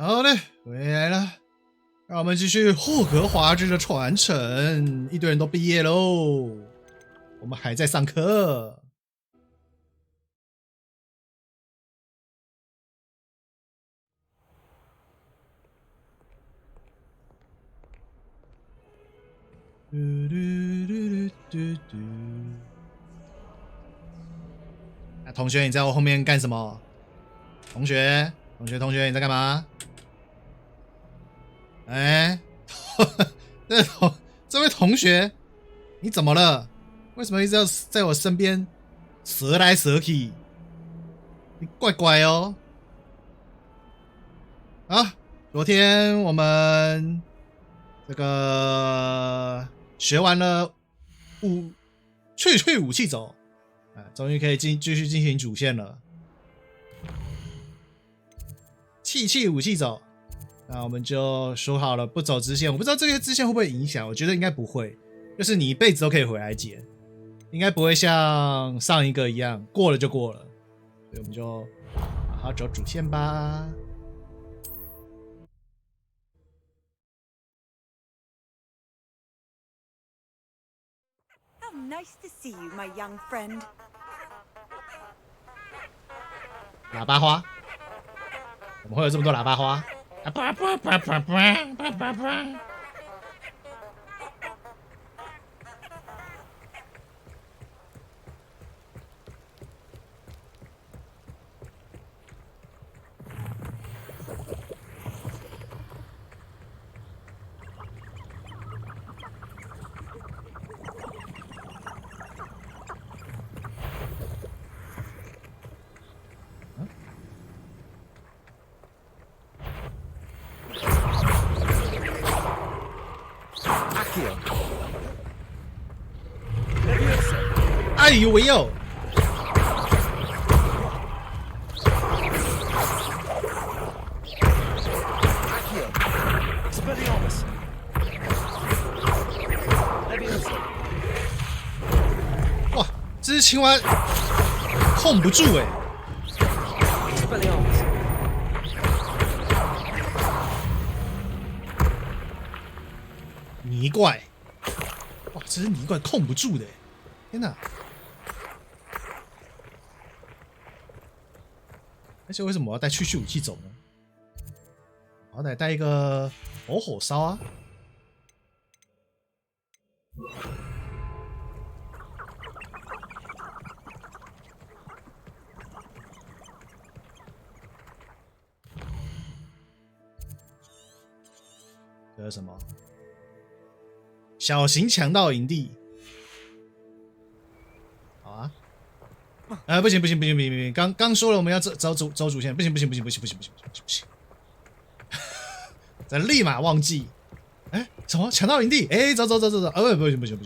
好嘞，回来了，让我们继续霍格华兹的传承。一堆人都毕业喽，我们还在上课。那同学，你在我后面干什么？同学，你在干嘛？哎，这位同学，你怎么了？为什么一直要在我身边折来折去？你怪怪哦。啊，昨天我们这个学完了去武器走，终于可以继续进行主线了。气武器走，那我们就说好了不走支线。我不知道这些支线会不会影响，我觉得应该不会，就是你一辈子都可以回来解，应该不会像上一个一样过了就过了。所以我们就好好走主线吧。How nice to see you, my young friend. 喇叭花，怎么会有这么多喇叭花？哎呦喂哟！哇，这只青蛙控不住哎！泥怪，哇，这只泥怪控不住的，天哪！而且为什么我要带去武器走呢？好歹带一个火烧啊！这是什么？小型强盗营地。好啊。不行，刚说了我们要走主线，不行，咱立马忘记。哎，什么强盗营地？哎，走，不行。不行。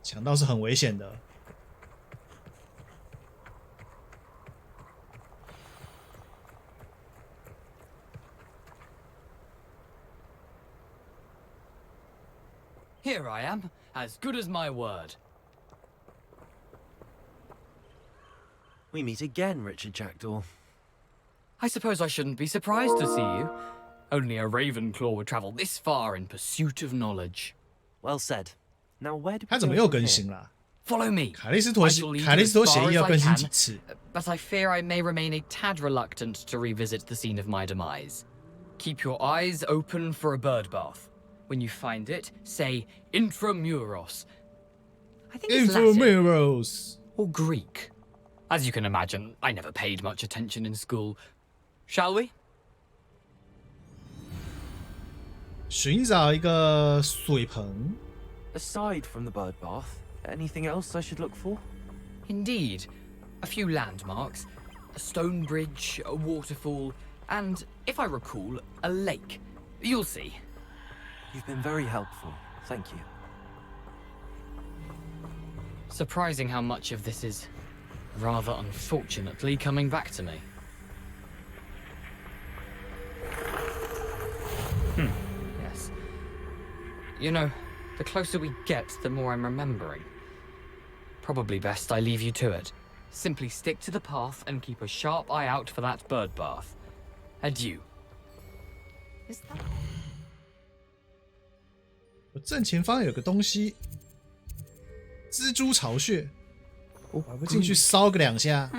强盗是很危险的。Here I am, as good as my word. We meet again, Richard Jackdaw. I suppose I shouldn't be surprised to see you. Only a Ravenclaw would travel this far in pursuit of knowledge. Well said. Now where do we 他怎么又更新了？ Follow me. 凯利斯陀协议要更新几次？ But I fear I may remain a tad reluctant to revisit the scene of my demise. Keep your eyes open for a bird bath. When you find it, say Intramuros. I think it's Intramuros or Greek. As you can imagine, I never paid much attention in school. Shall we? 寻找一个水盆。 Aside from the bird bath, anything else I should look for? Indeed. A few landmarks, a stone bridge, a waterfall, and, if I recall, a lake. You'll see. You've been very helpful. Thank you. Surprising how much of this is, rather unfortunately, coming back to me. Yes. You know, the closer we get, the more I'm remembering. Probably best I leave you to it. Simply stick to the path and keep a sharp eye out for that bird bath. Adieu. Is that? 我正前方有个东西，蜘蛛巢穴，我不进去烧个2下。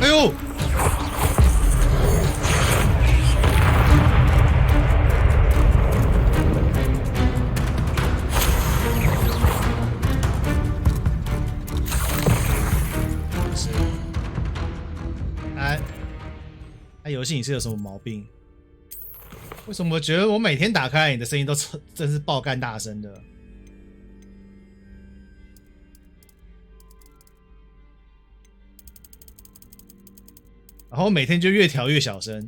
哎呦！游戏你是有什么毛病？为什么我觉得我每天打开你的声音都真是爆干大声的？然后每天就越调越小声。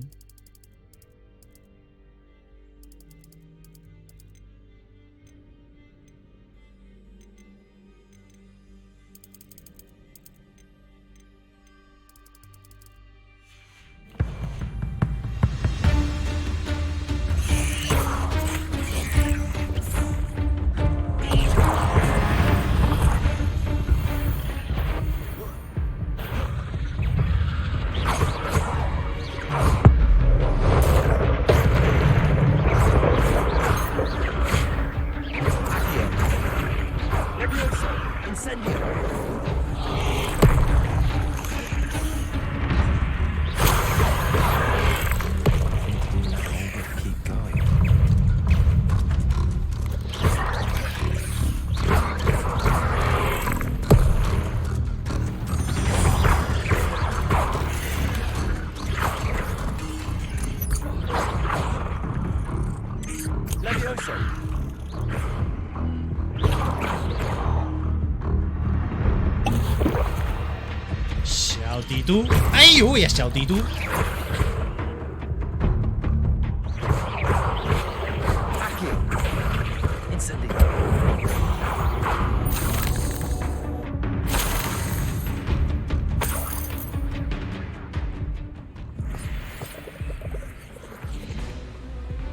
小帝都，哎呦呀，小帝都！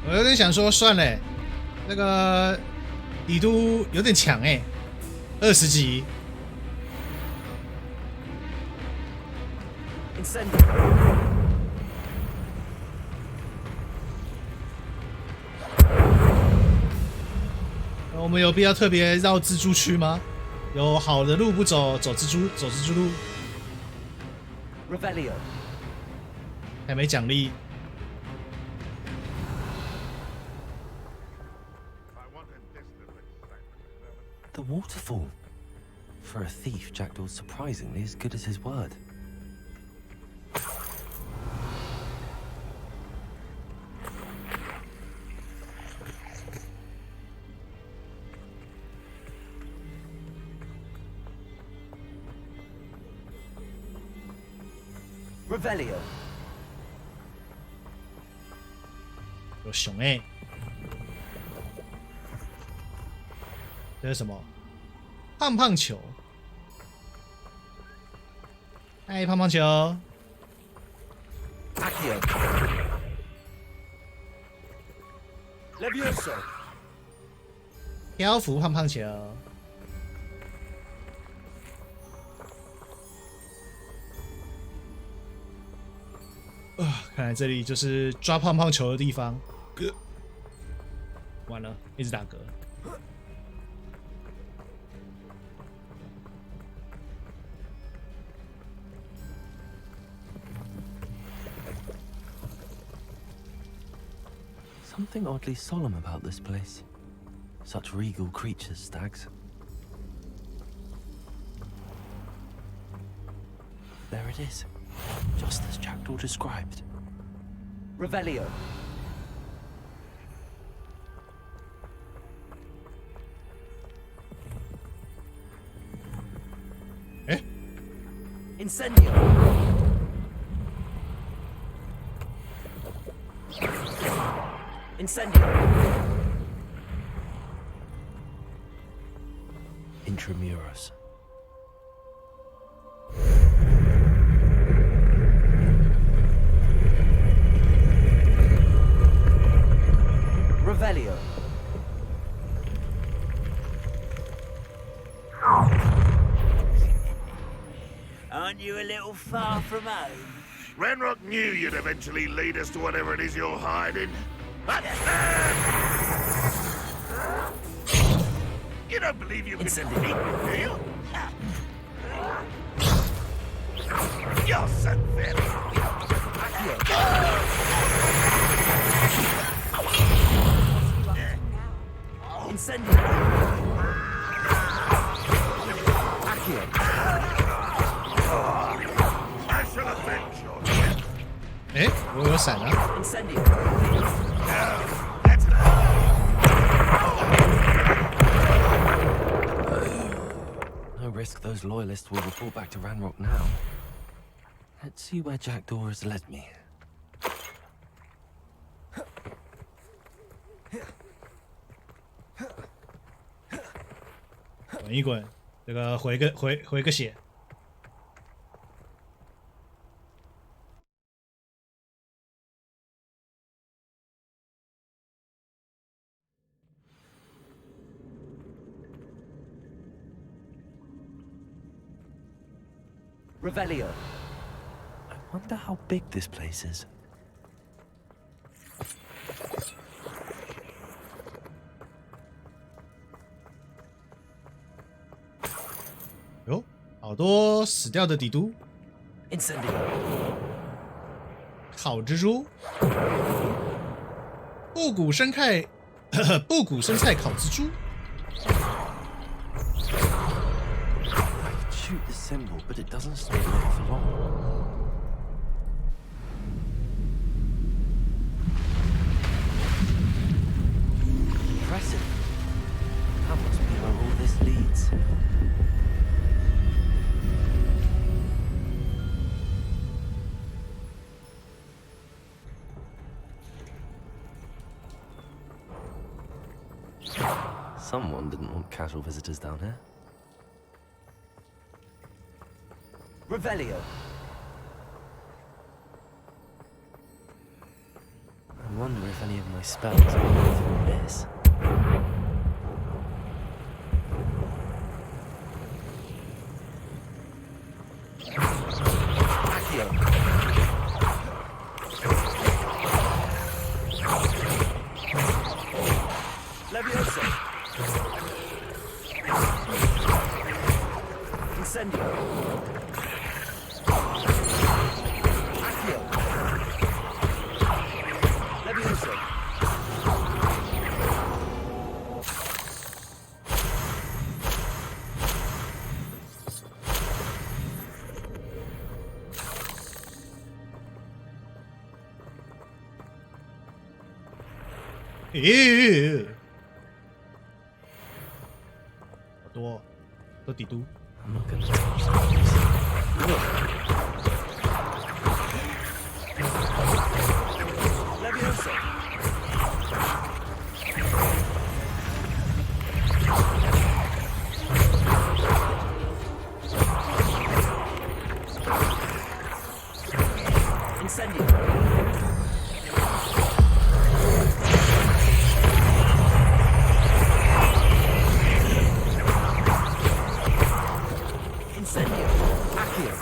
我有点想说，算了，那个帝都有点强哎，20级。我们有必要特别绕蜘蛛区吗？有好的路不走，走蜘蛛路。Revelio. 还没奖励。The waterfall. For a thief, Jackdaw's surprisingly as good as his word. Revelio. 有熊哎、这是什么？胖胖球。嗨，胖胖球。Accio. Levioso. 漂浮胖胖球。看来这里就是抓胖胖球的地方。完了，一直打嗝。Something oddly solemn about this place. Such regal creatures, stags. There it is, just as Jackdaw described. Revelio. Eh? Incendio. Incendio. Intramuros. Revelio. Aren't you a little far from home? Ranrock knew you'd eventually lead us to whatever it is you're hiding. You don't believe you can defeat me, do you? You're so very... Incendio. Accio. I shall avenge your death. 哎，我有闪啊！ Incendio. That's No risk those loyalists will report back to Ranrock now. Let's see where Jackdaw has led me. 滚一滚，这个回个血。Revelio. I wonder how big this place is. 哟，好多死掉的底都， Incendio. 烤蜘蛛，布谷生菜，布谷生菜烤蜘蛛。 I could shoot the symbol, but it doesn't stay lit for long. Impressive. That must be where all this leads. Someone didn't want casual visitors down here. Revelio. I wonder if any of my spells are going through this. Accio. Levioso. Incendio. Accio. Levioso.咦，好多，都底都。 I'm not gonna touch those. Levioso. Incendio. Incendio. Accio.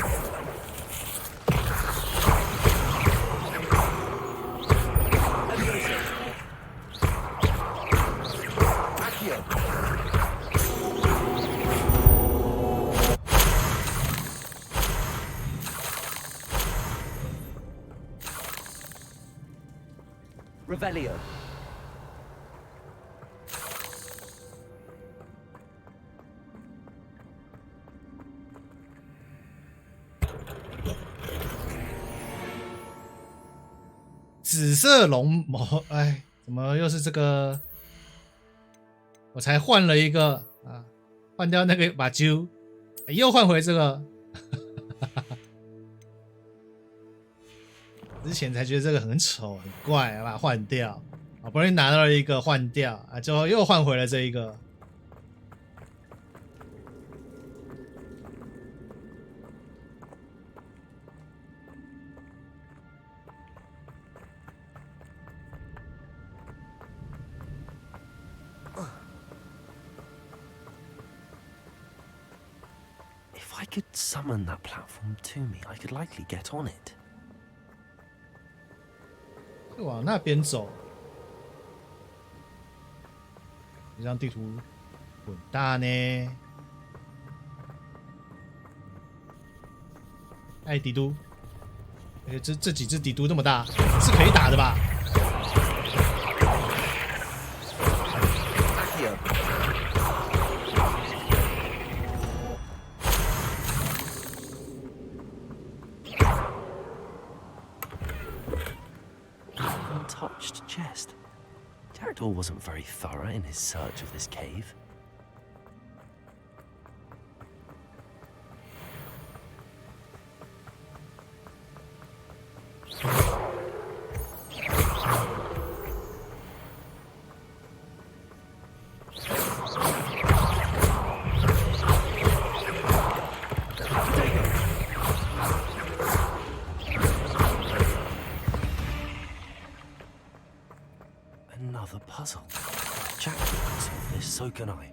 Levioso. Accio. Revelio. “紫色龙魔”，哎，怎么又是这个？我才换了一个啊，换掉那个把揪，又换回这个。之前才觉得这个很丑很怪，把它换掉。好不容易拿到了一个换掉啊，之后又换回了这一个。If I could summon that platform to me, I could likely get on it. 是往那边走，这张地图很大呢。哎，敌都，这几只敌都那么大，是可以打的吧？ Untouched chest. Jackdaw wasn't very thorough in his search of this cave. Another puzzle. Jackdaw can solve this, so can I.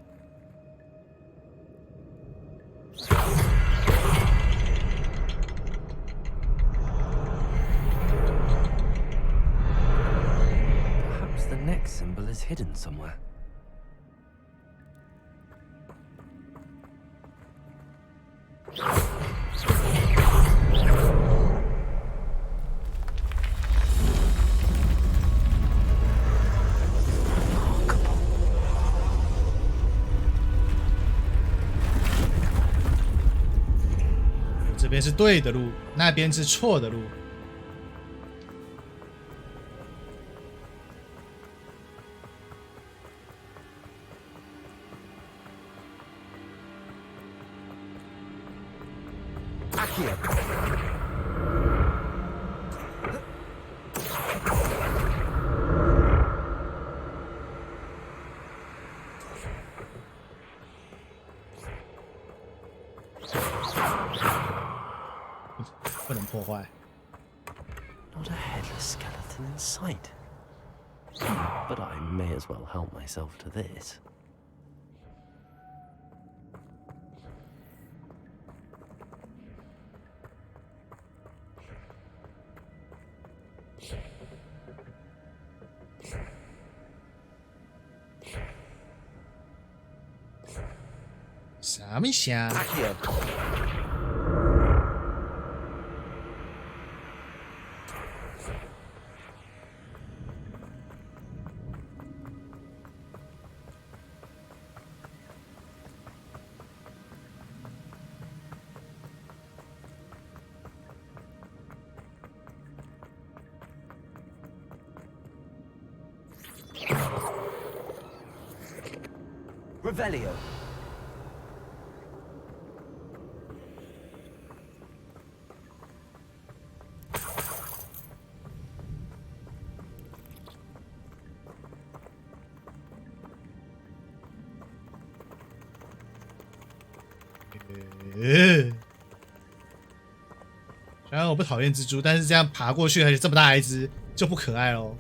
Perhaps the next symbol is hidden somewhere. Remarkable. 这边是对的路，那边是错的路。不能破坏。 Not a headless skeleton in sight. But I may as well help myself to this. "啥么香？ Revelio. "虽然我不讨厌蜘蛛，但是这样爬过去，而且这么大一只，就不可爱喽。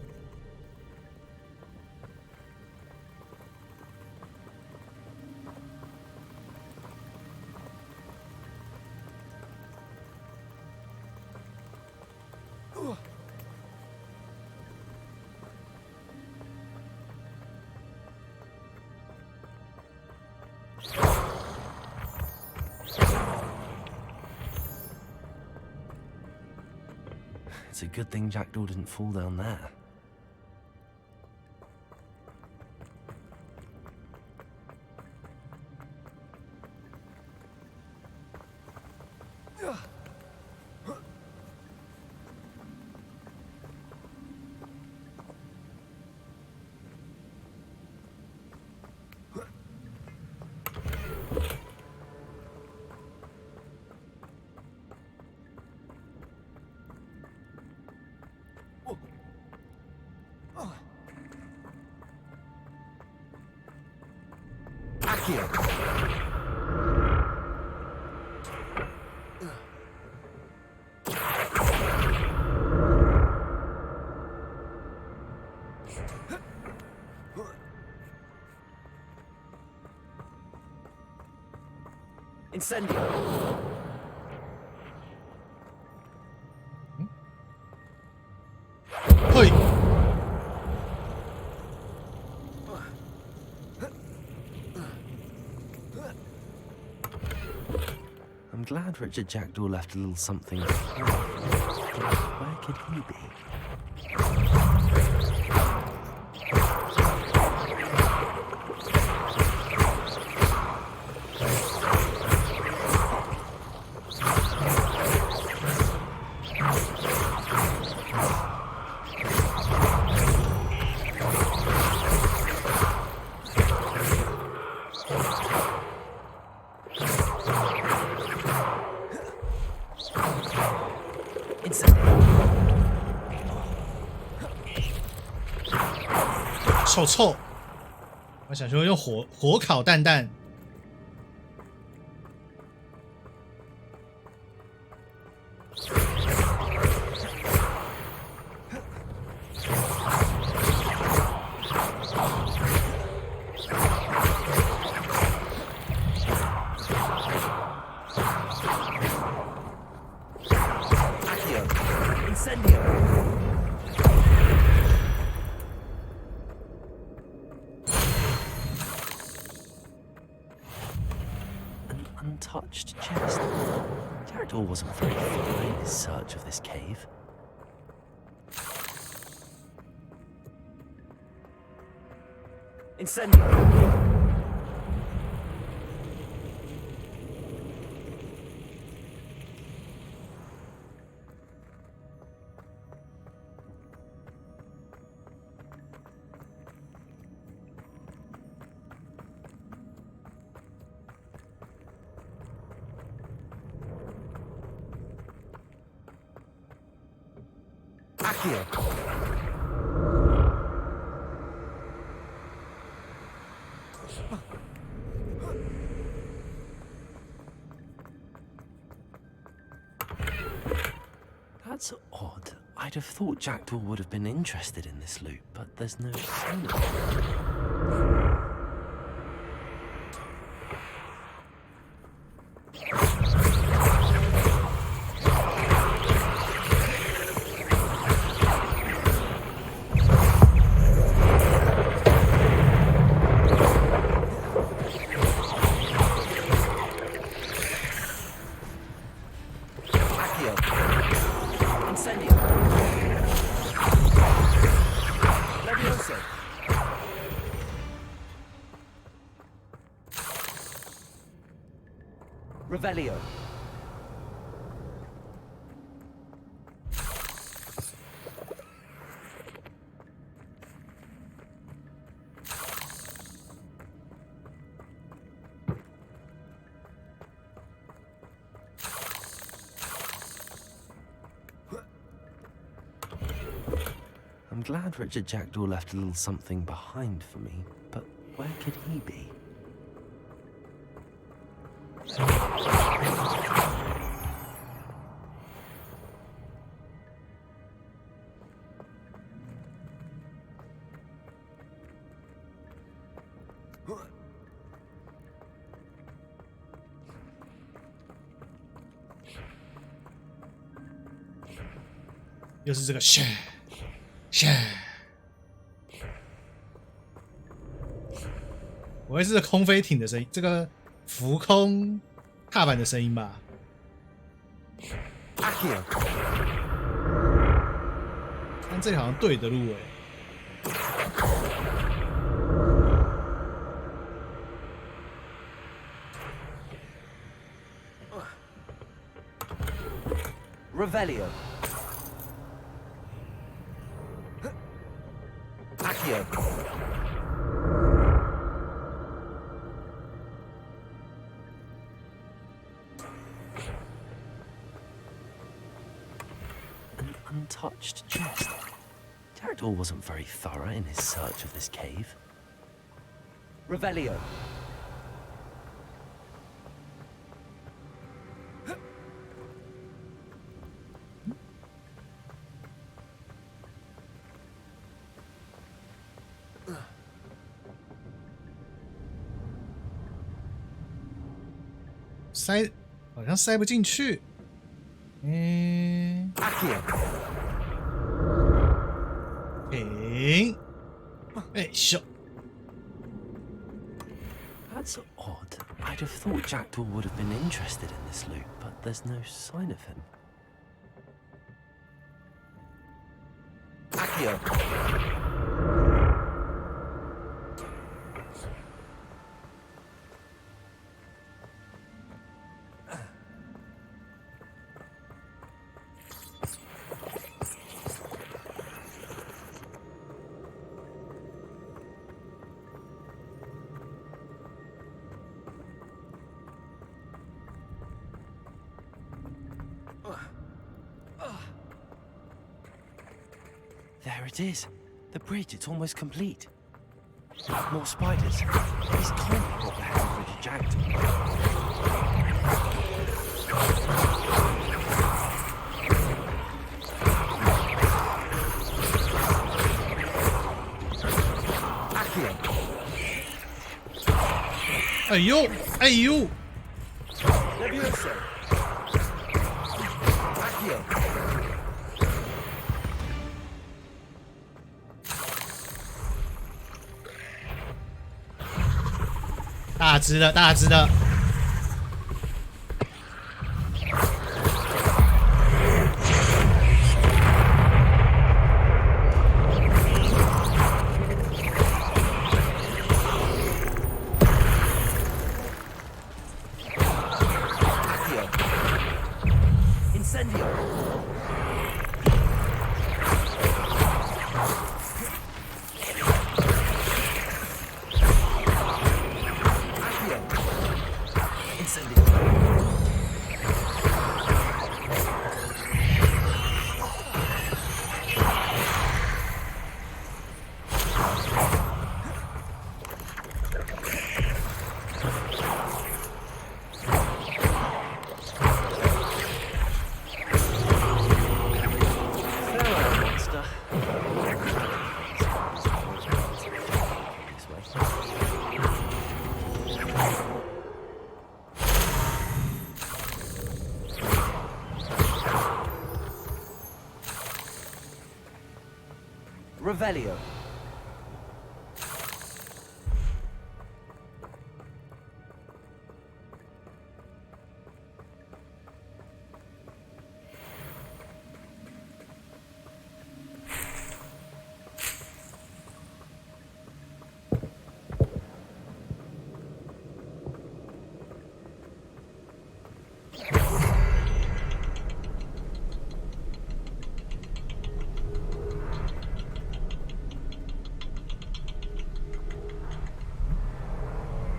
It's a good thing Jackdaw didn't fall down there. Incendio. Hmm? 嘿。 I'm glad Richard Jackdaw left a little something. Where could he be? Incendio. 臭臭！我想说用火烤蛋蛋。Incendio. An untouched chest. Jackdaw wasn't very far in his search of this cave. Incendio. Accio. That's odd. I'd have thought Jackdaw would have been interested in this loot, but there's no sign of it. Incendio. Levioso. Revelio. I'm glad Richard Jackdaw left a little something behind for me, but where could he be? "又是这个shh shh， 我会是空飞艇的声音，这个浮空踏板的声音吧。Accio. 但这里好像对的路诶。Revelio. Accio. An untouched chest. Jackdaw wasn't very thorough in his search of this cave. Revelio. 塞，好像塞不进去。停。哎咻！ That's odd. I'd have thought Jackdaw would have been interested in this loot, but there's no sign of him. Accio. There it is. The bridge, it's almost complete. More spiders. These can't be what the hell of a Jackdaw. Accio. 哎呦，哎呦！ Levioso. Accio. 大只的，大只的。Incendio. Revelio.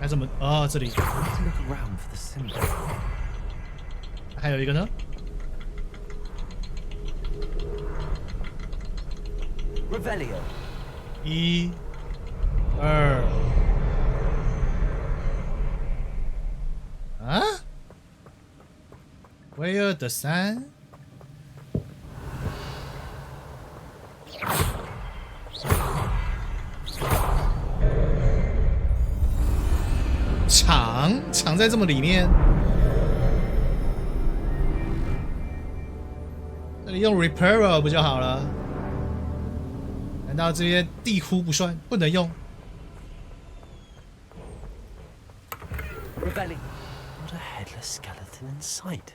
I 还怎么？哦，这里。 Let's look around for the symbol. 还有一个呢。 Revelio. 1、2。啊？威尔的3。藏在这么里面。这里用 Repairer 不就好了？ 难道这些地窟不算，不能用 Revelli. Not a headless skeleton in sight.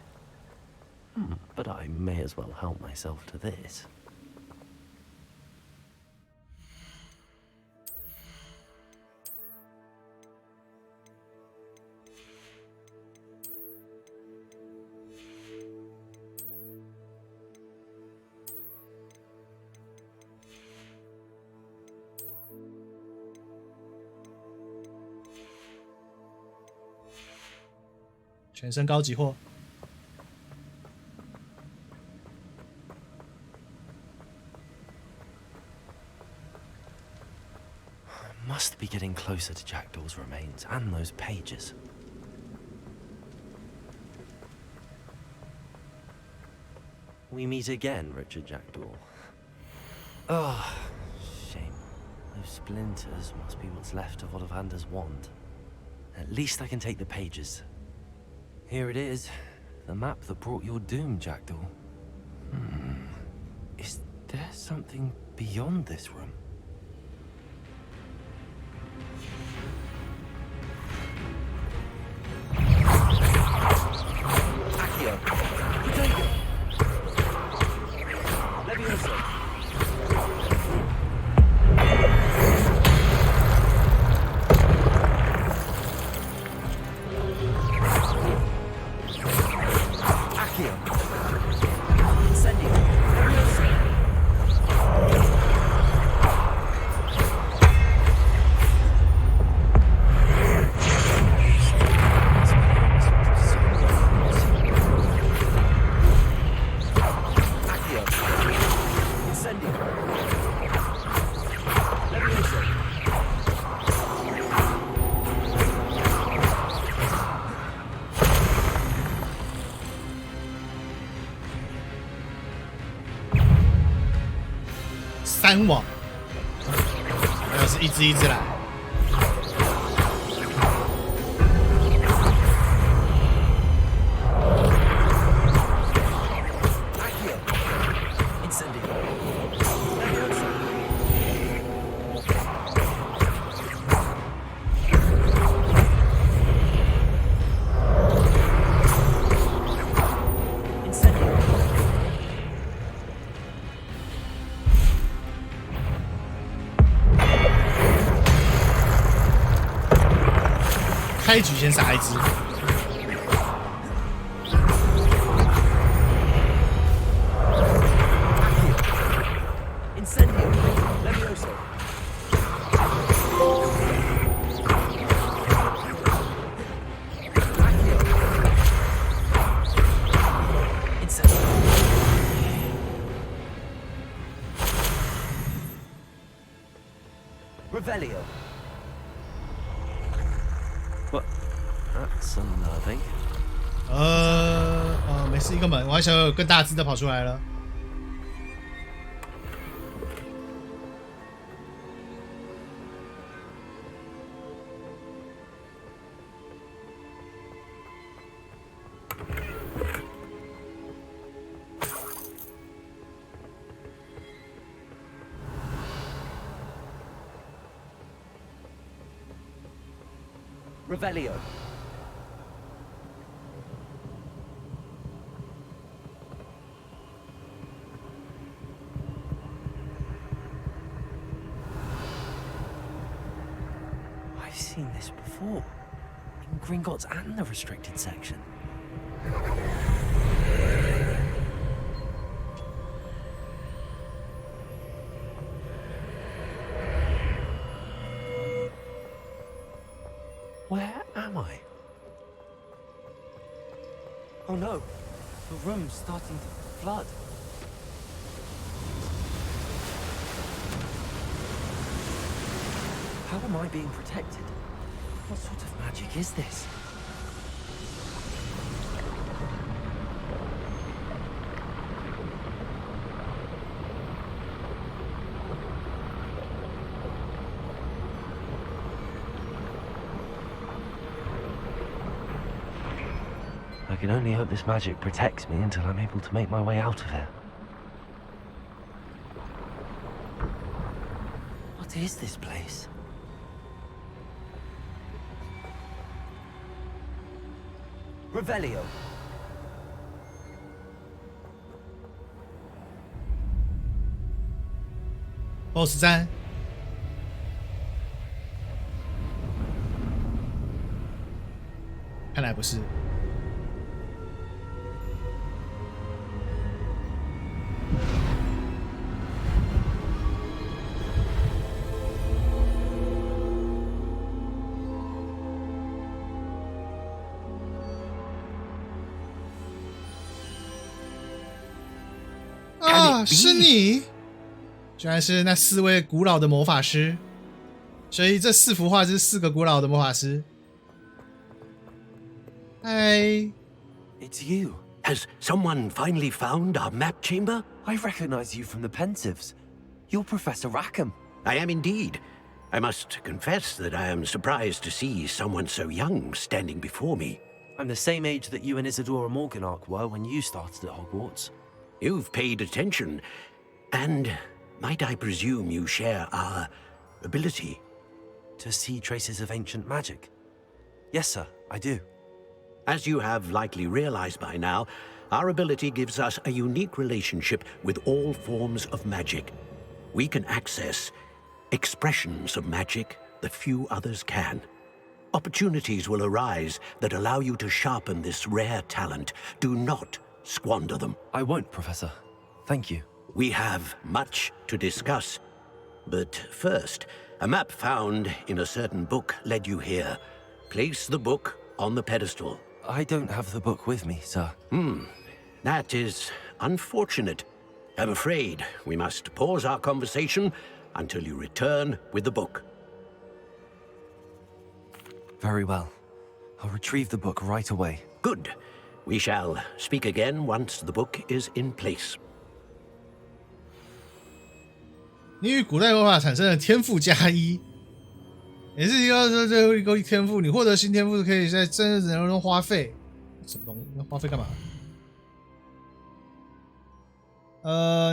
But I may as well help myself to this. "全身高级货。 Must be getting closer to Jackdaw's remains and those pages. We meet again, Richard Jackdaw. Oh, shame. Those splinters must be what's left of Ollivander's wand. At least I can take the pages. Here it is. The map that brought your doom, Jackdaw. Is there something beyond this room? Accio! Potato! Levioso!3网，还有是一只一只来。开局先杀一只。Revelio. What? That's unnerving. 没事，一个门，我还想有更大只的跑出来了。Revelio. I've seen this before. In Gringotts and the restricted section. Where am I? Oh no, the room's starting to flood. How am I being protected? What sort of magic is this? I can only hope this magic protects me until I'm able to make my way out of here. What is this place? Revelio. BOSS 战，看来不是。啊，是你！居然是那4位古老的魔法师，所以这4幅画是4个古老的魔法师。嗨， It's you. Has someone finally found our map chamber? I recognize you from the Pensives. You're Professor Rackham. I am indeed. I must confess that I am surprised to see someone so young standing before me. I'm the same age that you and Isadora Morganach were when you started at Hogwarts. You've paid attention, and might I presume you share our ability? To see traces of ancient magic? Yes, sir, I do. As you have likely realized by now, our ability gives us a unique relationship with all forms of magic. We can access expressions of magic that few others can. Opportunities will arise that allow you to sharpen this rare talent. Do not squander them. I won't, Professor. Thank you. We have much to discuss. But first, a map found in a certain book led you here. Place the book on the pedestal. I don't have the book with me, sir. That is unfortunate. I'm afraid we must pause our conversation until you return with the book. Very well. I'll retrieve the book right away. Good. We shall speak again once the book is in place. 你与古代魔法产生了天赋+1，也是一个最后一个天赋。你获得新天赋可以在真实人中花费，什么东西？花费干嘛？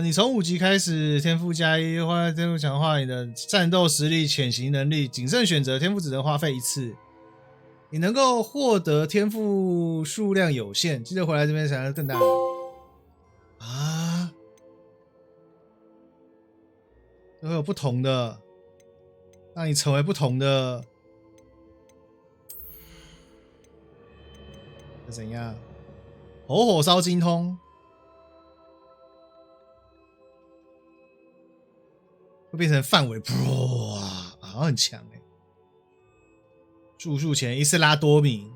你从5级开始，天赋+1，花天赋强化你的战斗实力、潜行能力。谨慎选择，天赋只能花费1次。你能够获得天赋数量有限，记得回来这边才能更大啊！都会有不同的，让你成为不同的。是怎样？火烧精通。会变成范围，哇，好像很强哎！住宿前一次拉多名，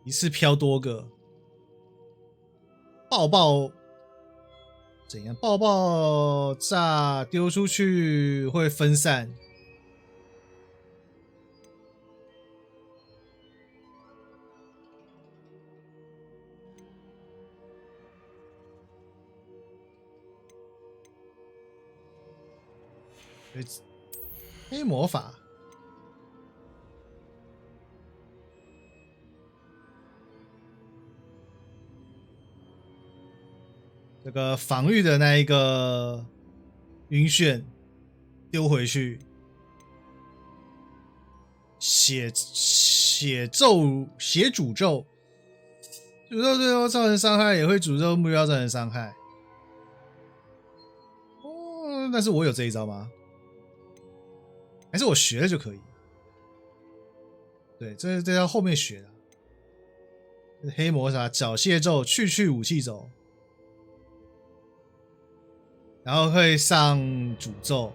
一次飘多个，爆爆怎样？爆爆炸丢出去会分散。黑魔法，这个防御的那一个晕眩丢回去，血诅咒，诅咒对后造成伤害，也会诅咒目标造成伤害。哦，但是我有这一招吗？还是我学了就可以？对，这要后面学的。黑魔法缴械咒，去武器走，然后会上诅咒。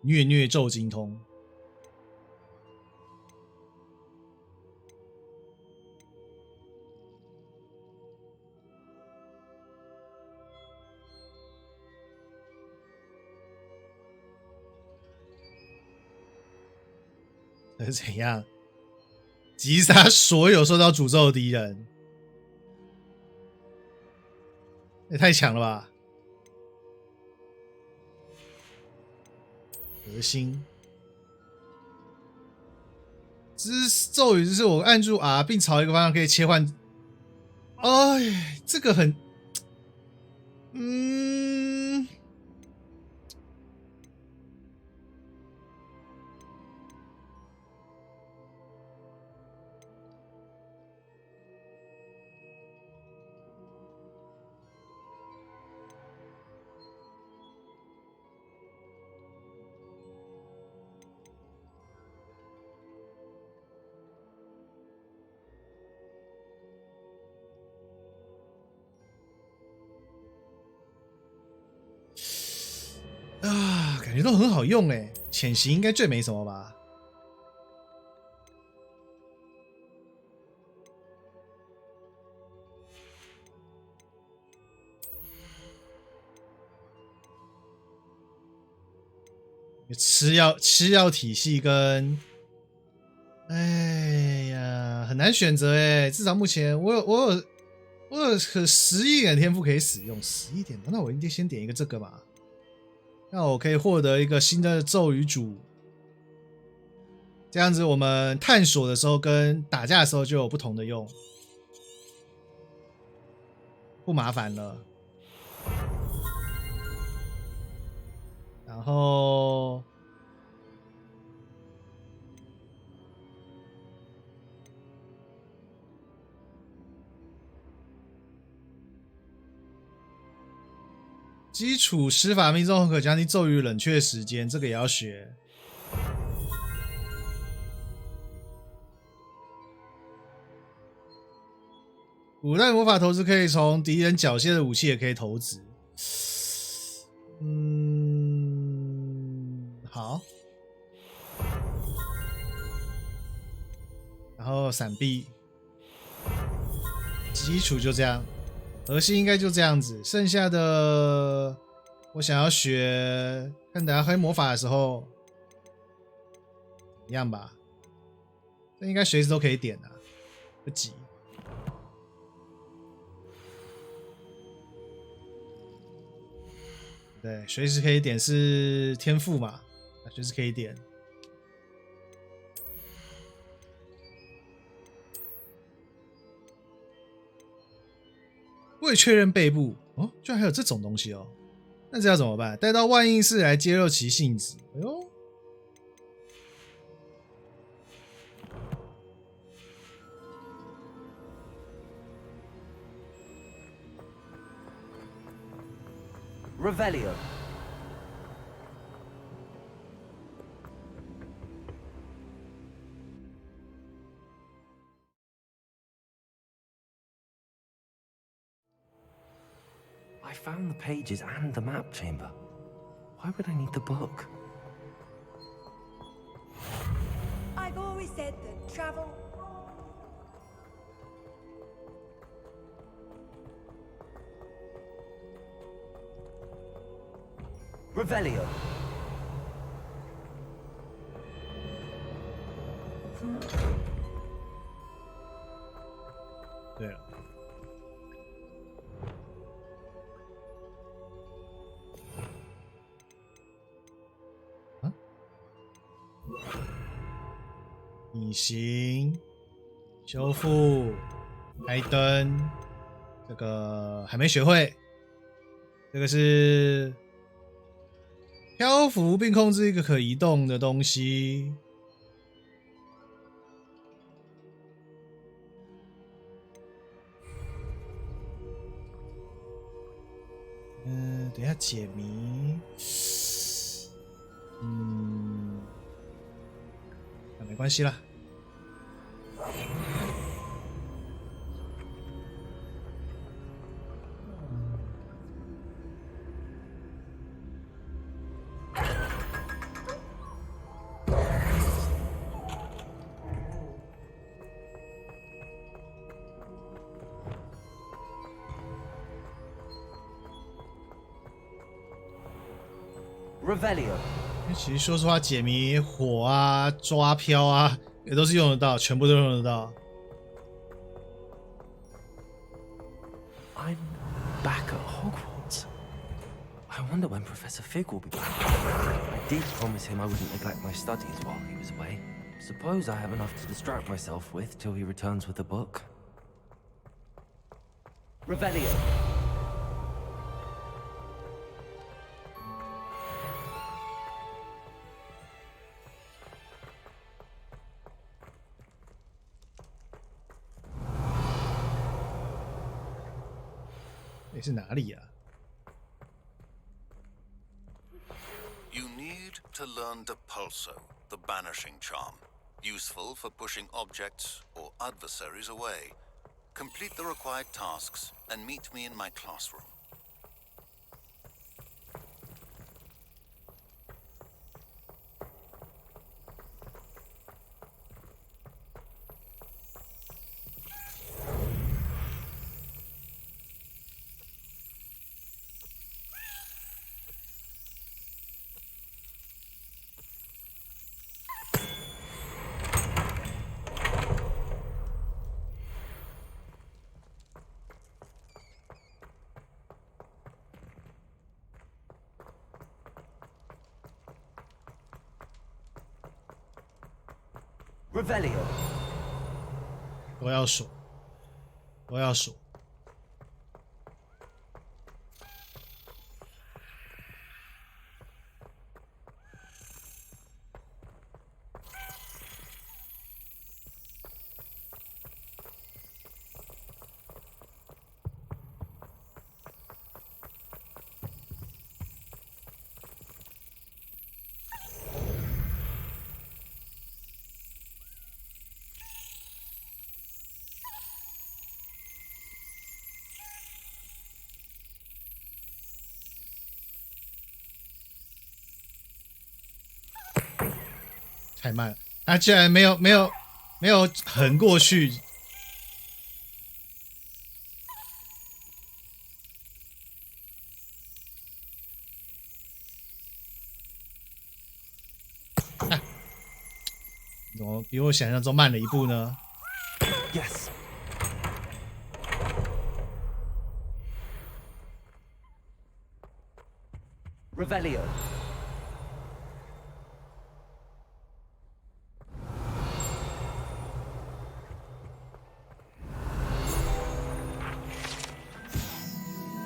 虐咒精通。是怎样击杀所有受到诅咒的敌人？也太强了吧！核心咒语就是我按住 R 并朝一个方向可以切换。哎，这个很，感觉都很好用哎，潜行应该最没什么吧？吃药体系跟，哎呀，很难选择哎。至少目前我有我有11点天赋可以使用，11点，那我一定先点一个这个吧。那我可以获得一个新的咒语组，这样子我们探索的时候跟打架的时候就有不同的用，不麻烦了。然后基础施法命中可降低咒语冷却时间，这个也要学。古代魔法投掷可以从敌人缴械的武器也可以投掷。好。然后闪避，基础就这样。核心应该就这样子，剩下的我想要学，看等下黑魔法的时候一样吧。这应该随时都可以点啊，不急。对，随时可以点是天赋嘛，随时可以点。未确认背部哦，居然还有这种东西哦！那这要怎么办？带到万应室来揭露其性质。哎呦，Revelio. I found the pages and the map chamber. Why would I need the book? I've always said that travel. Revelio. 对了，啊，隐形、修复、开灯，这个还没学会。这个是漂浮并控制一个可移动的东西。等一下解谜。那没关系啦。Revelio. 其实说实话，解谜、火啊、抓飘啊，也都是用得到，全部都用得到。I'm back at Hogwarts. I wonder when Professor Fig will be back. I did promise him I wouldn't neglect my studies while he was away. Suppose I have enough to distract myself with till he returns with a book. Revelio. You need to learn Depulso, the banishing charm. Useful for pushing objects or adversaries away. Complete the required tasks and meet me in my classroom. Revelio. 都要锁，都要锁。太慢了，他居然没有横过去。啊，怎么比我想象中慢了一步呢？ Yes. Revelio.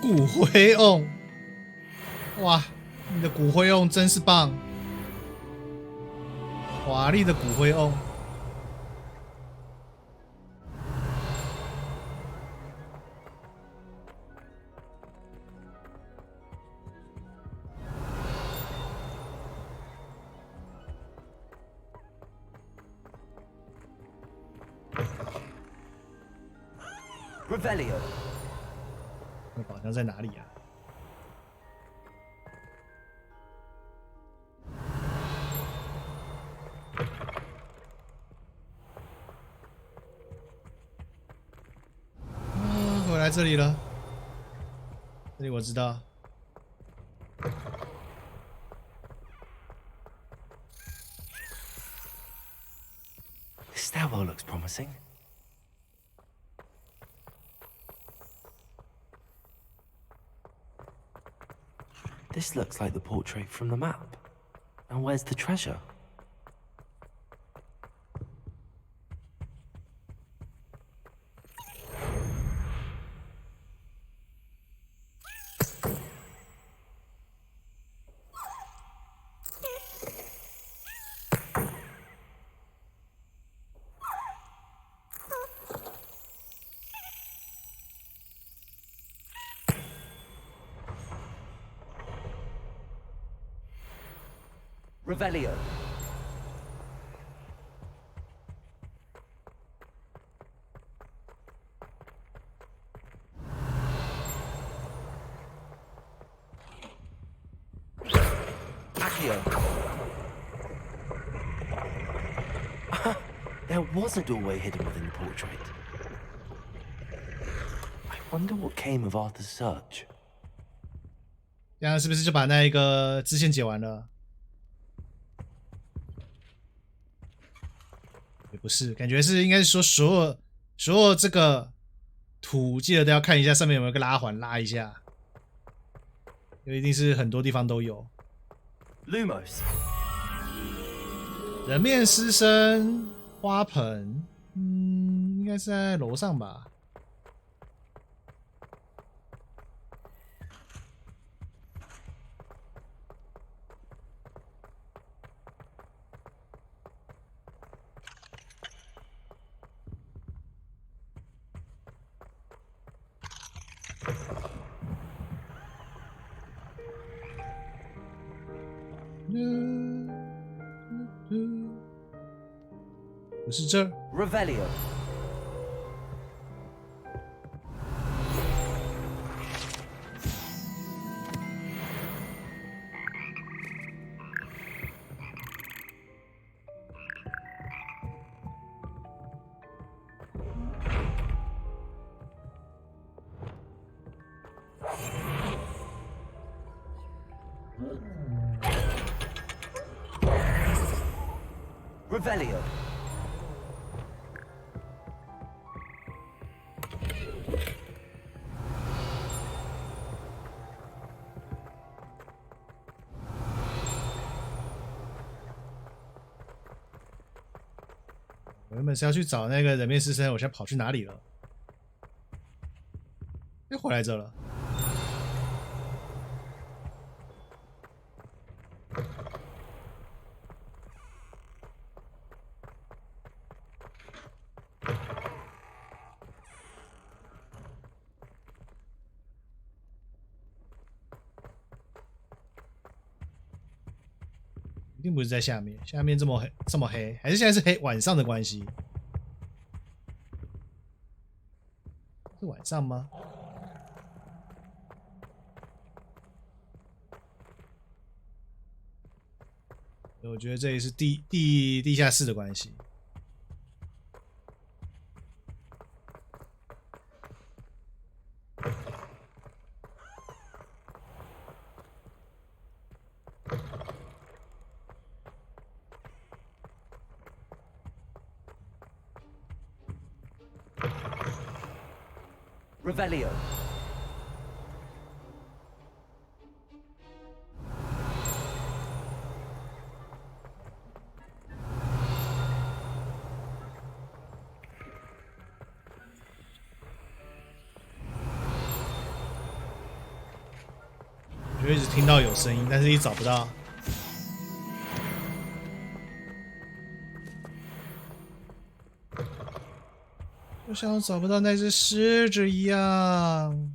骨灰瓮，哇，你的骨灰瓮真是棒，华丽的骨灰瓮。Revelio. 那宝箱在哪里啊？回来这里了，这里我知道。This stairwell looks promising. This looks like the portrait from the map. And where's the treasure? Revelio. Accio. There was a doorway hidden within the portrait. I wonder what came of Arthur's search. 这样是不是就把那一个支线解完了？也不是，感觉是应该是说所有这个图，记得都要看一下上面有没有个拉环，拉一下，因为一定是很多地方都有。Lumos. 人面狮身花盆，应该是在楼上吧。不是这儿。Revelio. Revelio. 我原本是要去找那个人面狮身，我现在跑去哪里了？又回来这了。一定不是在下面，下面这么黑，还是现在是晚上的关系？是晚上吗？我觉得这里是地下室的关系。Revelio.我就一直听到有声音，但是一直找不到。就像我找不到那只狮子一样，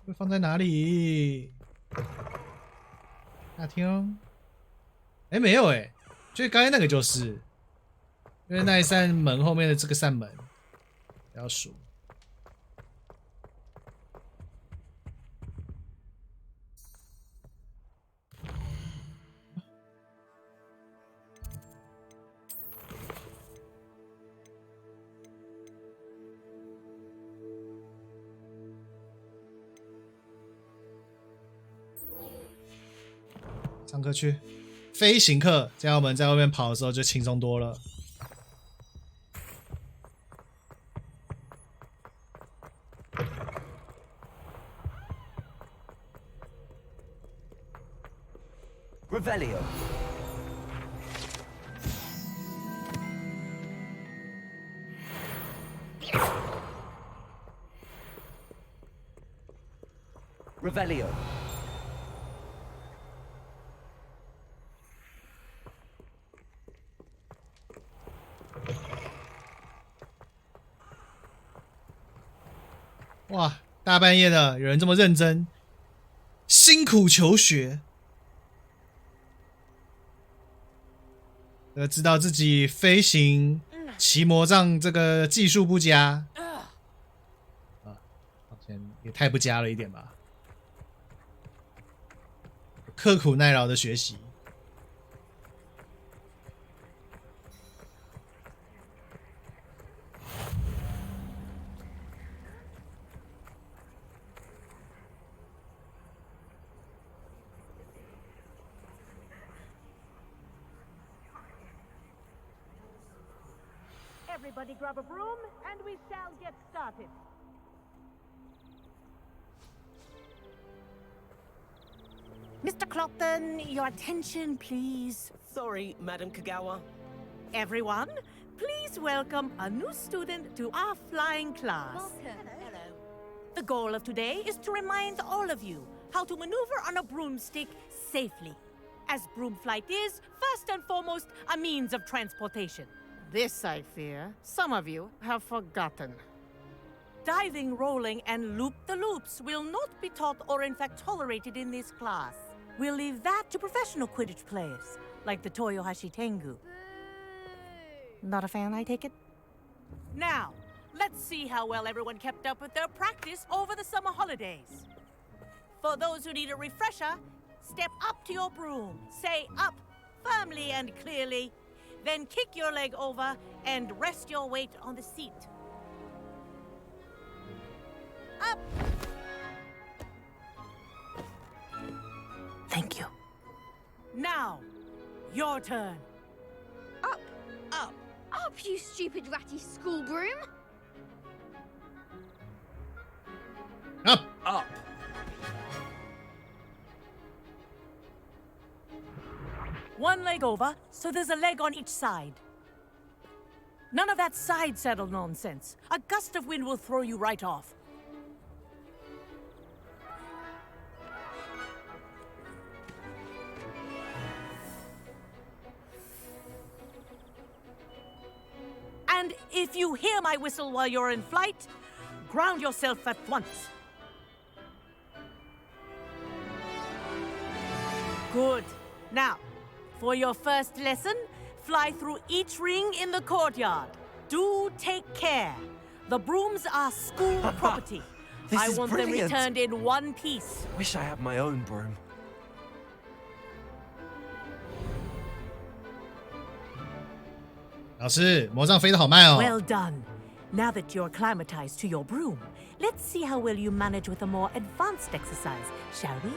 会放在哪里？大厅？哎，没有哎，就是刚才那个就是，因为那一扇门后面的这个扇门要数。上课去，飞行课，这样我们在外面跑的时候就轻松多了。Revelio. Revelio.哇，大半夜的，有人这么认真，辛苦求学，知道自己飞行、骑魔杖这个技术不佳，好像也太不佳了一点吧。刻苦耐劳的学习。Everybody grab a broom, and we shall get started. Mr. Clopton, your attention, please. Sorry, Madam Kagawa. Everyone, please welcome a new student to our flying class. Hello. The goal of today is to remind all of you how to maneuver on a broomstick safely, as broom flight is, first and foremost, a means of transportation. This, I fear, some of you have forgotten. Diving, rolling, and loop-the-loops will not be taught or in fact tolerated in this class. We'll leave that to professional Quidditch players, like the Toyohashi Tengu. Not a fan, I take it? Now, let's see how well everyone kept up with their practice over the summer holidays. For those who need a refresher, step up to your broom, say up firmly and clearly, then kick your leg over and rest your weight on the seat. Up! Thank you. Now, your turn. Up, Up. up, you stupid ratty school broom! Up. Up. One leg over, so there's a leg on each side. None of that side saddle nonsense. A gust of wind will throw you right off. And if you hear my whistle while you're in flight, ground yourself at once. Good. Now, for your first lesson, fly through each ring in the courtyard. Do take care. The brooms are school property. I want them returned in one piece. Wish I had my own broom. 老师，魔杖飞得好慢哦。 Well done. Now that you're acclimatized to your broom, let's see how well you manage with a more advanced exercise, shall we?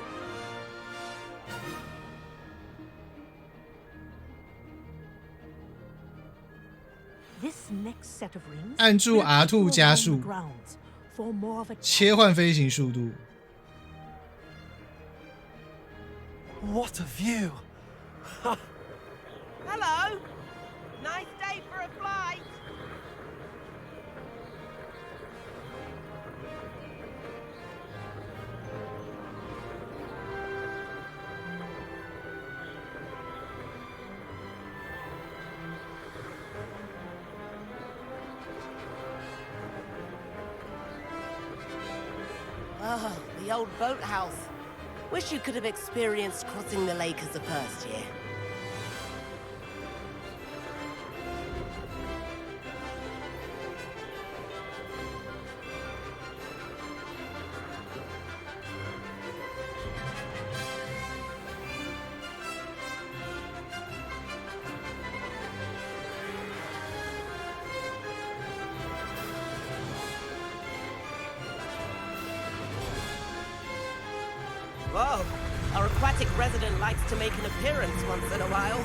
This next set of rings 按住 will take you R2 加 around 速 the grounds for more of a 切换飞行速度。 What a view! Hello. Nice day for a flight. Oh, the old boathouse. Wish you could have experienced crossing the lake as a first year. Whoa, our aquatic resident likes to make an appearance once in a while.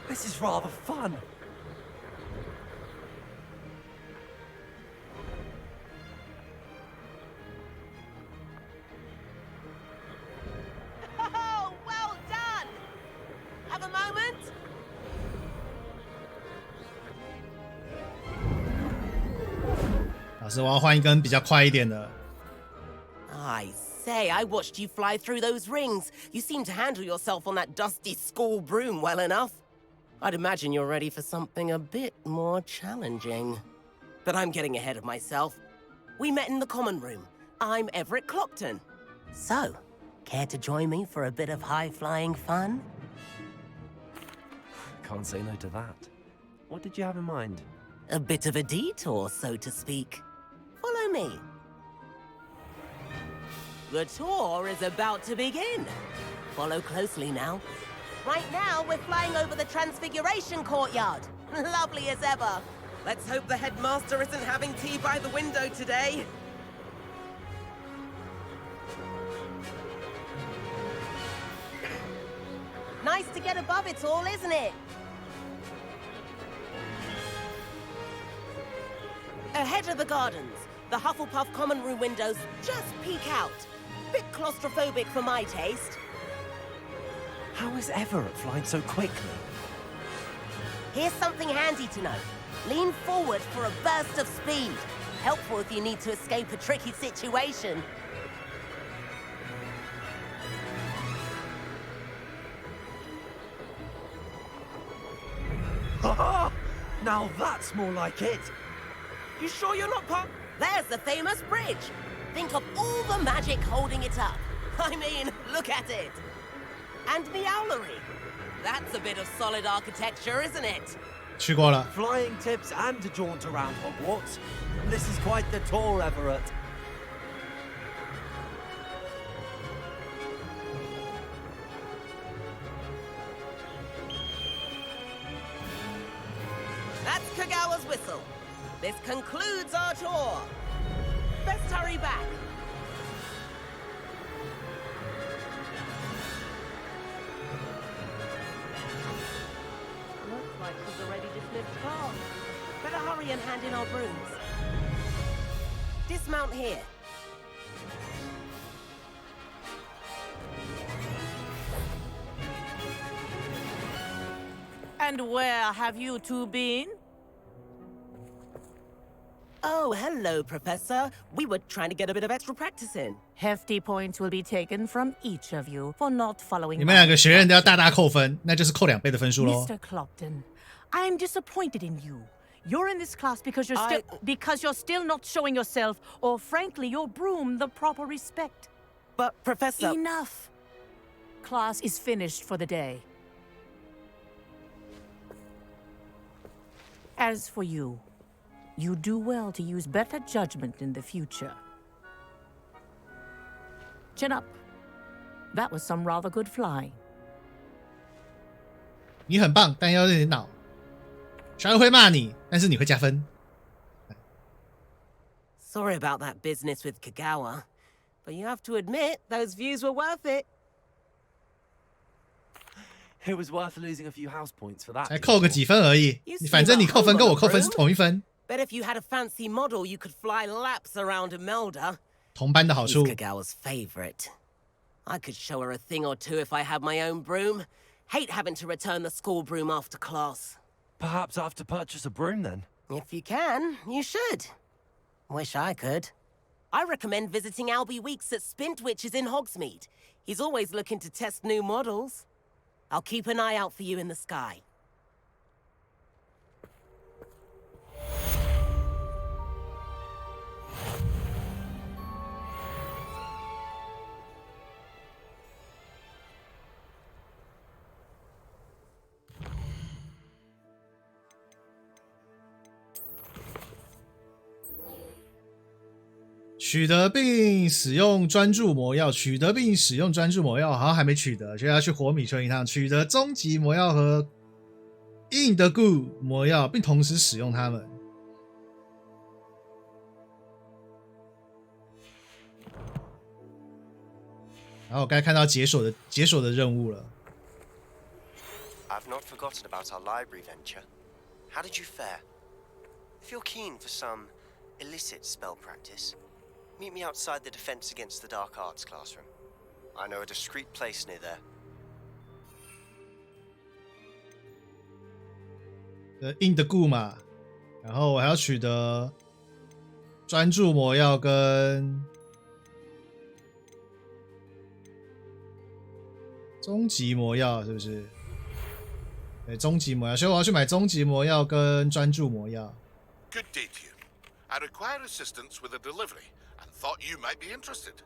This is rather fun. Oh, well done! Have a moment?老师，我要换一根比较快一点的。 I say, I watched you fly through those rings. You seem to handle yourself on that dusty school broom well enough. I'd imagine you're ready for something a bit more challenging. But I'm getting ahead of myself. We met in the common room. I'm Everett Clockton. So, care to join me for a bit of high-flying fun? Can't say no to that. What did you have in mind? A bit of a detour, so to speak. Follow me. The tour is about to begin. Follow closely now. Right now, we're flying over the Transfiguration Courtyard. Lovely as ever. Let's hope the headmaster isn't having tea by the window today. Nice to get above it all, isn't it? Ahead of the gardens, the Hufflepuff common room windows just peek out. Bit claustrophobic for my taste. How is Everett flying so quickly? Here's something handy to know. Lean forward for a burst of speed. Helpful if you need to escape a tricky situation. Now that's more like it. You sure you're not part? There's the famous bridge. Think of all the magic holding it up. I mean, look at it. And the owlery. That's a bit of solid architecture, isn't it? 去过了。 Flying tips and a jaunt around Hogwarts. This is quite the tour, Everett. That's Kagawa's whistle. This concludes our tour. Best hurry back. Looks like she's already dismissed class. and hand in our brooms. Dismount here. And where have you two been? Oh, hello, Professor. We were trying to get a bit of extra practice in. Hefty points will be taken from each of you for not following. 你们两个学院都要大大扣分，那就是扣2倍的分数喽。 Mr. Clopton, I am disappointed in you. You're in this class because you're still not showing yourself, or frankly, your broom the proper respect. But, Professor... Enough. Class is finished for the day. As for you, you do well to use better judgment in the future. Chin up. That was some rather good flying. 你很棒，但要用点脑。小人会骂你，但是你会加分。 Sorry about that business with Kagawa, but you have to admit those views were worth it. It was worth losing a few house points for that. 才扣个几分而已，反正你扣分跟我扣分是同一分。 Bet if you had a fancy model, you could fly laps around Imelda. 同班的好处。 He's Kagawa's favorite. I could show her a thing or two if I had my own broom. Hate having to return the school broom after class. Perhaps I have to purchase a broom then. If you can, you should. Wish I could. I recommend visiting Albie Weeks at Spint, which is in Hogsmeade. He's always looking to test new models. I'll keep an eye out for you in the sky. 取得并使用专注魔药，取得并使用专注魔药，好像还没取得，就要去火米村一趟，取得终极魔药和印的固魔药，并同时使用它们。然后我该看到解锁的任务了。 I've not forgotten about our library venture. How did you fare? If you're keen for some illicit spell practice, meet me outside the Defense Against the Dark Arts classroom. I know a discreet place near there. 印的固嘛，然后我还要取得专注魔药跟终极魔药，是不是？对，终极魔药，所以我要去买终极魔药跟专注魔药。 Good day to you. I require assistance with a delivery and thought you might be interested.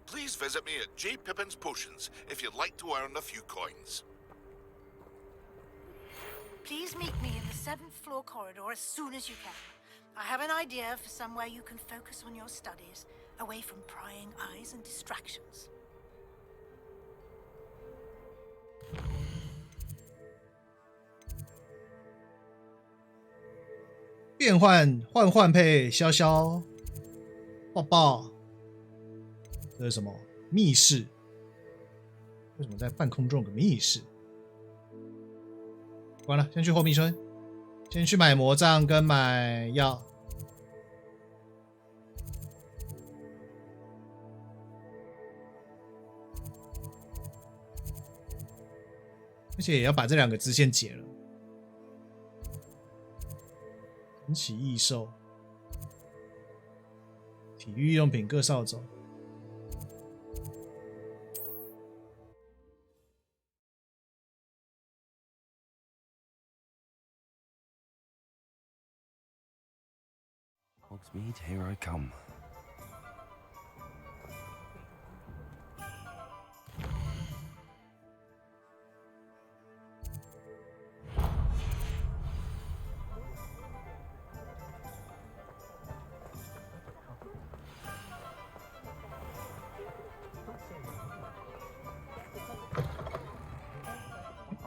Please visit me at J. Pippin's Potions if you'd like to earn a few coins. Please meet me in the 7th floor corridor as soon as you can. I have an idea for somewhere you can focus on your studies, away from prying eyes and distractions. 变换配潇潇抱抱，这是什么密室？为什么在半空中有个密室？关了，先去火米村，先去买魔杖跟买药。而且也要把这2个支线解了。 神奇异兽，体育用品各扫帚。Hogsmeade, here I come. “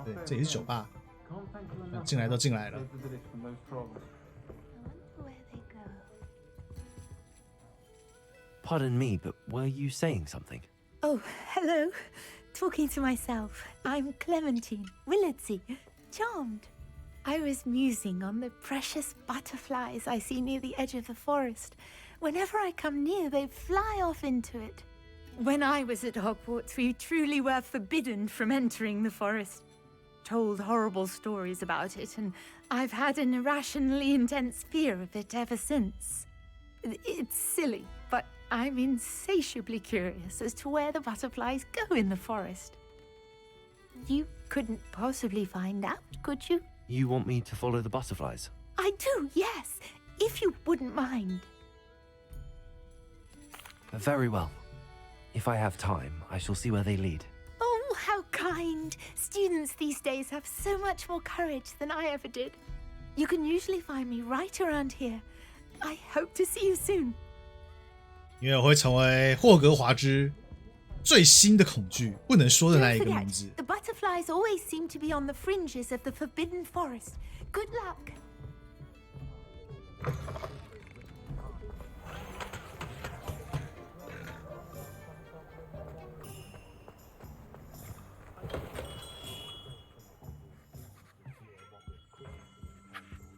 对，这里是酒吧，进来都进来了。” Pardon me, but were you saying something? Oh, hello. Talking to myself. I'm Clementine. Willardsey. Charmed. I was musing on the precious butterflies I see near the edge of the forest. Whenever I come near, they fly off into it. When I was at Hogwarts, we truly were forbidden from entering the forest. Told horrible stories about it, and I've had an irrationally intense fear of it ever since. It's silly, but I'm insatiably curious as to where the butterflies go in the forest. You couldn't possibly find out, could you? You want me to follow the butterflies? I do, yes, if you wouldn't mind. Very well. If I have time, I shall see where they lead. Oh, how kind. Students these days have so much more courage than I ever did. You can usually find me right around here. I hope to see you soon. 因为我会成为霍格华兹最新的恐惧，不能说的那 Don't 一个名 forget, 字。 the butterflies always seem to be on the fringes of the forbidden forest. Good luck.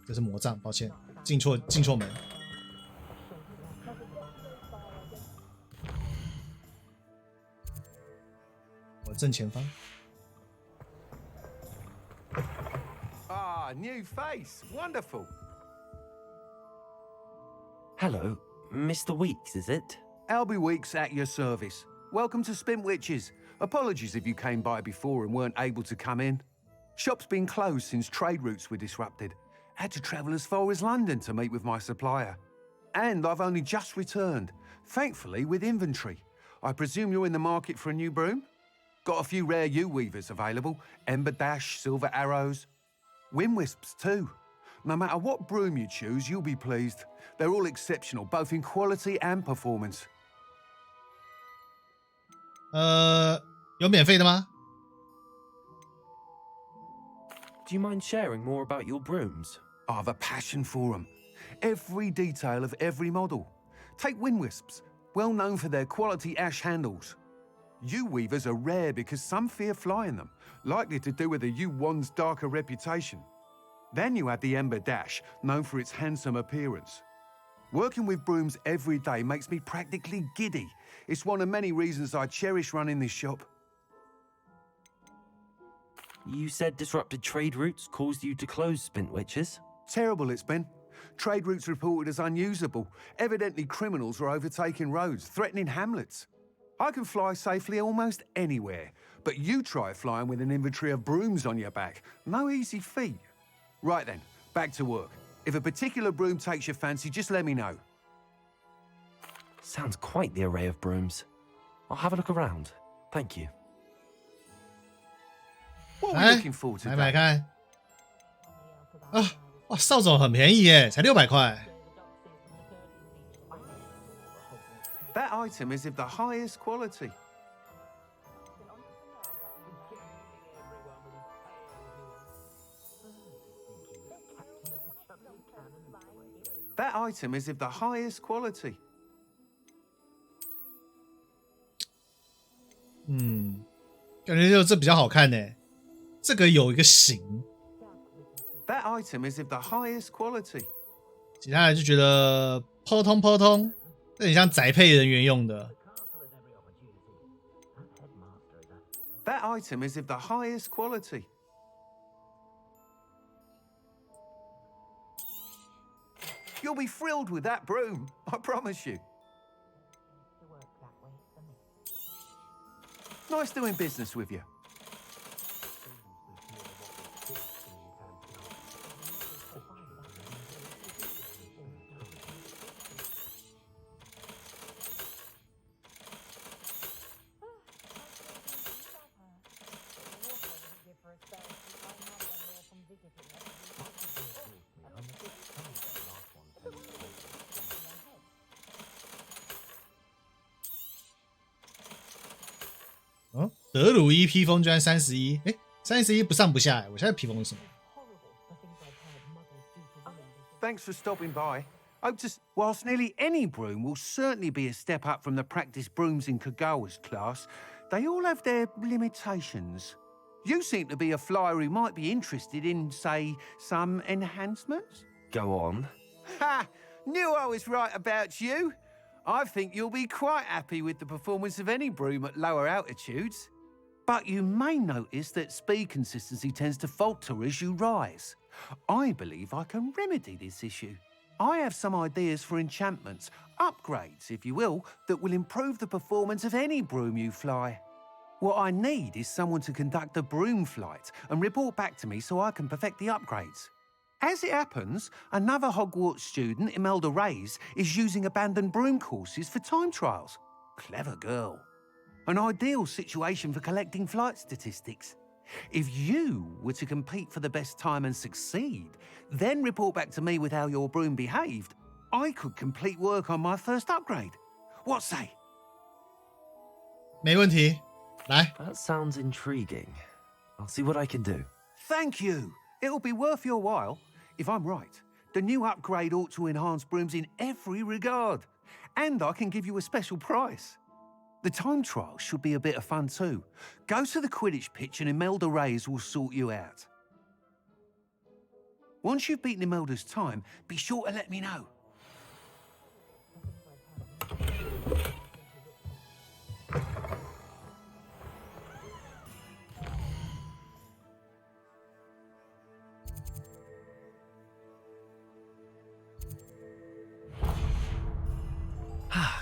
这是魔杖，抱歉，进错门。我正前方。 Ah, new face. Wonderful. Hello, Mr. Weeks, is it? Albie Weeks at your service. Welcome to Spintwitches. Apologies if you came by before and weren't able to come in. Shop's been closed since trade routes were disrupted. Had to travel as far as London to meet with my supplier. And I've only just returned, thankfully with inventory. I presume you're in the market for a new broom? Got a few rare U-weavers available. Ember Dash, Silver Arrows. Wind Wisps too. No matter what broom you choose, you'll be pleased. They're all exceptional, both in quality and performance. 有免费的吗？ Do you mind sharing more about your brooms? I've a passion for them. Every detail of every model. Take Wind Wisps, well known for their quality ash handles. U-weavers are rare because some fear flying them, likely to do with the U-wand's darker reputation. Then you have the Ember Dash, known for its handsome appearance. Working with brooms every day makes me practically giddy. It's one of many reasons I cherish running this shop. You said disrupted trade routes caused you to close Spintwitches? Terrible it's been. Trade routes reported as unusable. Evidently criminals were overtaking roads, threatening hamlets. I can fly safely almost anywhere, but you try flying with an inventory of brooms on your back. No easy feat. Right then, back to work. If a particular broom takes your fancy, just let me know. Sounds quite the array of brooms. I'll have a look around. Thank you. What are we looking forward to? 买买看。啊，哇，扫帚很便宜耶，才600块。 That item is of the highest quality. That item is of the highest quality. 感觉就这比较好看呢。这个有一个型， That item is of the highest quality. 其他人就觉得扑通扑通，有点像宅配人员用的。 That item is of the highest quality. You'll be thrilled with that broom, I promise you. Nice doing business with you. Oh, 德鲁伊披风居然31，哎，31不上不下哎，我现在披风是什么？ Thanks for stopping by. Whilst nearly any broom will certainly be a step up from the practice brooms in Kagawa's class, they all have their limitations. You seem to be a flyer who might be interested in, say, some enhancements? Go on. Ha! Knew I was right about you. I think you'll be quite happy with the performance of any broom at lower altitudes. But you may notice that speed consistency tends to falter as you rise. I believe I can remedy this issue. I have some ideas for enchantments, upgrades, if you will, that will improve the performance of any broom you fly. What I need is someone to conduct a broom flight and report back to me so I can perfect the upgrades. As it happens, another Hogwarts student, Imelda Reyes, is using abandoned broom courses for time trials. Clever girl. An ideal situation for collecting flight statistics. If you were to compete for the best time and succeed, then report back to me with how your broom behaved, I could complete work on my first upgrade. What say? 没问题，来。 That sounds intriguing. I'll see what I can do. Thank you. It'll be worth your while. If I'm right, the new upgrade ought to enhance brooms in every regard. And I can give you a special price. The time trial should be a bit of fun too. Go to the Quidditch pitch and Imelda Reyes will sort you out. Once you've beaten Imelda's time, be sure to let me know.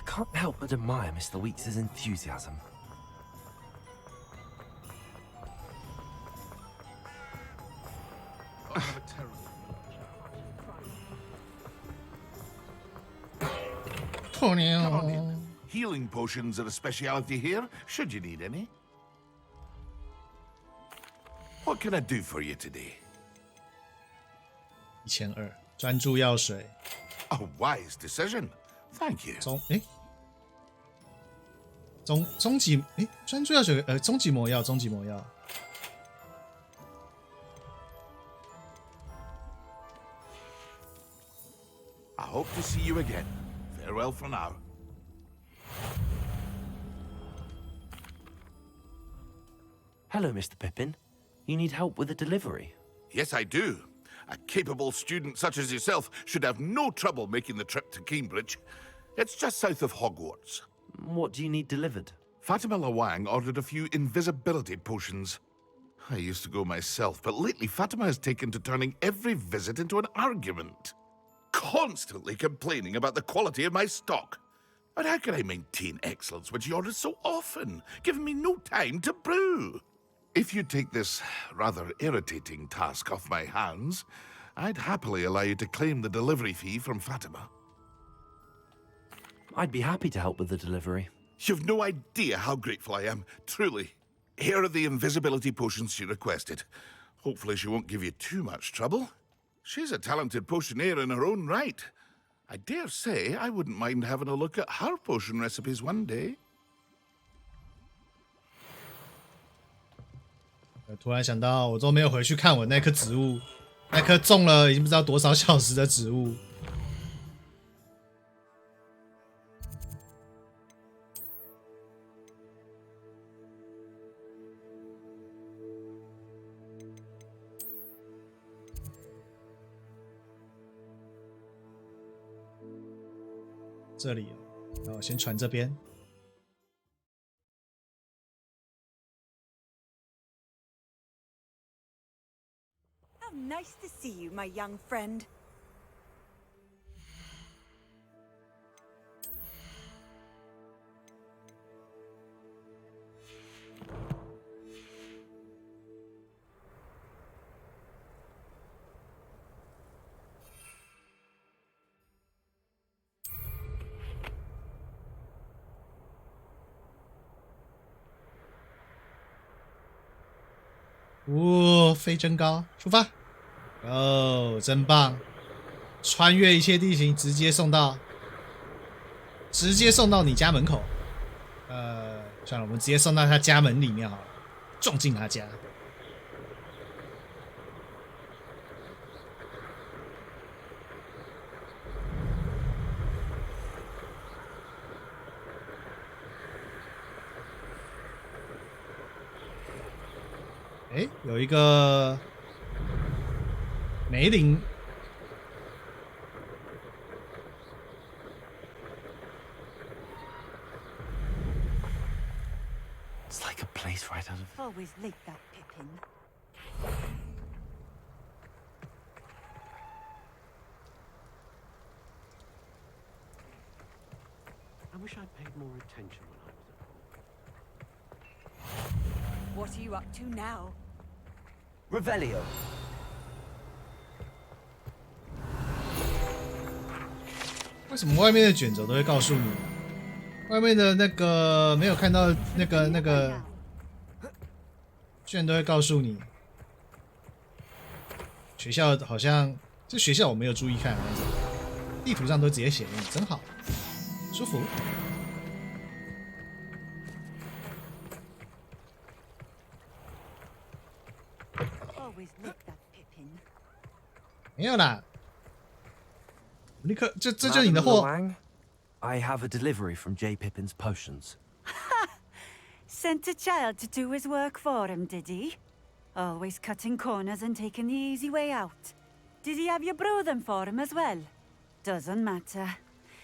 Can't help but admire Mr. Weeks' enthusiasm. Come on in. Healing potions are a speciality here, should you need any. What can I do for you today? 1200专注药水。 A wise decision. Thank you. 终极专注药水终极魔药。 I hope to see you again. Farewell for now. Hello, Mr. Pippin. You need help with a delivery? Yes, I do. A capable student such as yourself should have no trouble making the trip to Cambridge. It's just south of Hogwarts. What do you need delivered? Fatima Lawang ordered a few invisibility potions. I used to go myself, but lately Fatima has taken to turning every visit into an argument. Constantly complaining about the quality of my stock. But how can I maintain excellence when she orders so often, giving me no time to brew? If you take this rather irritating task off my hands, I'd happily allow you to claim the delivery fee from Fatima. I'd be happy to help with the delivery. You've no idea how grateful I am, truly. Here are the invisibility potions she requested. Hopefully she won't give you too much trouble. She's a talented potioneer in her own right. I dare say I wouldn't mind having a look at her potion recipes one day. 突然想到，我都没有回去看我那棵植物，那棵种了已经不知道多少小时的植物。这里，那我先传这边。 Nice to see you, my young friend. Oh, 飞真高，出发！哦，真棒！穿越一切地形，直接送到你家门口。算了，我们直接送到他家门里面好了，撞进他家。哎，有一个梅林。It's like a place right out of. Always like that, Pippin. I wish I'd paid more attention when I was at home. What are you up to now? Revelio. 为什么外面的卷轴都会告诉你？外面的那个没有看到那个卷都会告诉你。学校好像这学校我没有注意看，地图上都直接写你，真好，舒服。Always like that, Pippin. 没有啦，立刻这就是你的货。 I have a delivery from J. Pippin's potions. Sent a child to do his work for him, did he? Always cutting corners and taking the easy way out. Did he have you brew them for him as well? Doesn't matter.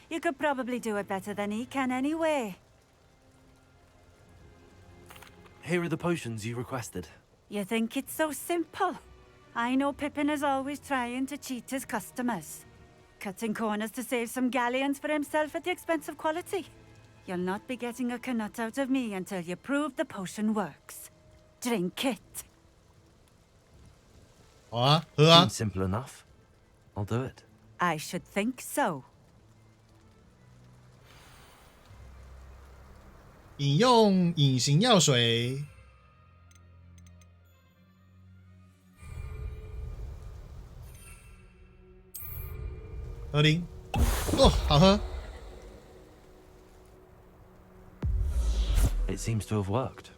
You could probably do it better than he can anyway. Here are the potions you requested. You think it's so simple? I know Pippin is always trying to cheat his customers. Cutting corners to save some galleons for himself at the expense of quality. You'll not be getting a canut out of me until you prove the potion works. Drink it. 好啊，喝啊。 Seems simple enough. I'll do it. I should think so. 饮用隐形药水。喝零。哦，好喝。 It seems to have worked.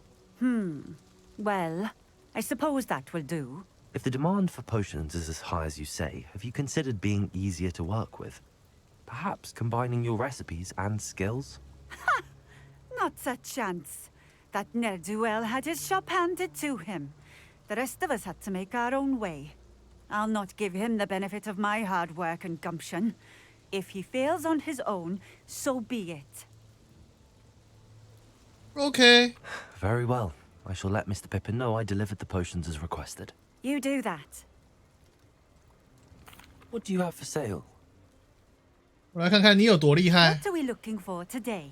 Well, I suppose that will do. If the demand for potions is as high as you say, have you considered being easier to work with? Perhaps combining your recipes and skills? Not a chance. That ne'er-do-well had his shop handed to him. The rest of us had to make our own way. I'll not give him the benefit of my hard work and gumption. If he fails on his own, so be it. Okay. Very well. I shall let Mr. Pippin know I delivered the potions as requested. You do that. What do you have for sale? 我来看看你有多厉害。 What are we looking for today?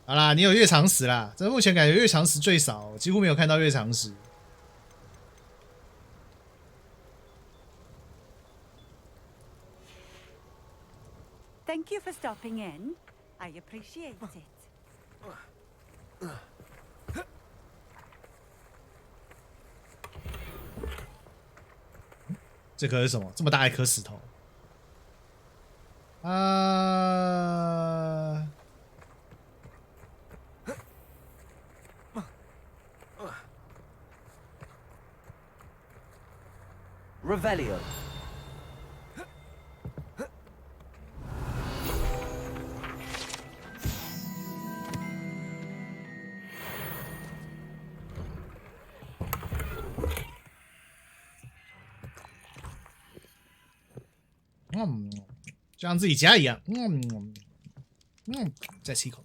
好啦，你有月长石啦。这目前感觉月长石最少，几乎没有看到月长石。 Thank you for stopping in. I appreciate it. 这颗是什么？这么大一颗石头？啊！ Revelio. ”就像自己家一样。再吃一口。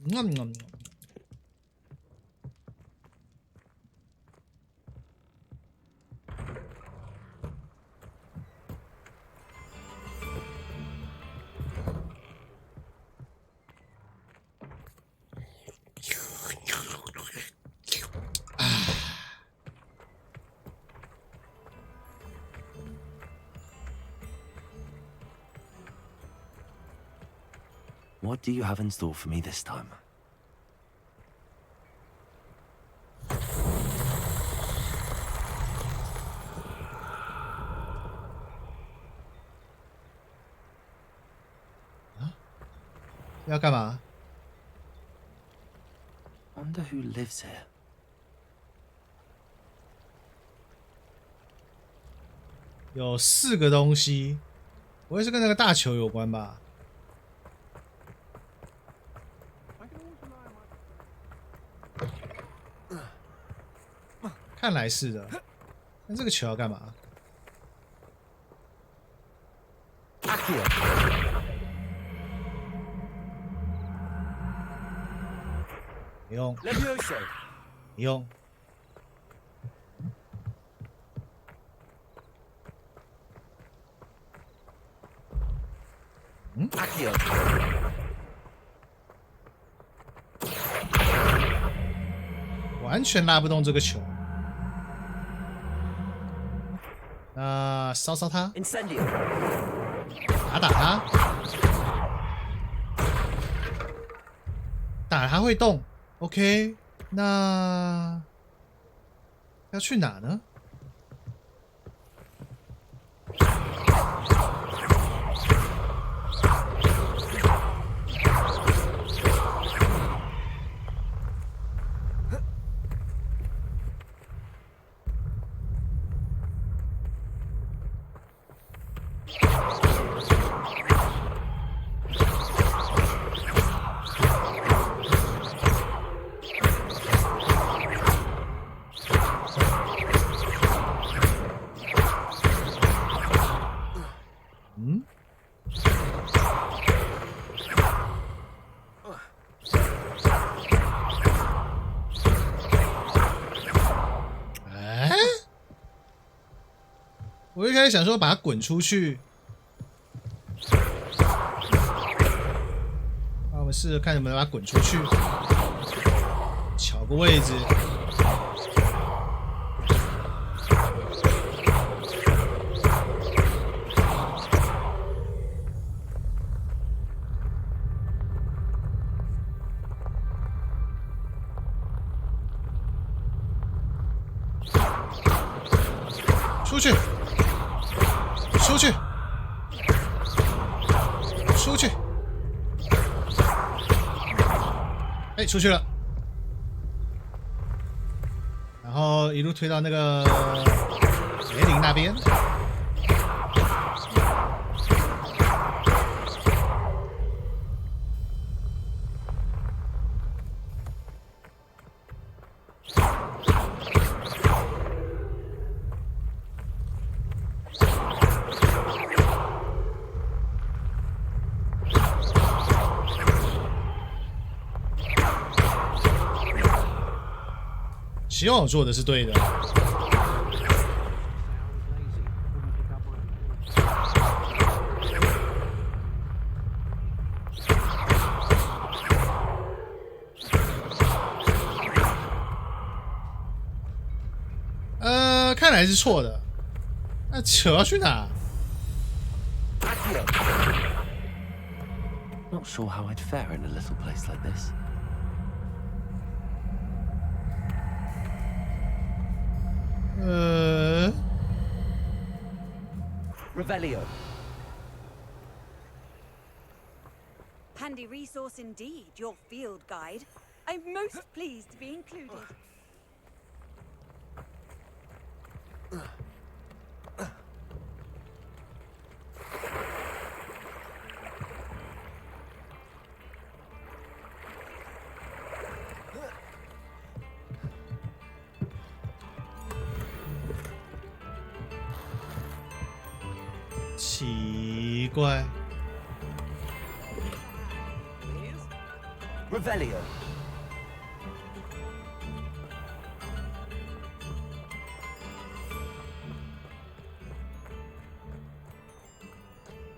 What do you have in store for me this time? Huh? 要干嘛？ Wonder who lives here. 有4个东西，不会是跟那个大球有关吧？ Revelio. 看来是的。那这个球要干嘛？不用。不用。嗯？完全拉不动这个球。那烧烧它，打它，打它会动。OK， 那要去哪呢？我一开始想说把它滚出去，那我们试着看能不能把它滚出去，巧个位置。出去！出去！出去！哎，出去了。然后一路推到那个梅林那边。希望我做的是对的。看来是错的。那球要去哪？ Not sure how I'd fare in a little place like this. Revelio. Handy resource indeed, your field guide. I'm most pleased to be included.奇怪。Revelio.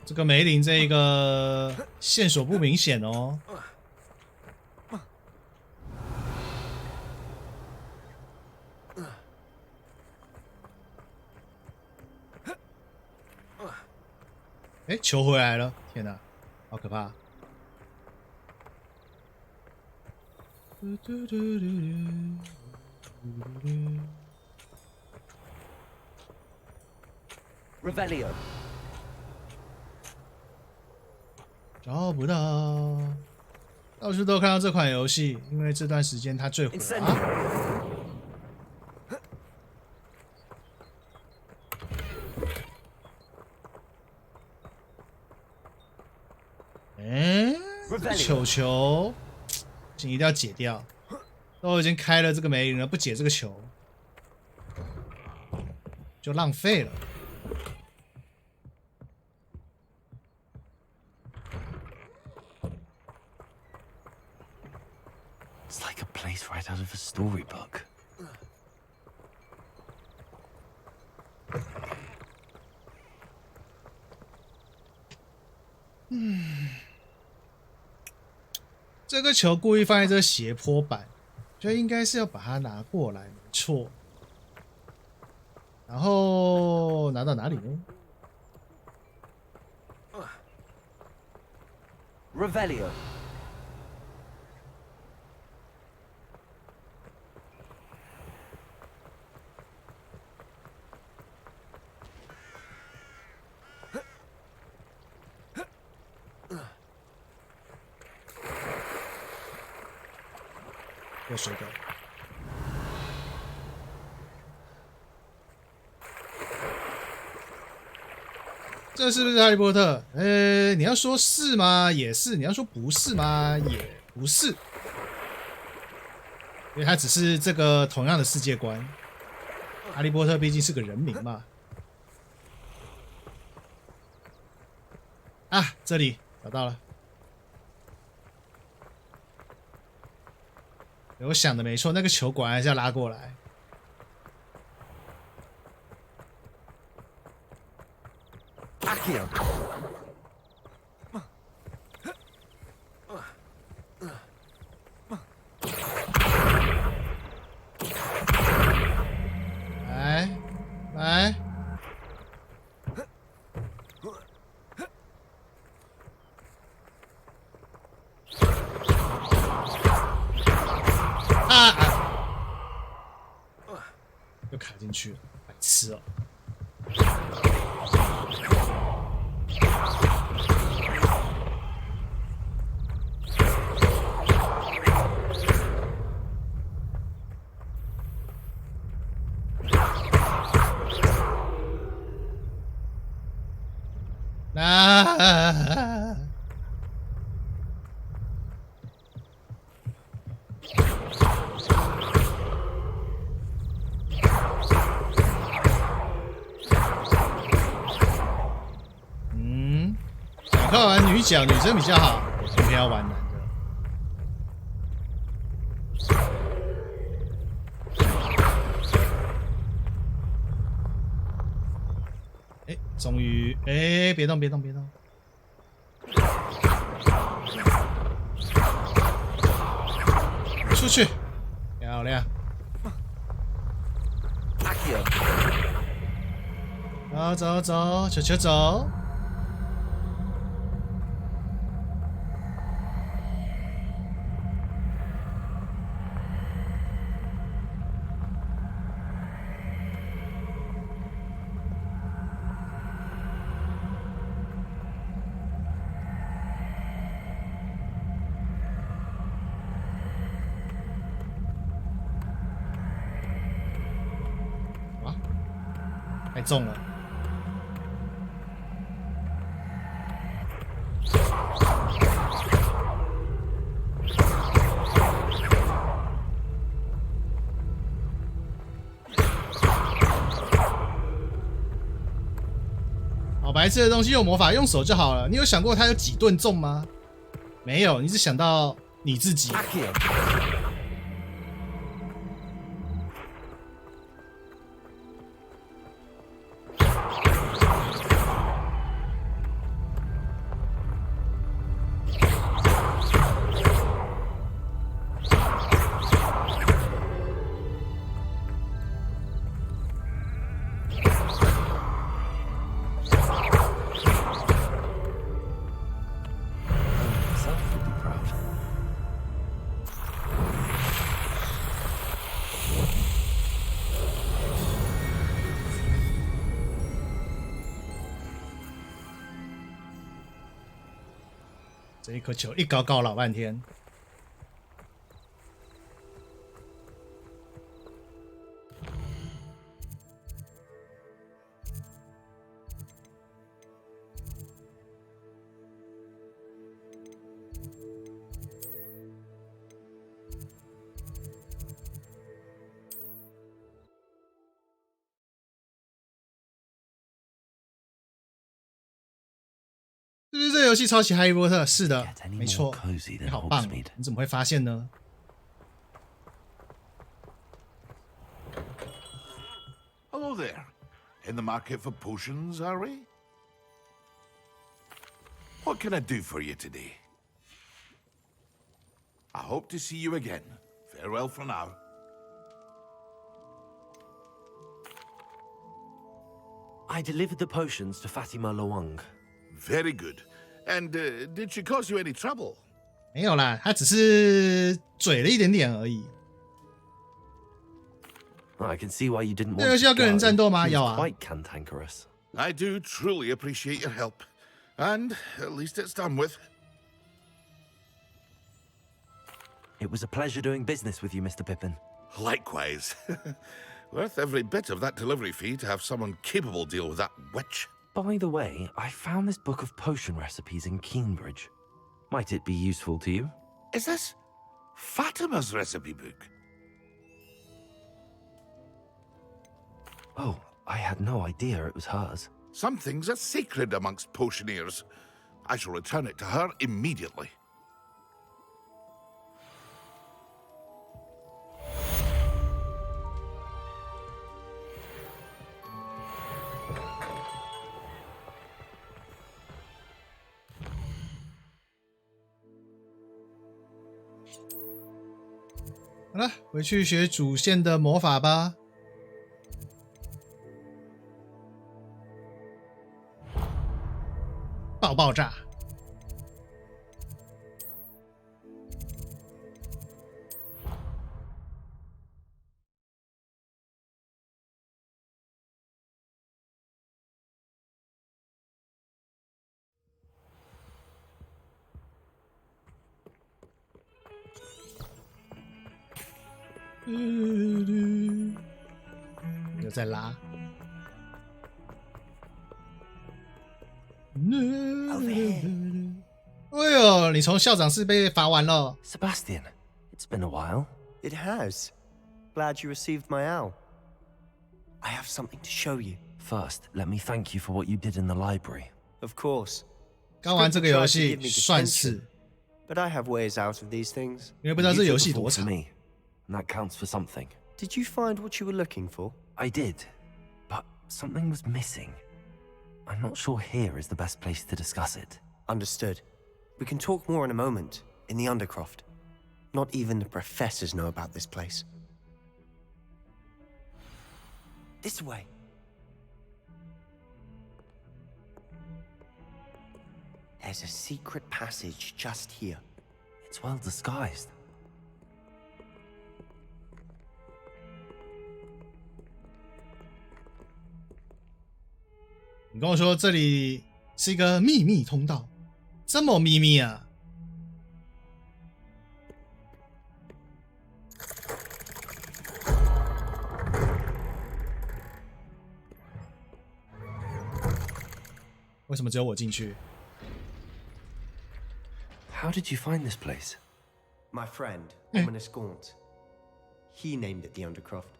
这个梅林这个线索不明显哦。哎，球回来了！天哪，好可怕！ Revelio. 找不到，到处都看到这款游戏，因为这段时间它最火啊。球球，请一定要解掉。都已经开了这个梅林了，不解这个球。就浪费了。It's like a place right out of a storybook. 这个球故意放在这个斜坡板，就应该是要把它拿过来，没错。然后拿到哪里呢？ Revelio.有水狗。这是不是哈利波特？你要说是吗？也是；你要说不是吗？也不是。因为它只是这个同样的世界观。哈利波特毕竟是个人名嘛。啊，这里找到了。我想的没错，那个球果然还是要拉过来。Accio. 来，来。又卡进去了，白痴哦！想看完女角，女生比较好，我偏偏要玩男的。哎，终于，哎，别动，别动，别动！出去，漂亮！走走走，球球走！太重了。好白痴的东西用魔法用手就好了。你有想过它有几吨重吗？没有，你只想到你自己。这一颗球一搞搞老半天。游戏抄袭哈利波特，是的， Get any 没 more 错。 cozy 你 than 好棒， Hogsmeade. 你怎么会发现呢？ Hello there. In the market for potions, are we? What can I do for you today? I hope to see you again. Farewell for now. I delivered the potions to Fatima Lawang. Very good. And did she cause you any trouble? 没有啦，他只是嘴了一点点而已。 I can see why you didn't 这 want 游戏 to 要跟人 go. 战斗吗？ She 要 was 啊。 quite cantankerous. I do truly appreciate your help. And at least it's done with. It was a pleasure doing business with you, Mr. Pippin. Likewise. Worth every bit of that delivery fee to have someone capable deal with that witch. By the way, I found this book of potion recipes in Keenbridge. Might it be useful to you? Is this Fatima's recipe book? Oh, I had no idea it was hers. Some things are sacred amongst potioneers. I shall return it to her immediately. "好了，回去学主线的魔法吧。 爆炸！又在拉。 哎呦，你从校长室被罚完了。 Sebastian, it's been a while. It has. Glad you received my owl. I have something to show you. First, let me thank you for what you did in the library. Of course. 刚玩这个游戏 Script tried to give me 算 detention, 是， but I have ways out of these things. 因为不知道这游戏 You 多 took the 长 fall。for me, and that counts for something. Did you find what you were looking for? I did, but something was missing. I'm not sure here is the best place to discuss it. Understood. We can talk more in a moment, in the Undercroft. Not even the professors know about this place. This way. There's a secret passage just here. It's well disguised. 你跟我说这里是一个秘密通道，这么秘密啊！为什么只有我进去？ How did you find this place? My friend, Ominous Gaunt. He named it the Undercroft.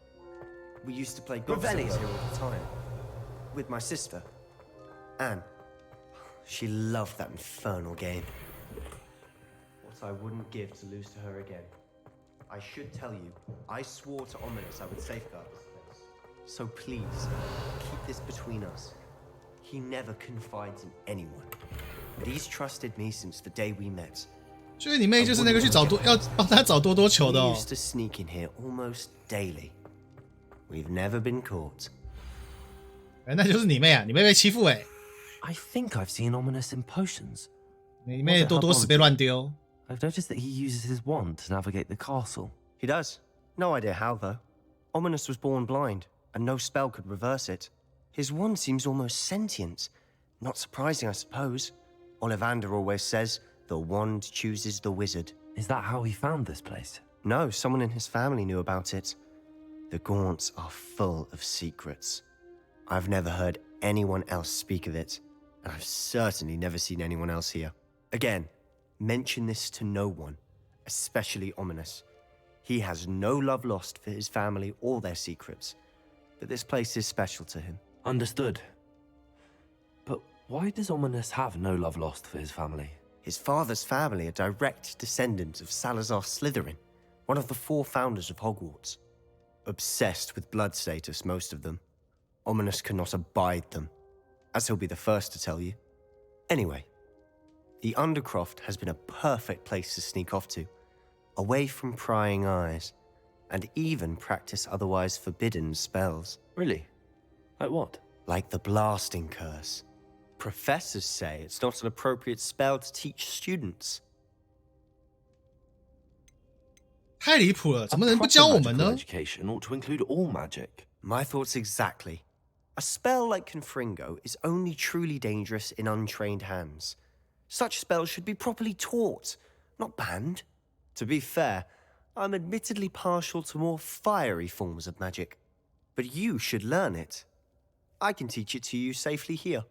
We used to play golf here all the time. With my sister, Anne. She loved that infernal game. What I wouldn't give to lose to her again. I should tell you, I swore to Ominous I would safeguard this place. So please, keep this between us. He never confides in anyone. But he's trusted me since the day we met. 所以你妹就是那个去找多要帮他找多多球的 He 哦。 used to sneak in here almost daily. We've never been caught. 哎，那就是你妹啊！你妹被欺负哎、 I think I've seen Ominous in potions. 你妹多多死被乱丢。 I've noticed that he uses his wand to navigate the castle. He does. No idea how, though. Ominous was born blind, and no spell could reverse it. His wand seems almost sentient. Not surprising, I suppose. Ollivander always says, the wand chooses the wizard. Is that how he found this place? No, someone in his family knew about it. The Gaunts are full of secrets. I've never heard anyone else speak of it, and I've certainly never seen anyone else here. Again, mention this to no one, especially Ominous. He has no love lost for his family or their secrets, but this place is special to him. Understood. But Why does Ominous have no love lost for his family? His father's family are direct descendants of Salazar Slytherin, one of the 4 founders of Hogwarts. Obsessed with blood status, most of them. Ominous cannot abide them, as he'll be the first to tell you. Anyway, the Undercroft has been a perfect place to sneak off to, away from prying eyes, and even practice otherwise forbidden spells. Really? Like what? Like the blasting curse. Professors say it's not an appropriate spell to teach students. 太离谱了，怎么能不教我们呢？ Education ought to include all magic. My thoughts exactly. A spell like Confringo is only truly dangerous in untrained hands. Such spells should be properly taught, not banned. To be fair, I'm admittedly partial to more fiery forms of magic. But you should learn it. I can teach it to you safely here.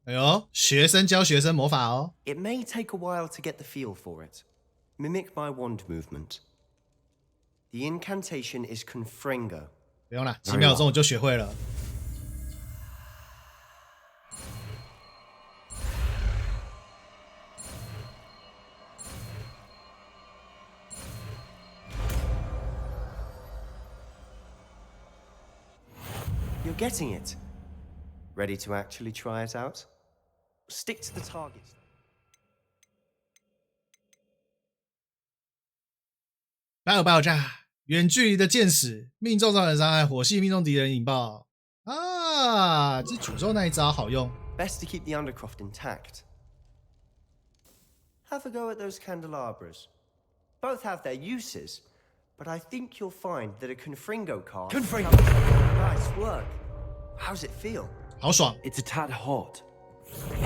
哎呦，学生教学生魔法哦。 It may take a while to get the feel for it. Mimic my wand movement. The incantation is Confringo. 不用了，几秒钟我就学会了。 You're getting it. Ready to actually try it out? Stick to the target. 爆炸！远距离的箭矢，命中造成伤害，火系命中敌人引爆。啊，这诅咒那一招好用。 Best to keep the Undercroft intact. Have a go at those candelabras. Both have their uses, but I think you'll find that a Confringo card... Confringo! Nice work. How's it feel? 好爽。 It's a tad hot.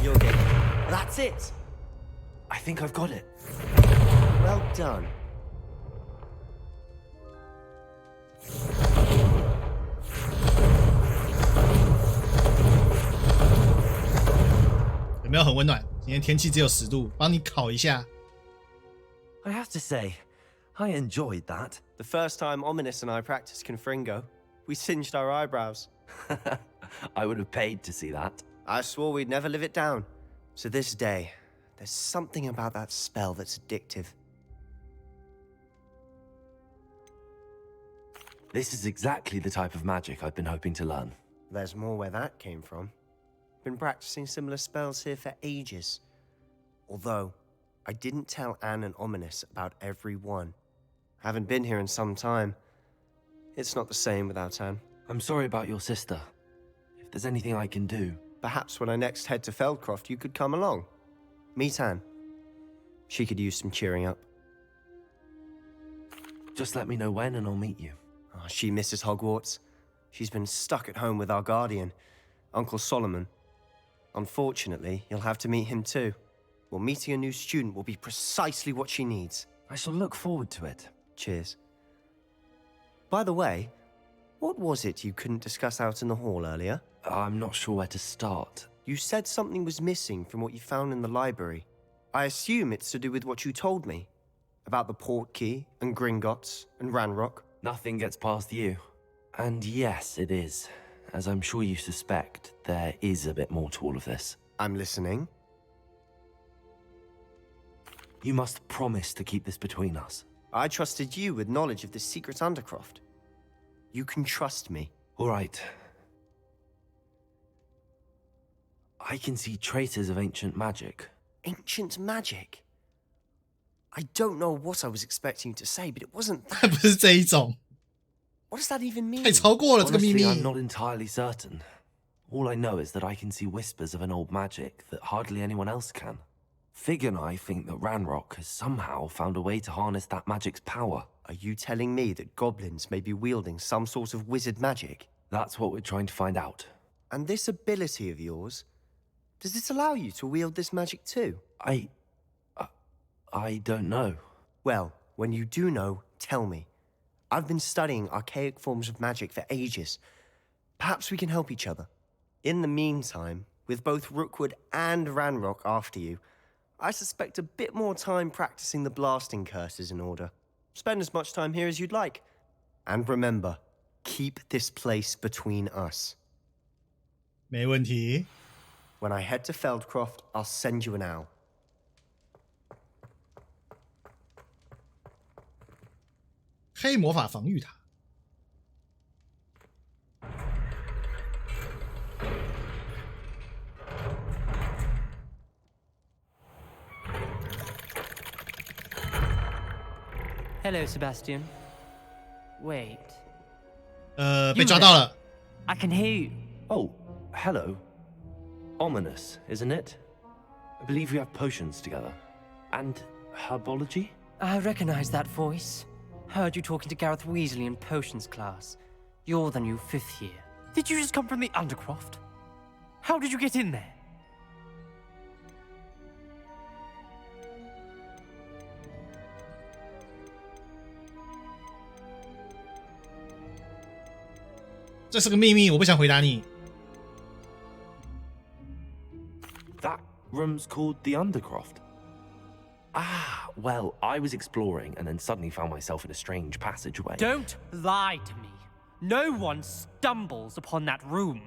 You're getting it. That's it. I think I've got it. Well done. 有没有很温暖？今天天气只有10度，帮你烤一下。 I have to say, I enjoyed that. The first time Ominous and I practiced Confringo, we singed our eyebrows. I would have paid to see that. I swore we'd never live it down. To this day, there's something about that spell that's addictive. This is exactly the type of magic I've been hoping to learn. There's more where that came from. Been practicing similar spells here for ages. Although, I didn't tell Anne and Ominous about every one. Haven't been here in some time. It's not the same without Anne. I'm sorry about your sister. If there's anything I can do... Perhaps when I next head to Feldcroft, you could come along. Meet Anne. She could use some cheering up. Just let me know when and I'll meet you. Oh, she misses Hogwarts. She's been stuck at home with our guardian, Uncle Solomon. Unfortunately, you'll have to meet him too. Well, meeting a new student will be precisely what she needs. I shall look forward to it. Cheers. By the way, what was it you couldn't discuss out in the hall earlier? I'm not sure where to start. You said something was missing from what you found in the library. I assume it's to do with what you told me. About the Portkey, and Gringotts, and Ranrock. Nothing gets past you. And yes, it is. As I'm sure you suspect, there is a bit more to all of this. I'm listening. You must promise to keep this between us. I trusted you with knowledge of the secret Undercroft. You can trust me. All right. I can see traces of ancient magic. Ancient magic? I don't know what I was expecting you to say, but it wasn't 不是这一种。 What does that even mean? 太超过了这个秘密。 Honestly, I'm not entirely certain. All I know is that I can see whispers of an old magic that hardly anyone else can. Fig and I think that Ranrock has somehow found a way to harness that magic's power. Are you telling me that goblins may be wielding some sort of wizard magic? That's what we're trying to find out. And this ability of yours, does it allow you to wield this magic too? I don't know. Well, when you do know, tell me. I've been studying archaic forms of magic for ages. Perhaps we can help each other. In the meantime, with both Rookwood and Ranrock after you, I suspect a bit more time practicing the blasting curse is in order. Spend as much time here as you'd like. And remember, keep this place between us. 没问题。When I head to Feldcroft, I'll send you an owl. 黑魔法防御塔。Hello, Sebastian. Wait. 被抓到了。I can hear you. Oh, hello. Ominous, isn't it? I believe we have potions together. And herbology? I recognize that voice. Heard you talking to Gareth Weasley in potions class. You're the new 5th year. Did you just come from the Undercroft? How did you get in there? "这是个秘密，我不想回答你。" That room's called the Undercroft. Ah, well, I was exploring and then suddenly found myself in a strange passageway. Don't lie to me. No one stumbles upon that room.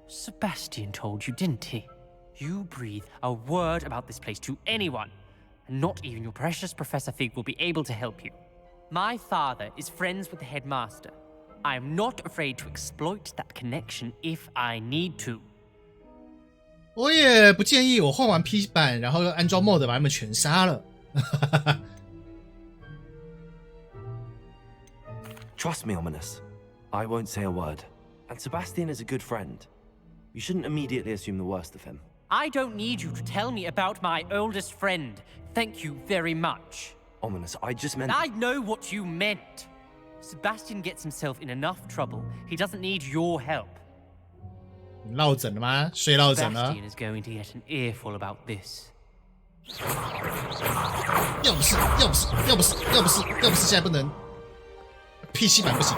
Sebastian told you, didn't he? You breathe a word about this place to anyone, and not even your precious Professor Fig will be able to help you. My father is friends with the headmaster. I am not afraid to exploit that connection if I need to. 我也不建议我换完 P 版，然后又安装 mod 把他们全杀了。Trust me, Ominous. I won't say a word. And Sebastian is a good friend. You shouldn't immediately assume the worst of him. I don't need you to tell me about my oldest friend. Thank you very much. Ominous, I just meant... I know what you meant. Sebastian gets himself in enough trouble. He doesn't need your help. 你落枕了吗？睡落枕了。 Sebastian is going to get an earful about this. 要不是，现在不能。PC 版不行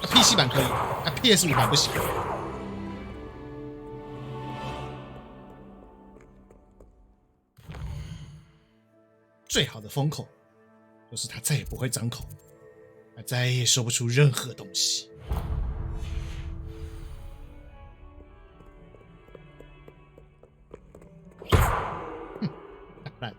，PC 版可以，PS5 版不行。最好的封口，就是他再也不会张口，他再也说不出任何东西。烂。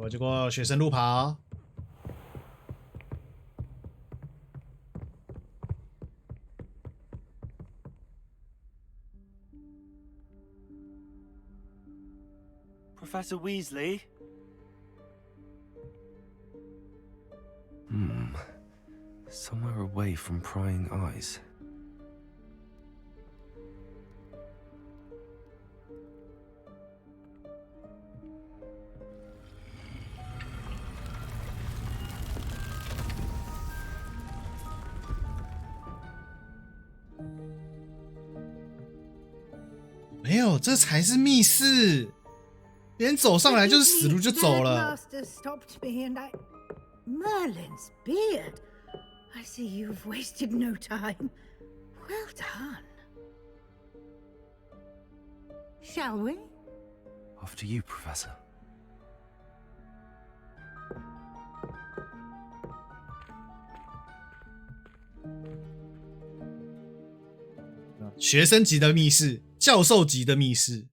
结果学生路跑。Professor Weasley? Somewhere away from prying eyes.没有，这才是密室。别人走上来就是死路就走了。 Merlin's beard. I see you've wasted no time. Well done. Shall we? After you, Professor. 学生级的密室，教授级的密室。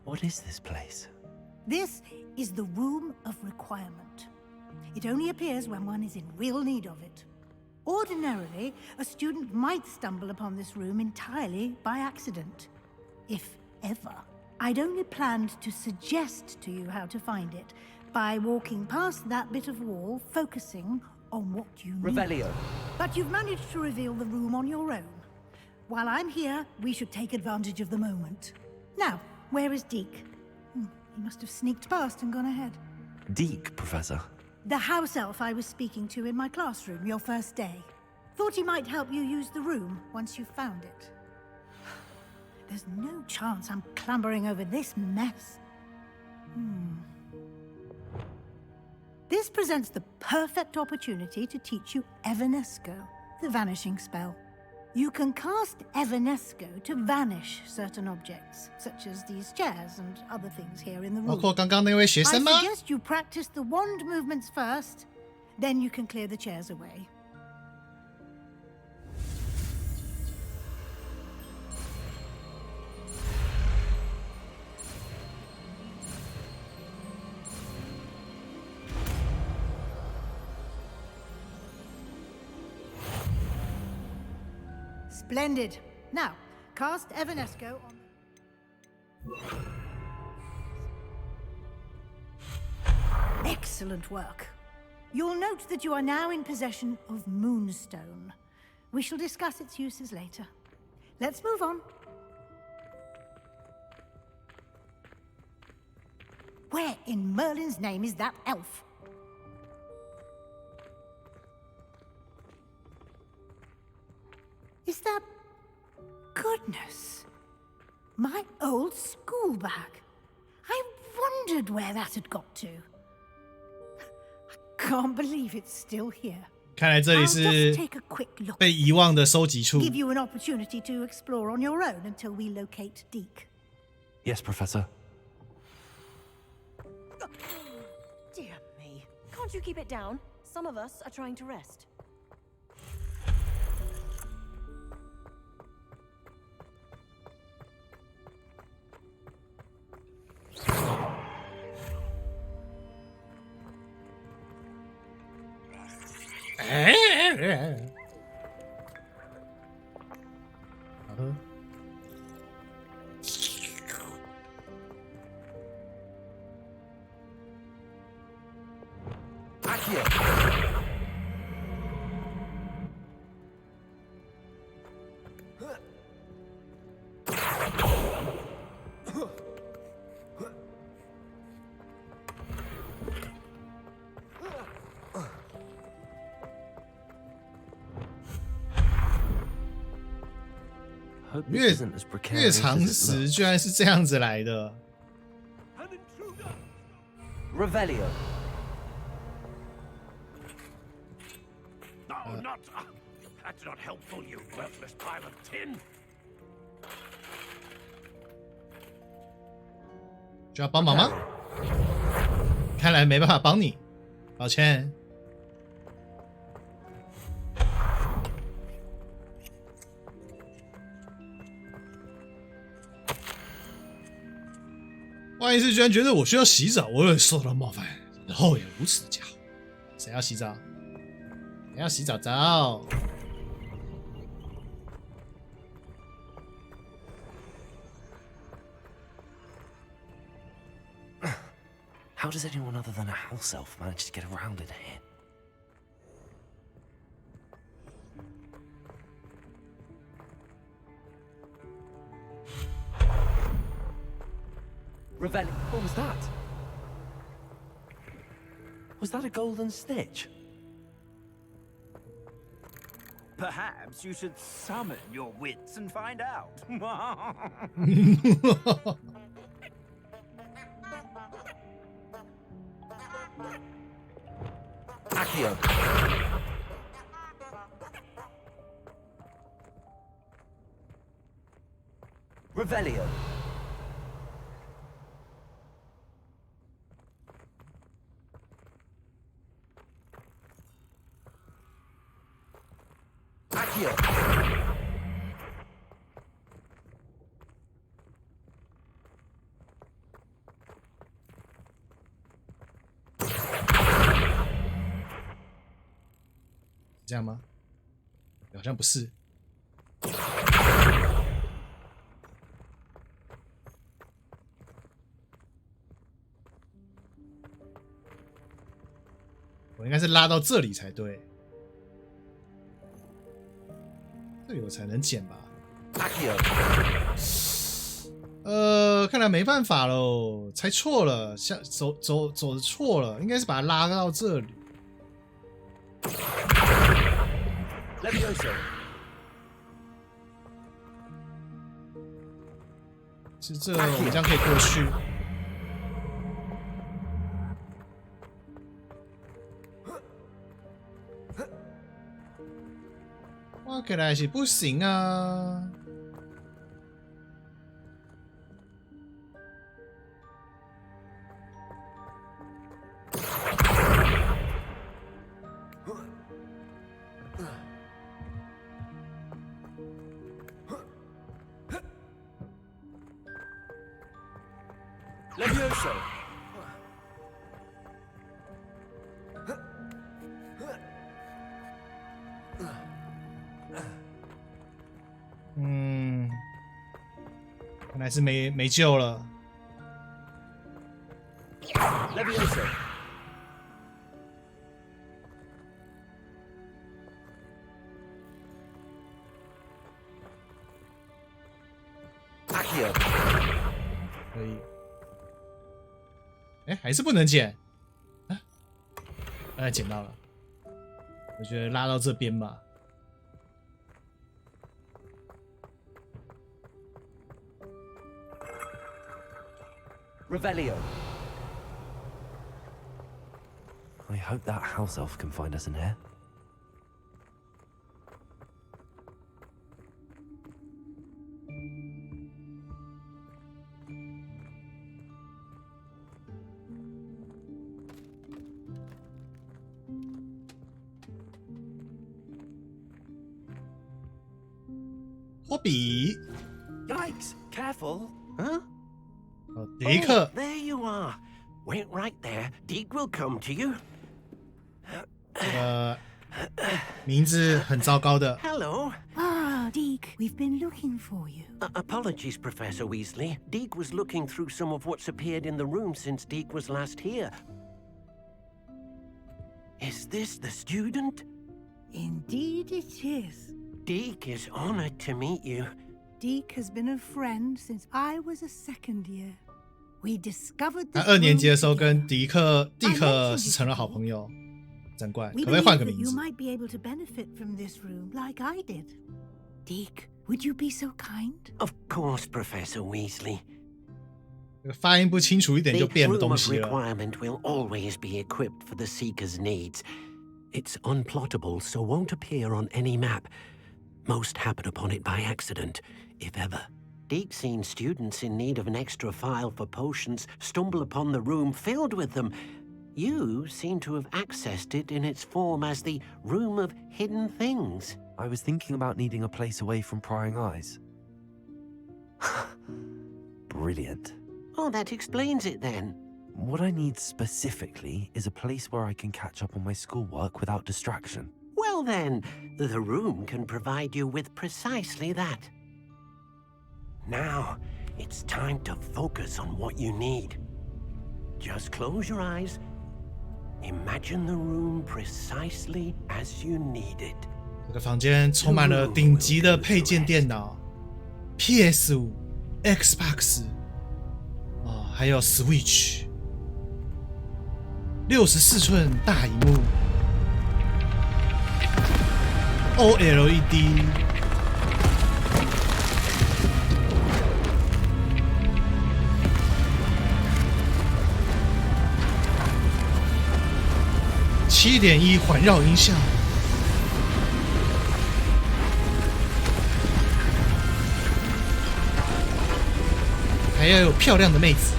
What is this place? This is the Room of Requirement. It only appears when one is in real need of it. Ordinarily, a student might stumble upon this room entirely by accident, if ever. I'd only planned to suggest to you how to find it by walking past that bit of wall, focusing on what you need. Revelio. But you've managed to reveal the room on your own. While I'm here, we should take advantage of the moment. Now, where is Deke? He must have sneaked past and gone ahead. Deke, Professor. The house elf I was speaking to in my classroom your first day. Thought he might help you use the room once you found it. There's no chance I'm clambering over this mess. This presents the perfect opportunity to teach you Evanesco, the vanishing spell. You can cast Evanesco to vanish certain objects, such as these chairs and other things here in the room. 包括刚刚那位学生吗？ I suggest you practice the wand movements first, then you can clear the chairs away. Splendid. Now, cast Evanesco on... Excellent work. You'll note that you are now in possession of Moonstone. We shall discuss its uses later. Let's move on. Where in Merlin's name is that elf? Is that... Goodness. My old school bag. I wondered where that had got to. I can't believe it's still here. 看来这里是被遗忘的收集处。 Give you an opportunity to explore on your own until we locate Deke. Yes, Professor. Dear me. Can't you keep it down? Some of us are trying to rest.越常识居然是这样子来的。Revelio. No, not. That's not helpful, you worthless pile of tin. 需要帮忙吗？看来没办法帮你，抱歉。万一是居然觉得我需要洗澡，我也受到冒犯，然后也如此的家伙。谁要洗澡？谁要洗澡澡？ How does anyone other than a house elf manage to get around in here? Revelio, what was that? Was that a golden stitch? Perhaps you should summon your wits and find out. Accio. Revelio. Accio.是这样吗？好像不是。我应该是拉到这里才对，这里我才能捡吧？看来没办法喽，猜错了，走的错了，应该是把它拉到这里。是这，我们这样可以过去。哇，看来是不行啊！看来是没救了。可以。哎，还是不能捡。啊，捡到了。我觉得拉到这边吧。Revelio. I hope that house elf can find us in here. Hobby. Yikes! Careful. Huh? Deke. Oh, there you are. Wait right there. Deke will come to you. 名字很糟糕的。Hello. Ah, Deke, we've been looking for you. Apologies, Professor Weasley. Deke was looking through some of what's appeared in the room since Deke was last here. Is this the student? Indeed it is. Deke is honored to meet you. Deke has been a friend since I was a second year. We discovered 他 this 2年级的时候 room 跟 together. 迪克是成了好朋友。长官， We 可不可以换 believe 个 that 名 you 字？ might be able to benefit from this room like I did. Deke, would you be so kind? Of course, Professor Weasley. 发音不清楚一点就 The 变了 room 东 of 西了。 requirement will always be equipped for the Seeker's needs. It's unplottable, so won't appear on any map. Most happen upon it by accident, if ever. Deke's seen students in need of an extra file for potions stumble upon the room filled with them. You seem to have accessed it in its form as the Room of Hidden Things. I was thinking about needing a place away from prying eyes. Brilliant. Oh, that explains it then. What I need specifically is a place where I can catch up on my schoolwork without distraction. Well then, the room can provide you with precisely that. Now, it's time to focus on what you need. Just close your eyes. Imagine the room precisely as you need it. 这个房间充满了顶级的配件电脑 ，PS5、Xbox， 还有 Switch， 64寸大萤幕 ，OLED。7.1环绕音效，还要有漂亮的妹子。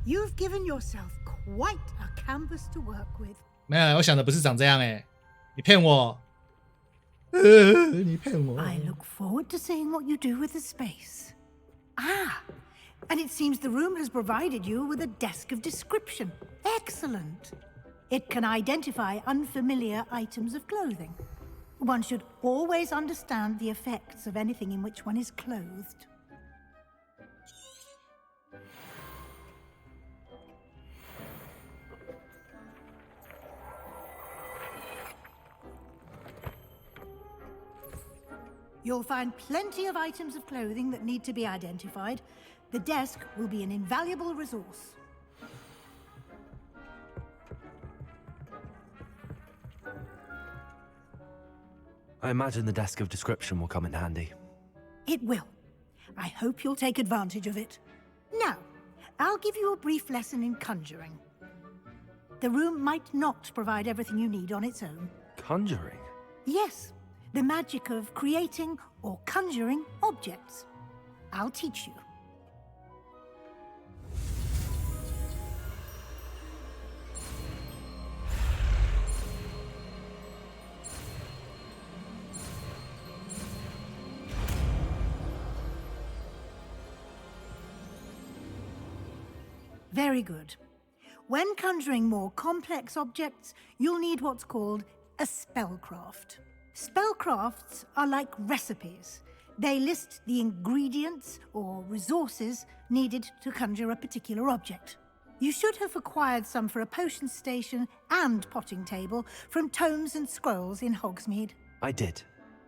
You've given yourself quite a canvas to work with. 没有，我想的不是长这样哎，你骗我，你骗我。 I look forward to seeing what you do with the space. Ah, and it seems the room has provided you with a desk of description. Excellent. It can identify unfamiliar items of clothing. One should always understand the effects of anything in which one is clothed. You'll find plenty of items of clothing that need to be identified. The desk will be an invaluable resource. I imagine the desk of description will come in handy. It will. I hope you'll take advantage of it. Now, I'll give you a brief lesson in conjuring. The room might not provide everything you need on its own. Conjuring? Yes, the magic of creating or conjuring objects. I'll teach you. Very good. When conjuring more complex objects, you'll need what's called a spellcraft. Spellcrafts are like recipes. They list the ingredients or resources needed to conjure a particular object. You should have acquired some for a potion station and potting table from tomes and scrolls in Hogsmeade. I did.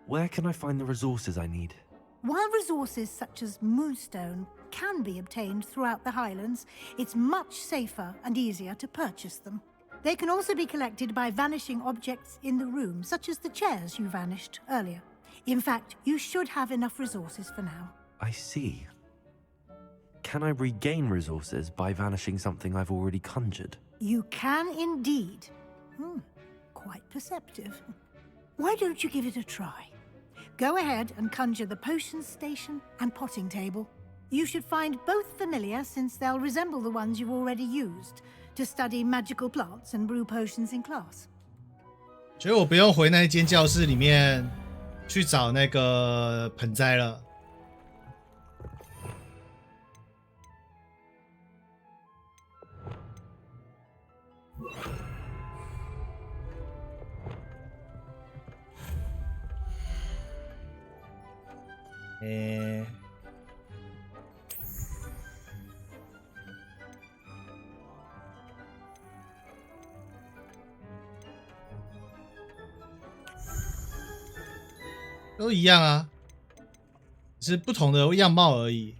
Where can I find the resources I need? While resources such as moonstone can be obtained throughout the Highlands, it's much safer and easier to purchase them. They can also be collected by vanishing objects in the room, such as the chairs you vanished earlier. In fact, you should have enough resources for now. I see. Can I regain resources by vanishing something I've already conjured? You can indeed. Quite perceptive. Why don't you give it a try? Go ahead and conjure the potion station and potting table. You should find both familiar, since they'll resemble the ones you've already used to study magical plants and brew potions in class. 所以我不用回那间教室里面去找那个盆栽了。都一样啊，只是不同的样貌而已。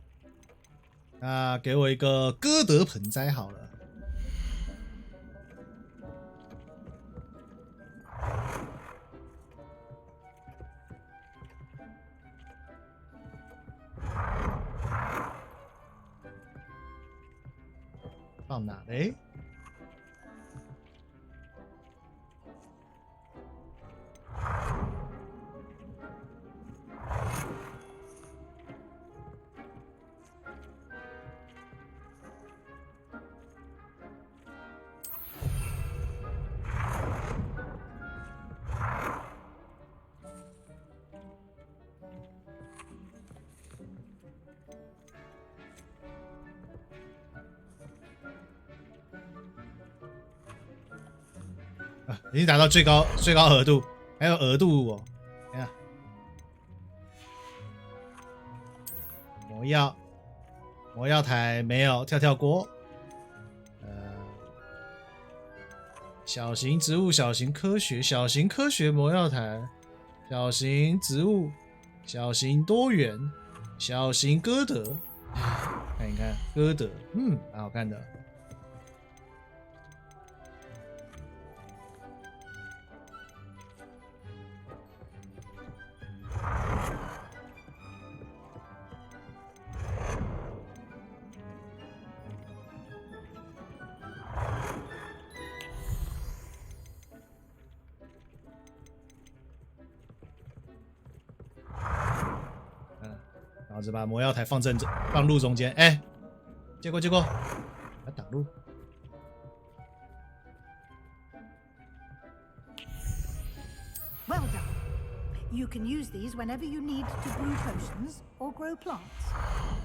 那给我一个歌德盆栽好了。放哪嘞？已经达到最高额度，还有额度哦。看下，魔药台没有，跳锅。小型植物、小型科学魔药台，小型植物、小型多元、小型歌德。看一看歌德，蛮好看的。然后就把魔药台放路中间，结果，要挡路。Well done. You can use these whenever you need to brew potions or grow plants.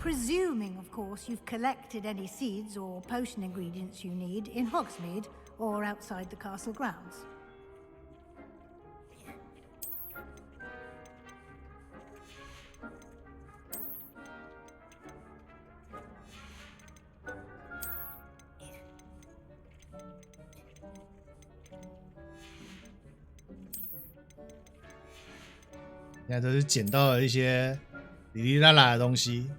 Presuming, of course, you've collected any seeds or potion ingredients you need in Hogsmeade or outside the castle grounds. 现在都是捡到了一些哩哩啦啦的东西。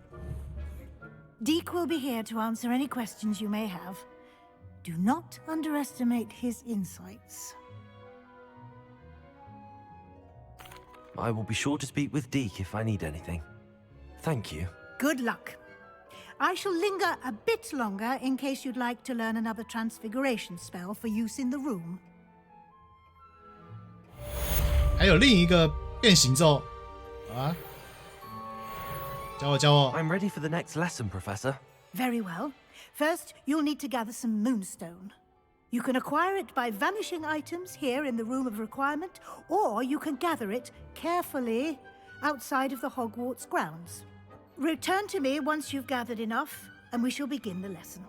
Deke will be here to answer any questions you may have. Do not underestimate his insights. I will be sure to speak with Deke if I need anything. Thank you. Good luck. I shall linger a bit longer in case you'd like to learn another transfiguration spell for use in the room. 还有另一个变形咒，好啊，教我。I'm ready for the next lesson, Professor. Very well. First, you'll need to gather some moonstone. You can acquire it by vanishing items here in the Room of Requirement, or you can gather it carefully outside of the Hogwarts grounds. Return to me once you've gathered enough, and we shall begin the lesson.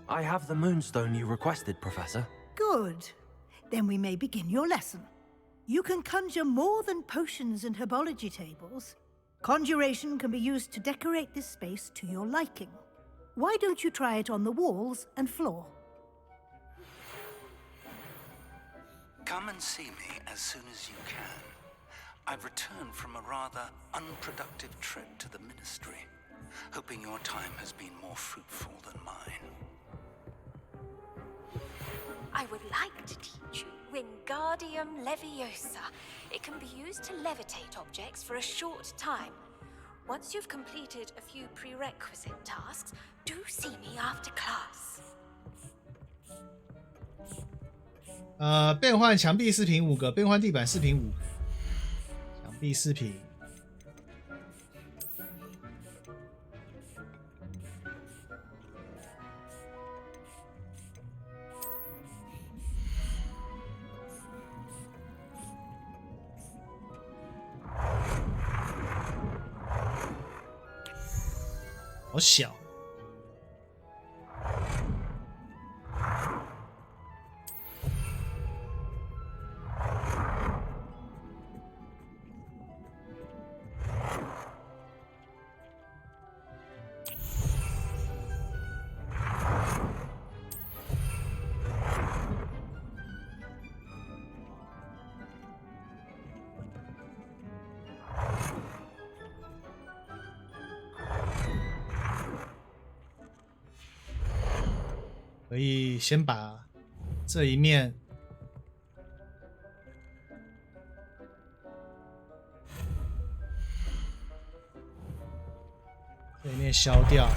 I have the moonstone you requested, Professor. Good. Then we may begin your lesson. You can conjure more than potions and herbology tables. Conjuration can be used to decorate this space to your liking. Why don't you try it on the walls and floor? Come and see me as soon as you can. I've returned from a rather unproductive trip to the Ministry, hoping your time has been more fruitful than mine. I would like to teach you Wingardium Leviosa. It can be used to levitate objects for a short time. Once you've completed a few prerequisite tasks, do see me after class. 变换墙壁饰品5个，变换地板饰品5个，墙壁饰品。好小。可以先把这一面消掉，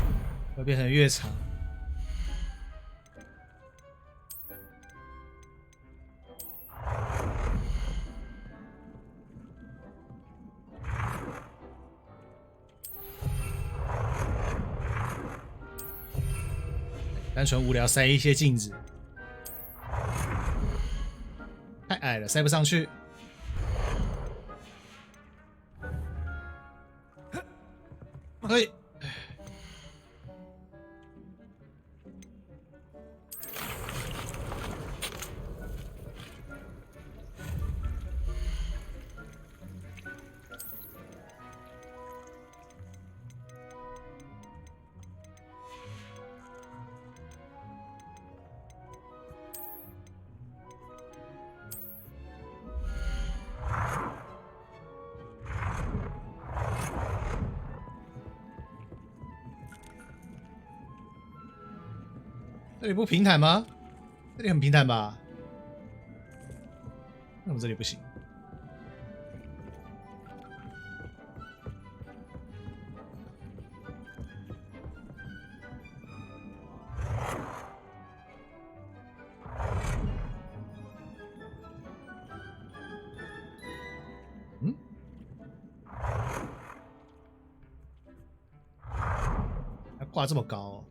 会变成越长。单纯无聊塞一些镜子，太矮了，塞不上去。嘿，这里不平坦吗？这里很平坦吧？为什么这里不行？嗯？还挂这么高哦？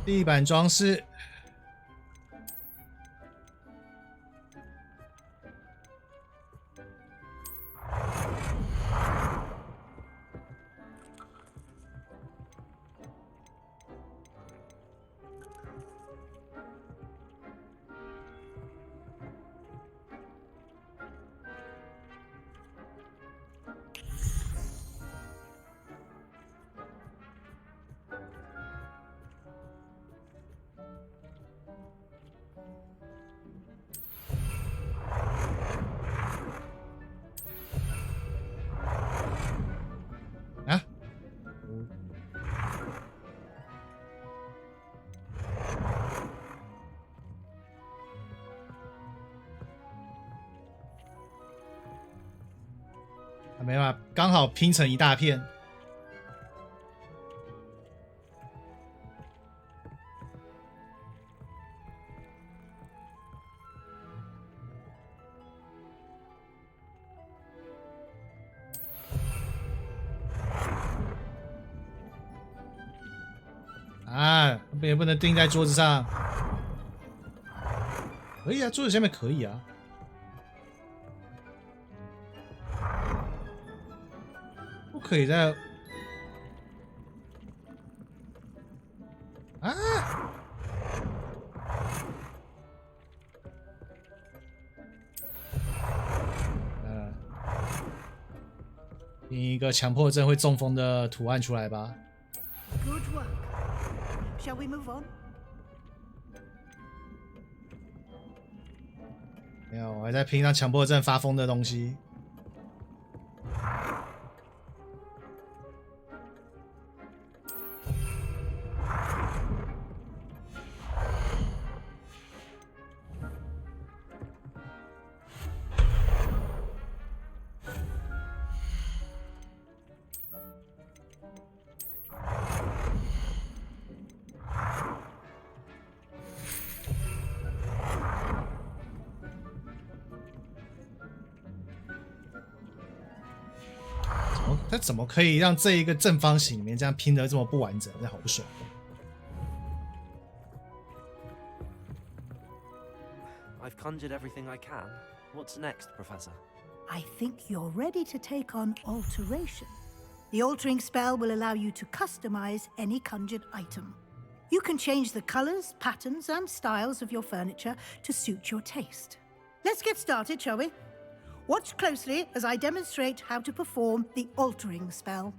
地板装饰，没办法，刚好拼成一大片。啊，也不能钉在桌子上。可以啊，桌子下面可以啊。不可以在啊！印一个强迫症会中风的图案出来吧。Good work. Shall we move on? 没有，我还在拼让强迫症发疯的东西。他怎么可以让这一个正方形里面这样拼得这么不完整？这好不爽。I've conjured everything I can. What's next, Professor? I think you're ready to take on alteration. The altering spell will allow you to customize any conjured item. You can change the colors, patterns, and styles of your furniture to suit your taste. Let's get started, shall we? Watch closely as I demonstrate how to perform the altering spell.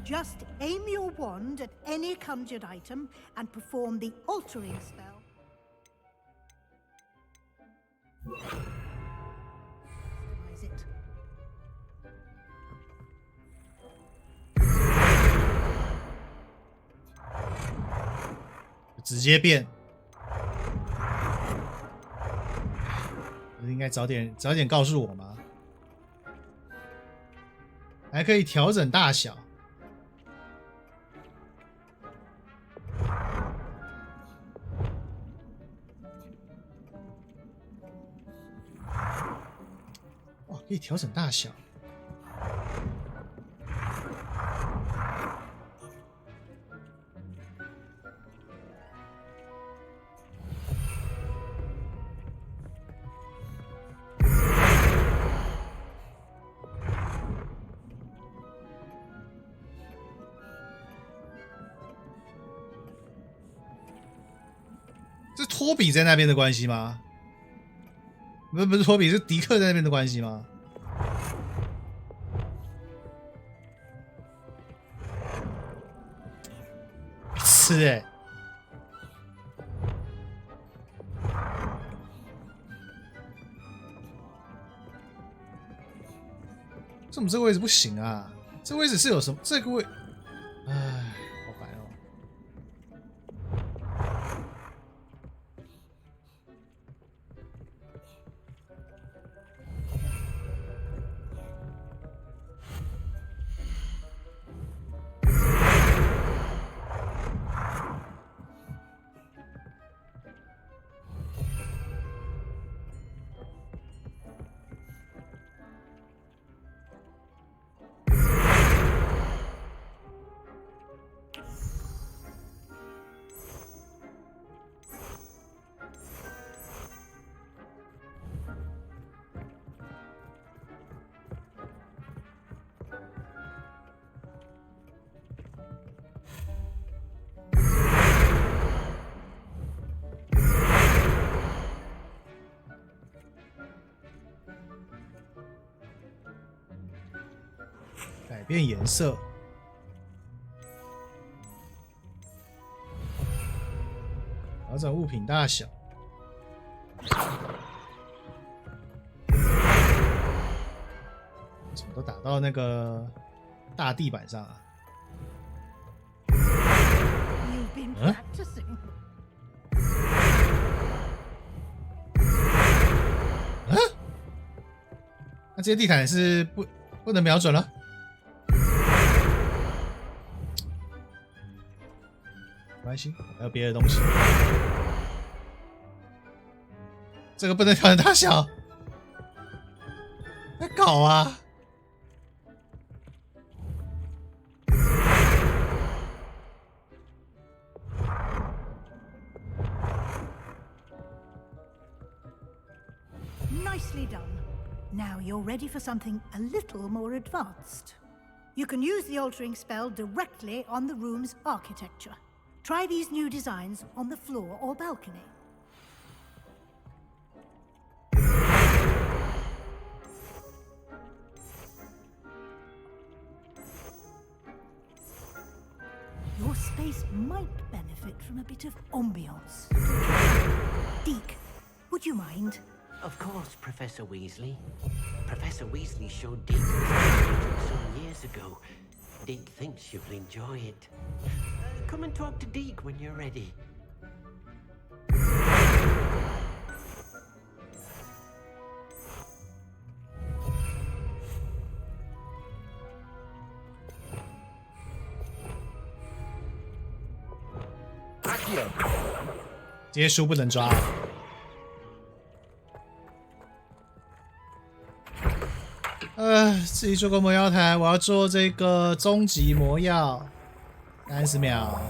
Just aim your wand at any conjured item and perform the altering spell. Customize it. 直接变，应该早点告诉我吗？还可以调整大小。哇，可以调整大小。是托比在那边的关系吗？不是托比，是迪克在那边的关系吗？吃欸，怎么这个位置不行啊？这个位置是有什么？这个位，唉。改变颜色，调整物品大小。到那个大地板上啊。You've been practicing. 啊？那这些地毯是不能瞄准了？没关系，还有别的东西。这个不能调整大小，在搞啊！ Nicely done. Now you're ready for something a little more advanced. You can use the altering spell directly on the room's architecture. Try these new designs on the floor or balcony. Your space might benefit from a bit of ambiance. Deke, would you mind? Of course, Professor Weasley. Professor Weasley showed Deke this some years ago. Deke thinks you'll enjoy it. Come and talk to Deke when you're ready. Accio 这些书不能抓。 自己做个魔药台，我要做这个终极魔药，30秒。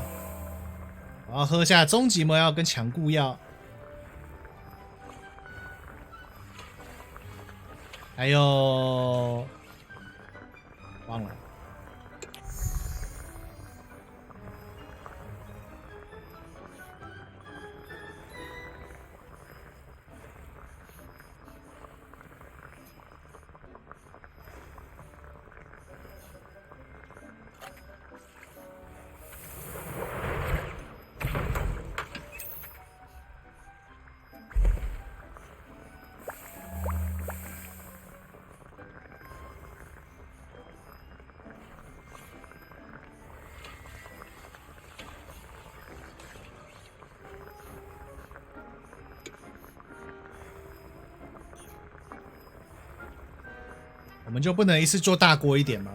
我要喝下终极魔药跟强固药，还有忘了。我们就不能一次做大锅一点吗？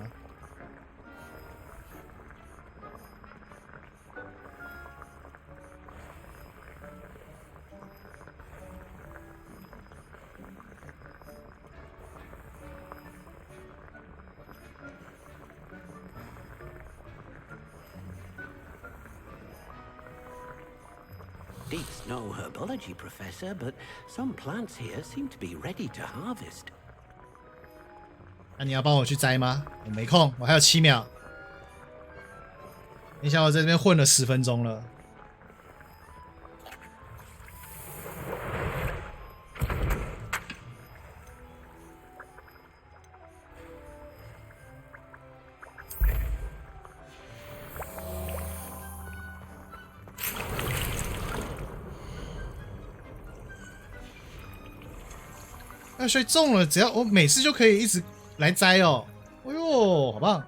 Deke's no herbology professor, but some plants here seem to be ready to harvest. 那你要帮我去摘吗？我没空，我还有7秒。你想我在这边混了10分钟了。所以中了，只要我每次就可以一直来摘哦。哎呦，好棒！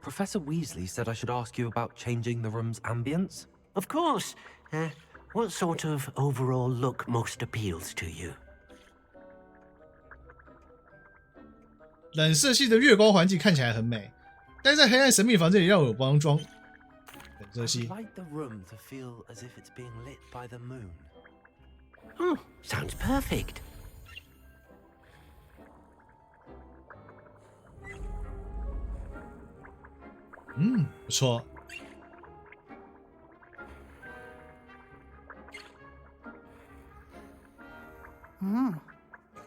Professor Weasley said I should ask you about changing the room's ambience. Of course. What sort of overall look most appeals to you? 冷色系的月光环境看起来很美，待在黑暗神秘房这里让我有帮装。冷色系。 I'd like the room to feel as if it's being lit by the moon. Oh, sounds perfect. Hmm, 不错。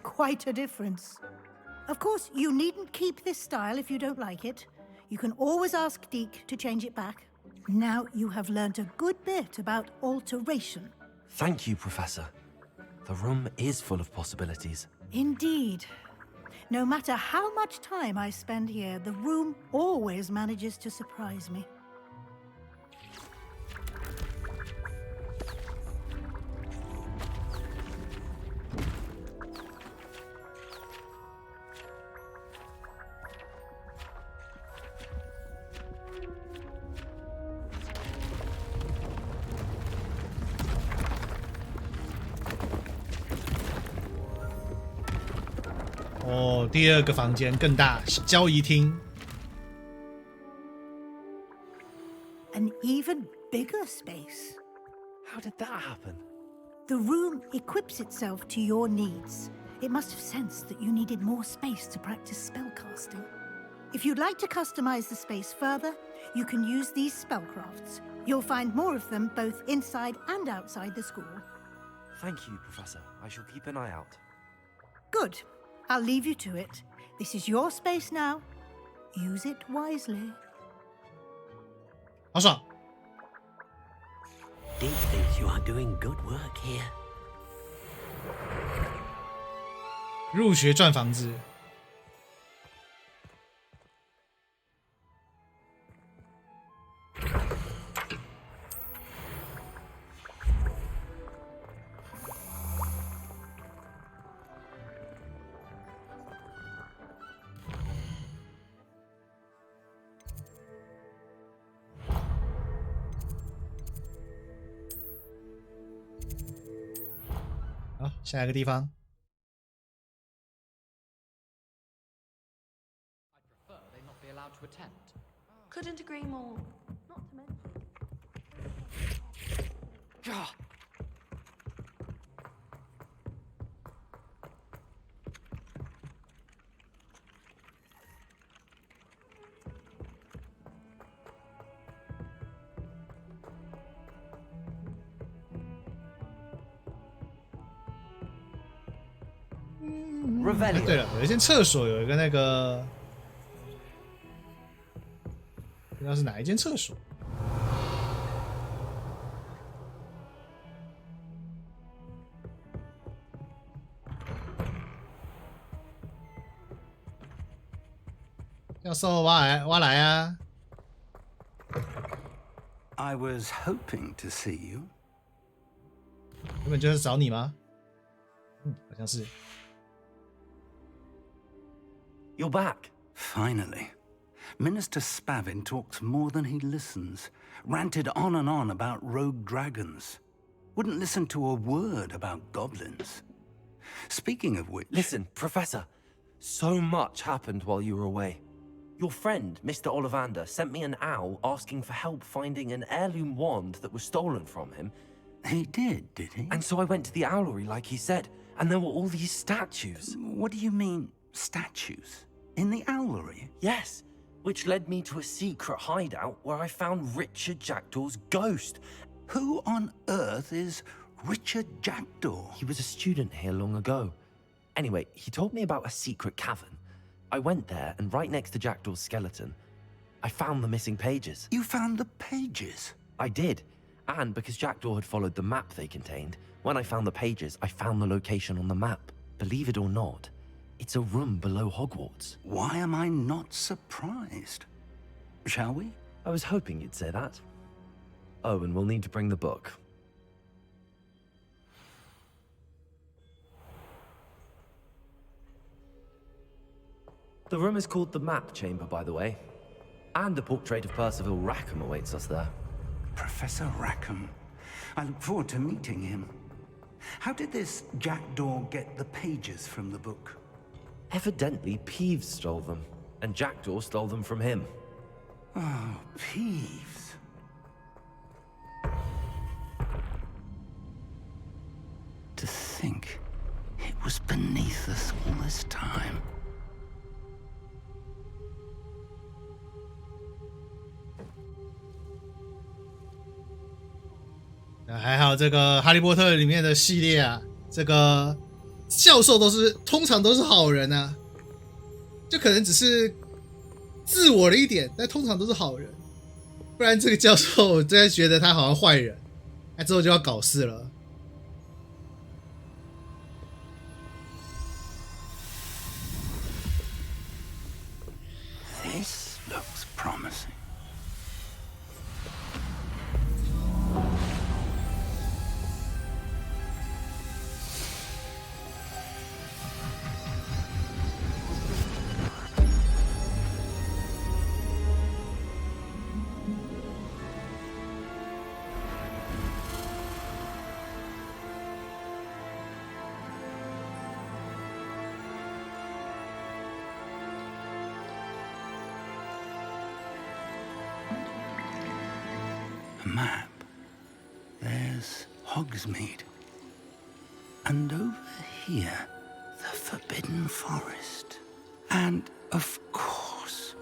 Quite a difference. Of course, you needn't keep this style if you don't like it. You can always ask Deke to change it back. Now you have learnt a good bit about alteration. Thank you, Professor. The room is full of possibilities. Indeed. No matter how much time I spend here, the room always manages to surprise me. 有第二个房间更大，交易厅。An even bigger space. How did that happen? The room equips itself to your needs. It must have sensed that you needed more space to practice spellcasting. If you'd like to customize the space further, you can use these spellcrafts. You'll find more of them both inside and outside the school. Thank you, Professor. I shall keep an eye out. Good. I'll leave you to it. This is your space now. Use it wisely. 好爽！ Deep thinks you are doing good work here. 入学赚房子。好，下一个地方。 To attend. Couldn't agree more. Not to mention. Revelio. 对了，有一间厕所，有一个那个。 不知道是哪一间厕所。教授，我来啊！ I was hoping to see you. 原本就是找你吗？好像是。 You're back. Finally. Minister Spavin talks more than he listens, ranted on and on about rogue dragons. Wouldn't listen to a word about goblins. Speaking of which... Listen, Professor. So much happened while you were away. Your friend, Mr. Ollivander, sent me an owl asking for help finding an heirloom wand that was stolen from him. He did he? And so I went to the owlery like he said, and there were all these statues. What do you mean, statues? In the owlery? Yes. Which led me to a secret hideout where I found Richard Jackdaw's ghost. Who on earth is Richard Jackdaw? He was a student here long ago. Anyway, he told me about a secret cavern. I went there, and right next to Jackdaw's skeleton, I found the missing pages. You found the pages? I did. And because Jackdaw had followed the map they contained, when I found the pages, I found the location on the map. Believe it or not, it's a room below Hogwarts. Why am I not surprised? Shall we? I was hoping you'd say that. Oh, and we'll need to bring the book. The room is called the Map Chamber, by the way. And a portrait of Percival Rackham awaits us there. Professor Rackham. I look forward to meeting him. How did this Jackdaw get the pages from the book? Evidently, Peeves stole them, and Jackdaw stole them from him. Oh, Peeves. To think it was beneath us all this time. 还好这个《哈利波特》里面的系列啊，这个教授通常都是好人啊，就可能只是自我了一点，但通常都是好人。不然这个教授我真的觉得他好像坏人，那之后就要搞事了。 This looks promising. the map, there's Hogsmeade. And over here, the Forbidden Forest. And, of course,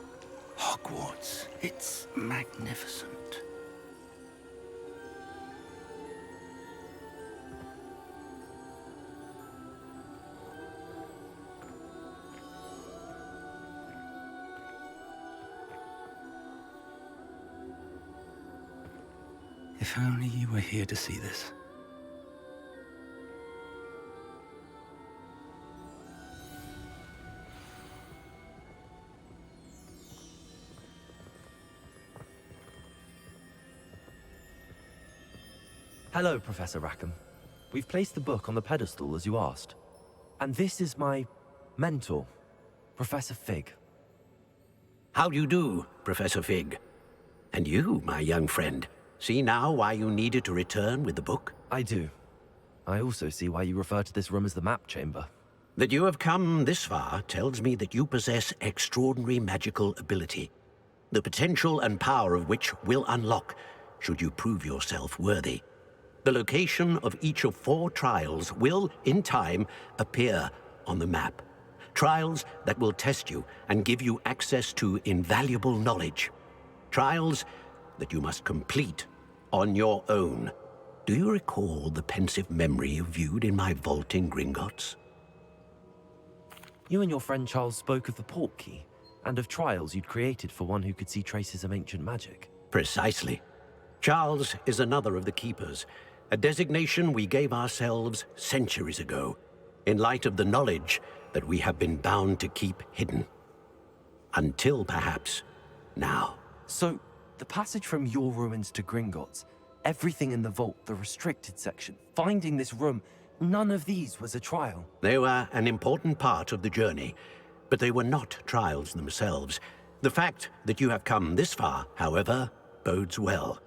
Hogwarts. It's magnificent. If only you were here to see this. Hello, Professor Rackham. We've placed the book on the pedestal as you asked. And this is my mentor, Professor Fig. How do you do, Professor Fig? And you, my young friend, see now why you needed to return with the book? I do. I also see why you refer to this room as the map chamber. That you have come this far tells me that you possess extraordinary magical ability, the potential and power of which will unlock should you prove yourself worthy. The location of each of 4 trials will, in time, appear on the map. Trials that will test you and give you access to invaluable knowledge. Trials that you must complete on your own. Do you recall the pensive memory you viewed in my vault in Gringotts? You and your friend Charles spoke of the Portkey, and of trials you'd created for one who could see traces of ancient magic. Precisely. Charles is another of the Keepers, a designation we gave ourselves centuries ago, in light of the knowledge that we have been bound to keep hidden. Until, perhaps, now. So, the passage from your ruins to Gringotts, everything in the vault, the restricted section, finding this room, none of these was a trial. They were an important part of the journey, but they were not trials themselves. The fact that you have come this far, however, bodes well.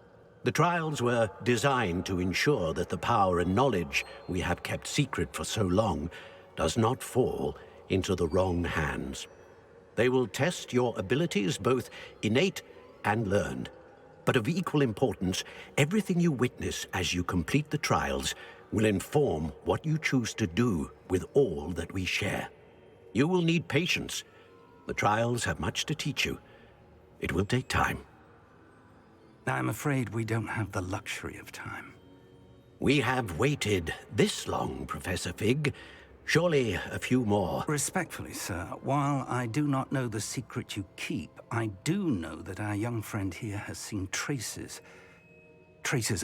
The trials were designed to ensure that the power and knowledge we have kept secret for so long does not fall into the wrong hands. They will test your abilities, both innate and learned. But of equal importance, everything you witness as you complete the trials will inform what you choose to do with all that we share. You will need patience. The trials have much to teach you. It will take time. I'm afraid we don't have the luxury of time. We have waited this long, Professor Fig. Surely a few more. Respectfully, sir, while I do not know the secret you keep, I do know that our young friend here has seen traces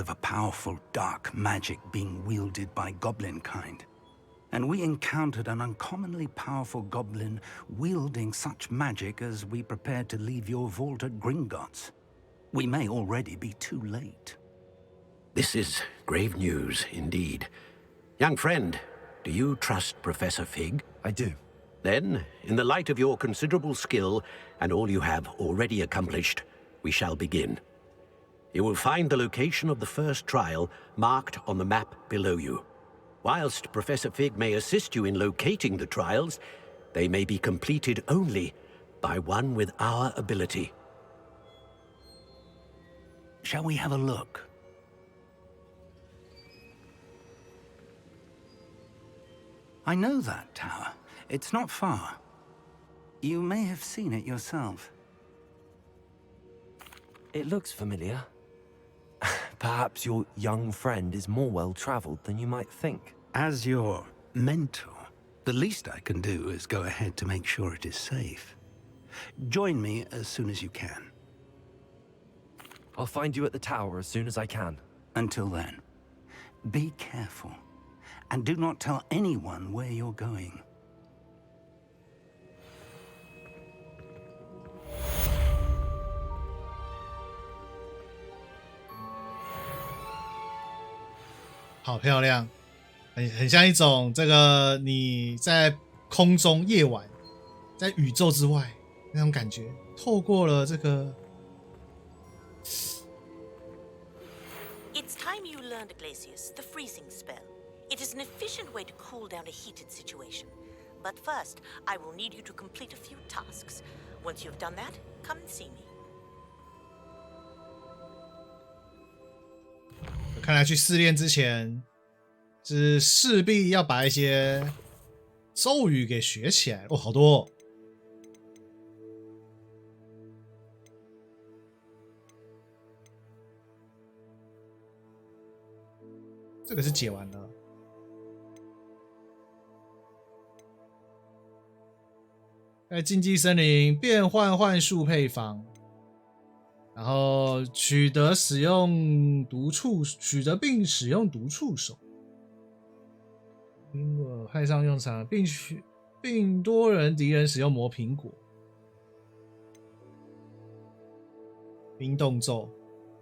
of a powerful dark magic being wielded by goblin kind. And we encountered an uncommonly powerful goblin wielding such magic as we prepared to leave your vault at Gringotts. We may already be too late. This is grave news indeed. Young friend, do you trust Professor Fig? I do. Then, in the light of your considerable skill and all you have already accomplished, we shall begin. You will find the location of the first trial marked on the map below you. Whilst Professor Fig may assist you in locating the trials, they may be completed only by one with our ability. Shall we have a look? I know that tower. It's not far. You may have seen it yourself. It looks familiar. Perhaps your young friend is more well-traveled than you might think. As your mentor, the least I can do is go ahead to make sure it is safe. Join me as soon as you can. I'll find you at the tower as soon as I can. Until then, be careful. And do not tell anyone where you're going.好漂亮，很像一种这个你在空中夜晚，在宇宙之外那种感觉，透过了这个。It's time you learned, Glacius, the freezing spell. It is an efficient way to cool down a heated situation. But first, I will need you to complete a few tasks. Once you have done that, come and see me. 看来去试炼之前，是势必要把一些咒语给学起来。哦，好多哦。这个是解完了。在禁忌森林变换幻术配方，然后取得并使用毒触手，苹果派上用场，并多人敌人使用魔苹果，冰冻咒，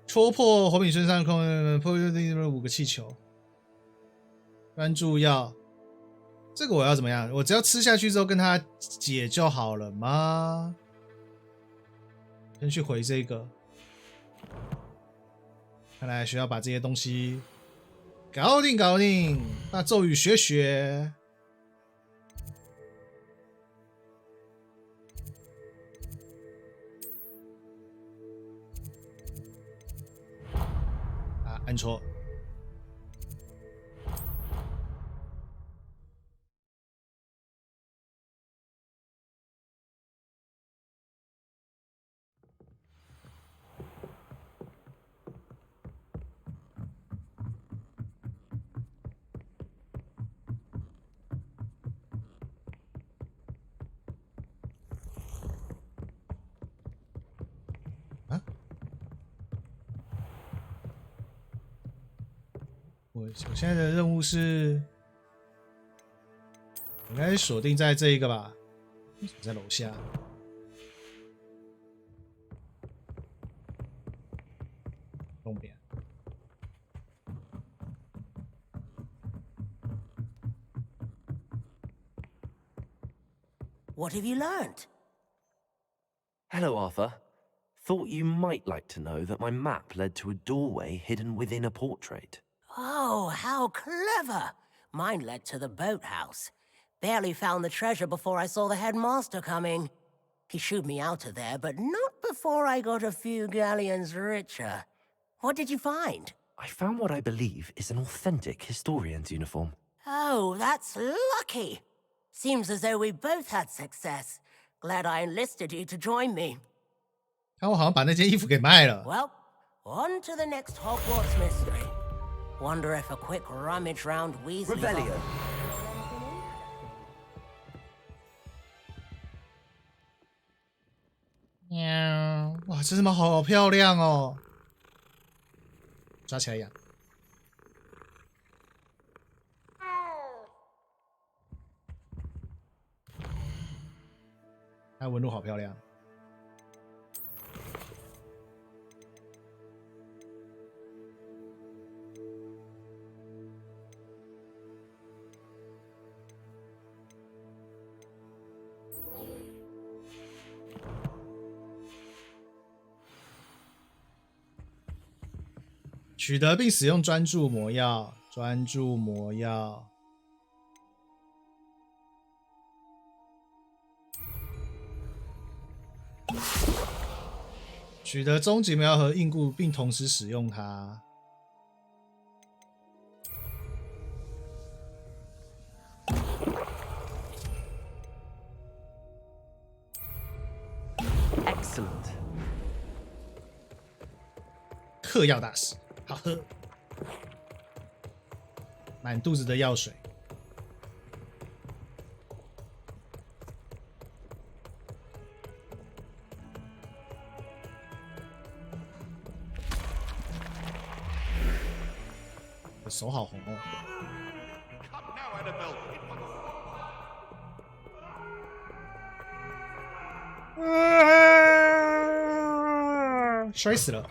戳破火柄身上空破5个气球，专注药。这个我要怎么样？我只要吃下去之后跟他解就好了吗？先去回这个。看来需要把这些东西搞定，把咒语学。啊，按错。我现在的任务是，应该锁定在这一个吧？在楼下。东边。What have you learned? Hello, Arthur. Thought you might like to know that my map led to a doorway hidden within a portrait. Oh, how clever! Mine led to the boathouse. Barely found the treasure before I saw the headmaster coming. He shooed me out of there, but not before I got a few galleons richer. What did you find? I found what I believe is an authentic historian's uniform. Oh, that's lucky. Seems as though we both had success. Glad I enlisted you to join me. 看我好像把那件衣服给卖了。Well, on to the next Hogwarts mystery. Wonder if a quick rummage round Weasley's... Revelio. 喵！哇，这只猫好漂亮哦！抓起来养。它纹路好漂亮。取得并使用专注魔药，取得终极魔药和硬固，并同时使用它。Excellent. 嗑药大师，好喝，满肚子的药水。我手好红哦。摔死了。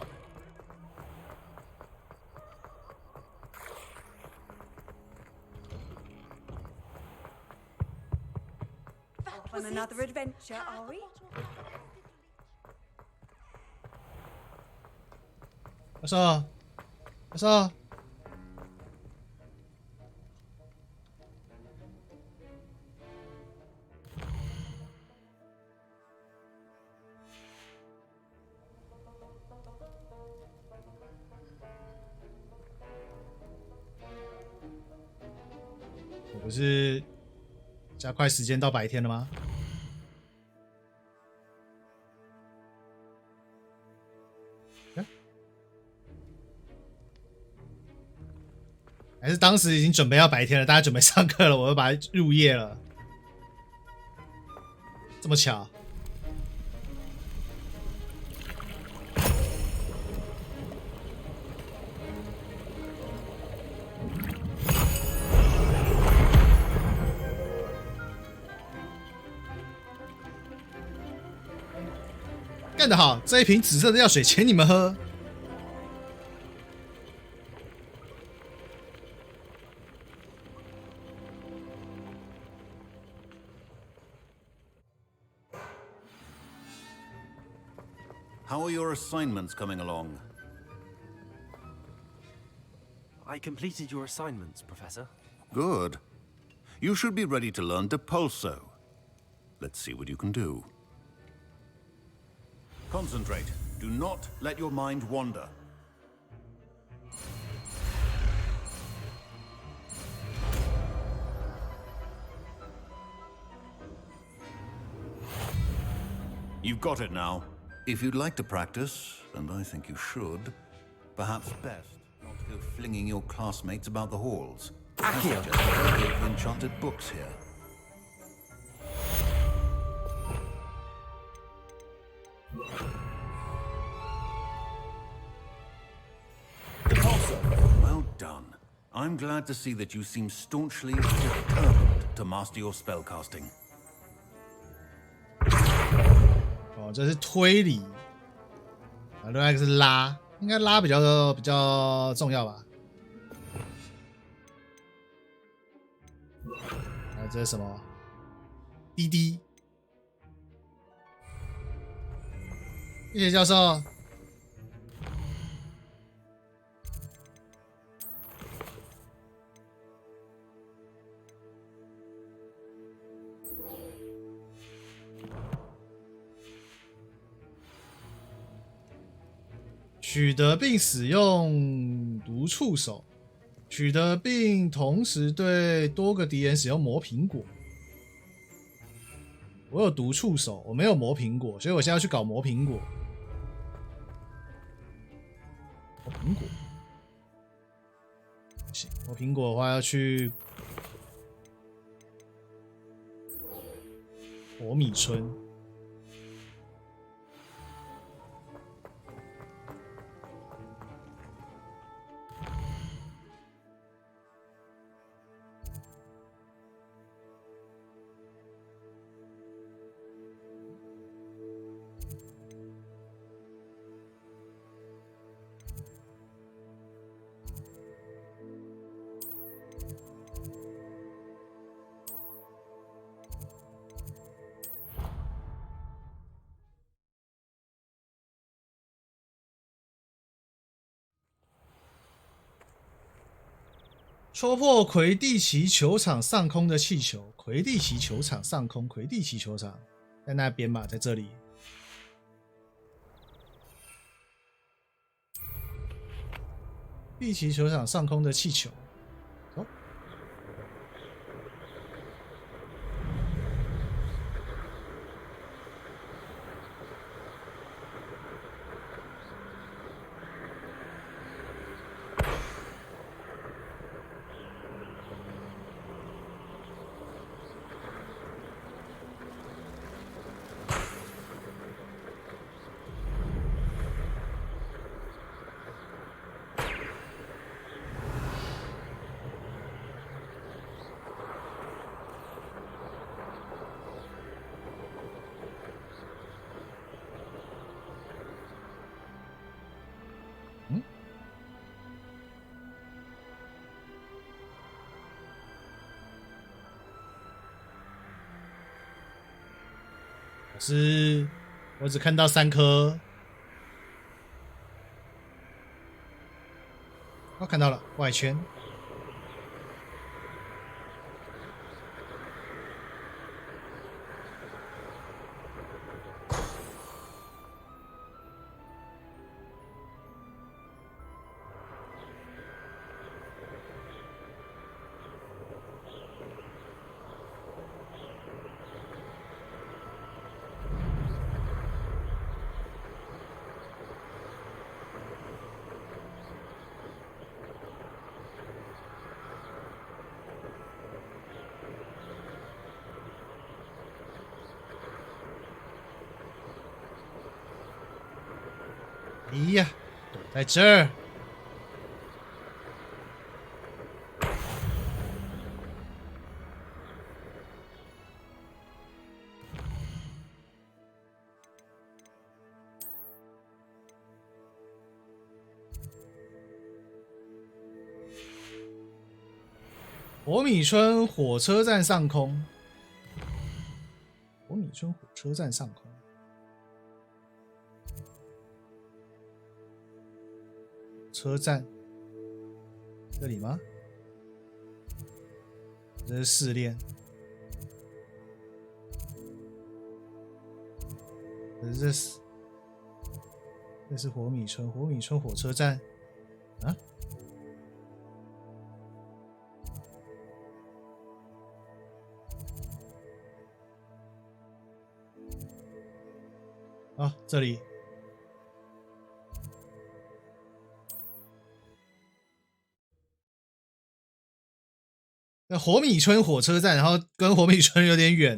On another adventure, are we? 教授，教授，我不是加快时间到白天了吗？还是当时已经准备要白天了，大家准备上课了，我又把它入夜了，这么巧？干得好！这一瓶紫色的药水，请你们喝。How are your assignments coming along? I completed your assignments, Professor. Good. You should be ready to learn Depulso. Let's see what you can do. Concentrate. Do not let your mind wander. You've got it now. If you'd like to practice, and I think you should, perhaps best not to go flinging your classmates about the halls. I suggest you go for enchanted books here. Well done. I'm glad to see that you seem staunchly determined to master your spellcasting. 哦，这是推理，另外一个是拉，应该拉比较重要吧？还有这是什么？滴滴，谢谢教授。取得并使用毒触手，取得并同时对多个敌人使用魔苹果。我有毒触手，我没有魔苹果，所以我现在要去搞魔苹果。魔苹果不行，魔苹果的话要去火米村。戳破魁地奇球场上空的气球。魁地奇球场上空，魁地奇球场在那边吧，在这里。地奇球场上空的气球。走。可是我只看到3颗。哦，看到了外圈。哎呀，躲在这儿。火米村火车站上空，火米村火车站上空，车站这里吗？这是试炼，这是火米村火车站啊。啊，这里。那火米村火车站，然后跟火米村有点远。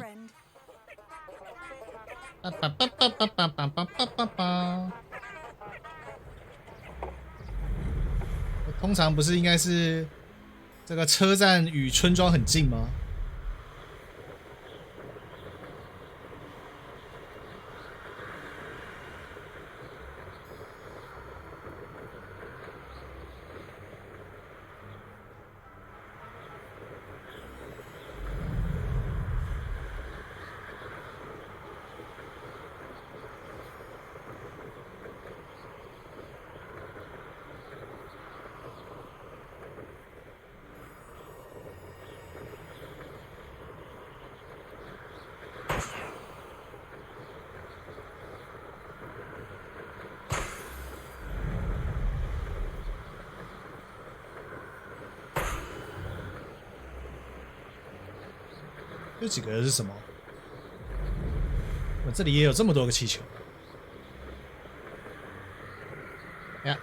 通常不是应该是这个车站与村庄很近吗？这几个是什么？我这里也有这么多个气球。呀，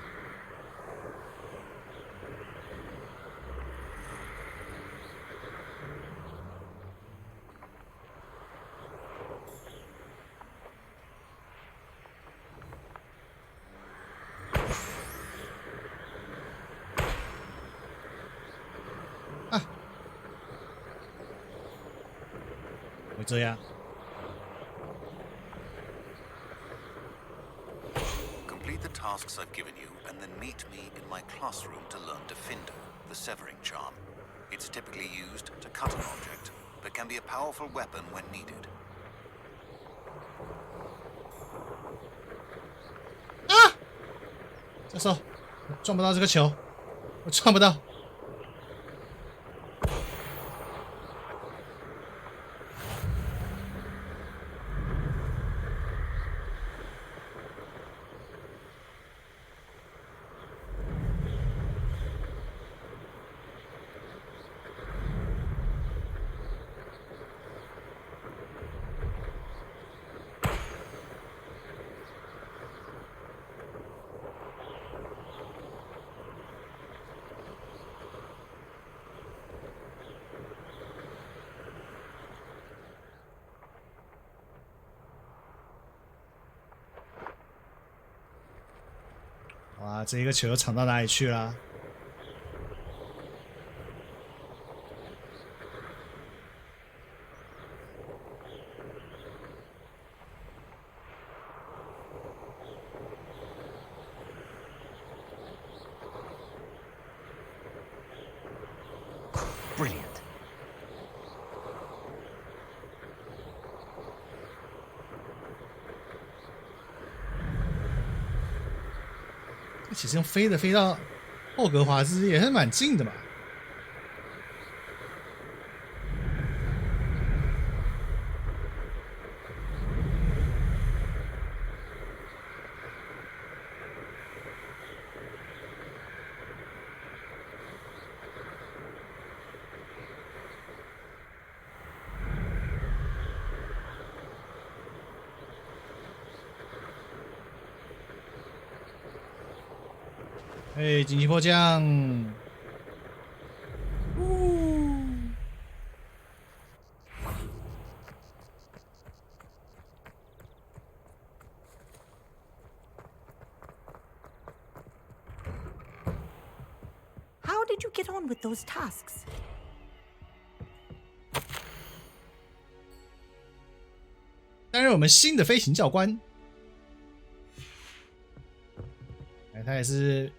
啊，会这样。Complete the tasks I've given you, and then meet me in my classroom to learn Defender, the severing charm. It's typically used to cut an object, but can be a powerful weapon when needed. 啊！教授，我撞不到这个球，我撞不到。哇，这一个球藏到哪里去了？Brilliant. 其实用飞的飞到霍格华兹也是蛮近的嘛。哎，紧急迫降！ did you get on with those tasks? 担任我们新的飞行教官。他也是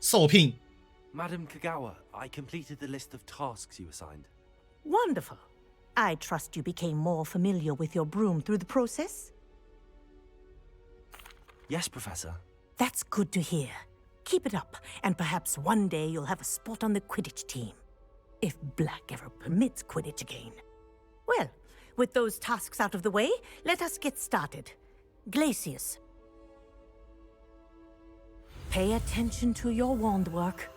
受聘。Madam Kagawa, I completed the list of tasks you assigned. Wonderful. I trust you became more familiar with your broom through the process? Yes, Professor. That's good to hear. Keep it up, and perhaps one day you'll have a spot on the Quidditch team. If Black ever permits Quidditch again. Well, with those tasks out of the way, let us get started. Glacius. Pay attention to your wand work.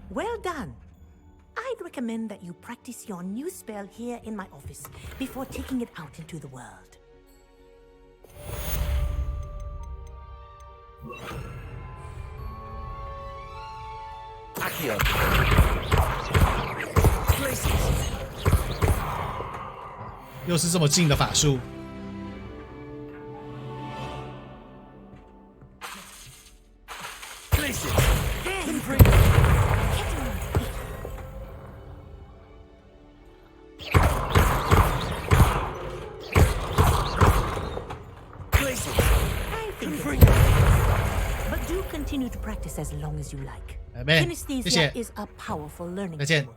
Well done. I'd recommend that you practice your new spell here in my office before taking it out into the world. Accio. 又是这么近的法术。But do continue to practice as long as you like. 谢谢。 Kinesthesia is a powerful learning 再见。 tool.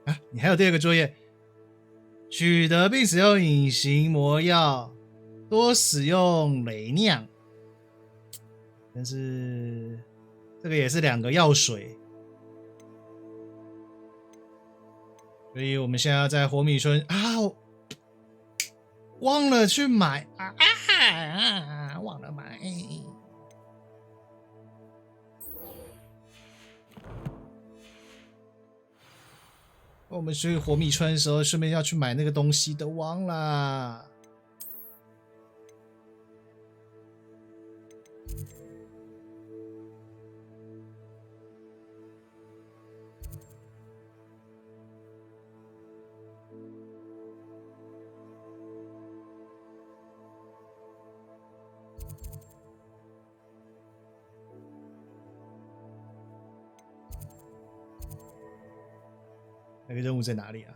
啊，你还有第二个作业，取得并使用隐形魔药，多使用雷酿。但是这个也是2个药水，所以我们现在要在火米村啊，忘了去买忘了买。我们去火米村的时候，顺便要去买那个东西的，忘了。那个任务在哪里啊？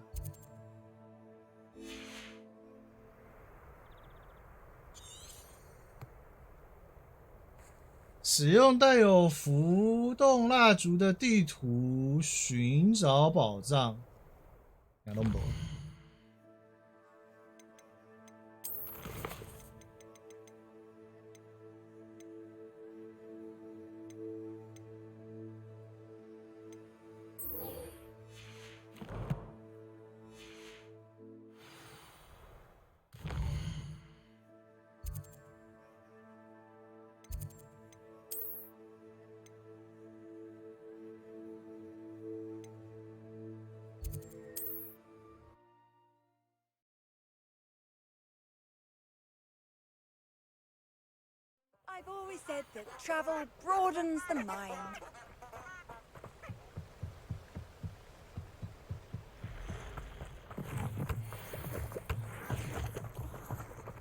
使用带有浮动蜡烛的地图寻找宝藏。两栋楼。I've always said that travel broadens the mind.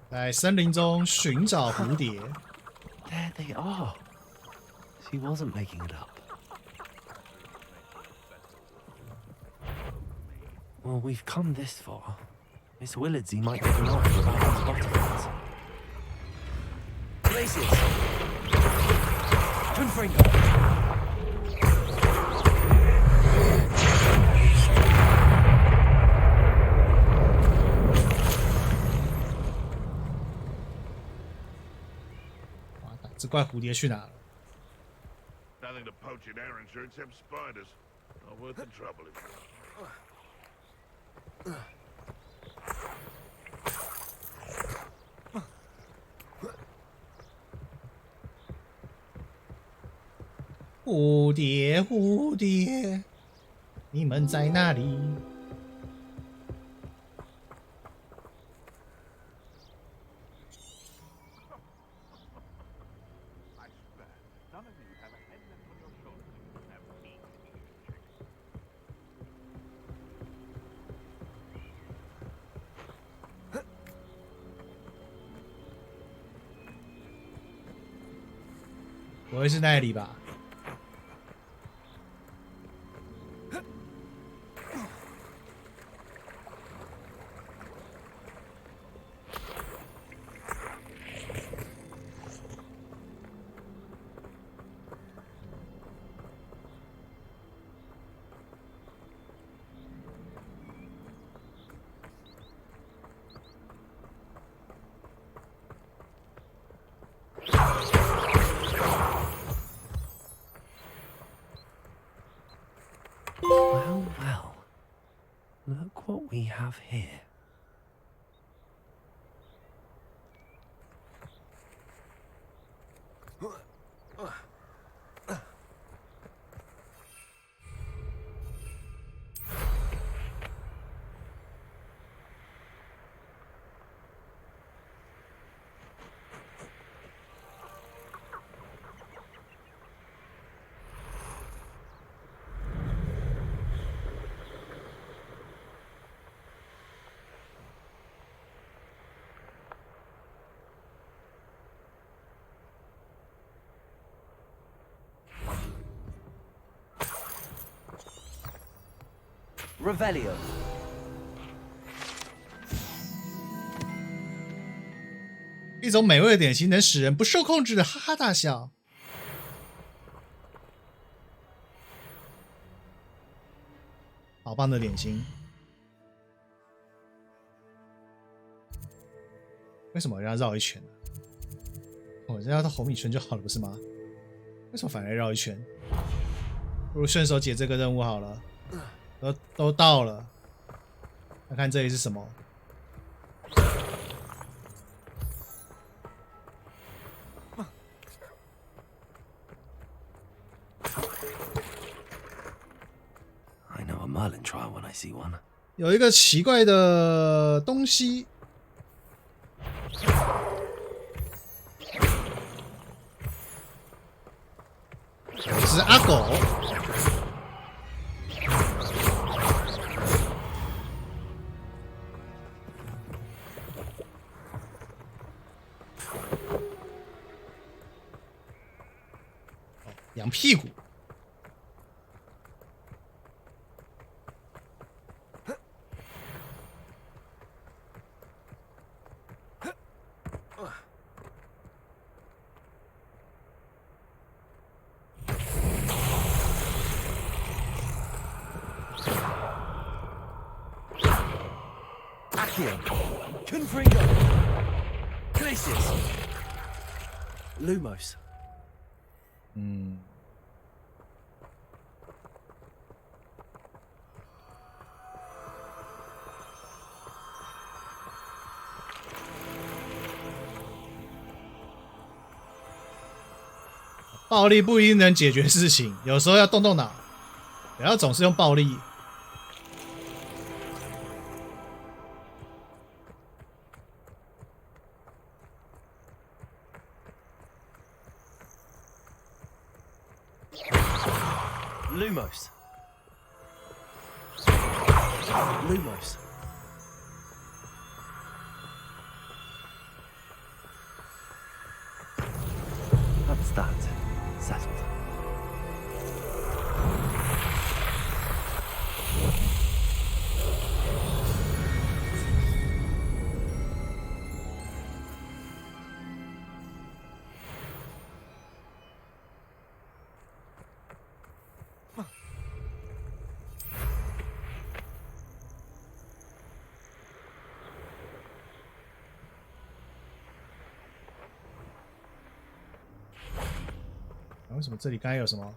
在森林中寻找蝴蝶。There they are. She wasn't making it up. Well, we've come this far. Miss Willardsey might have an offer about these butterflies. Places. Confringo. 这怪蝴蝶去哪了？ Nothing to poach in Ayrshire except spiders. Not worth the trouble. 蝴蝶，蝴蝶，你们在哪里？不会是那里吧？Well, well. Look what we have here. Revelio. 一种美味的点心能使人不受控制的哈哈大笑。好棒的点心！为什么要绕一圈呢？我只要到红米村就好了，不是吗？为什么反而绕一圈？不如顺手解这个任务好了。都到了，看看这里是什么。I know a Merlin trial when I see one. 有一个奇怪的东西。是阿狗。羊屁股。Accio. Confringo. Glacius. Lumos. 暴力不一定能解决事情，有时候要动动脑，不要总是用暴力。Lumos. Lumos. That's that. Settled.为什么这里刚才有什么？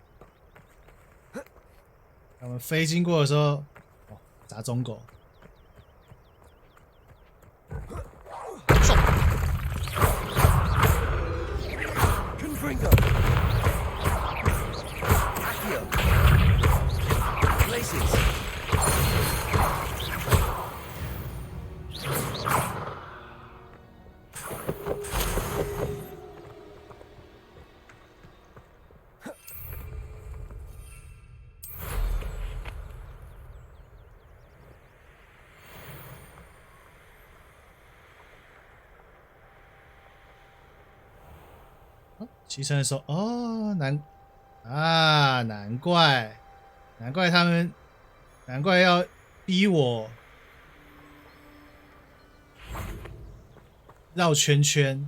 我们飞经过的时候，哦，砸中狗。Confringo. Accio. Glacius. 骑乘的时候，哦，难怪他们，难怪要逼我绕圈圈，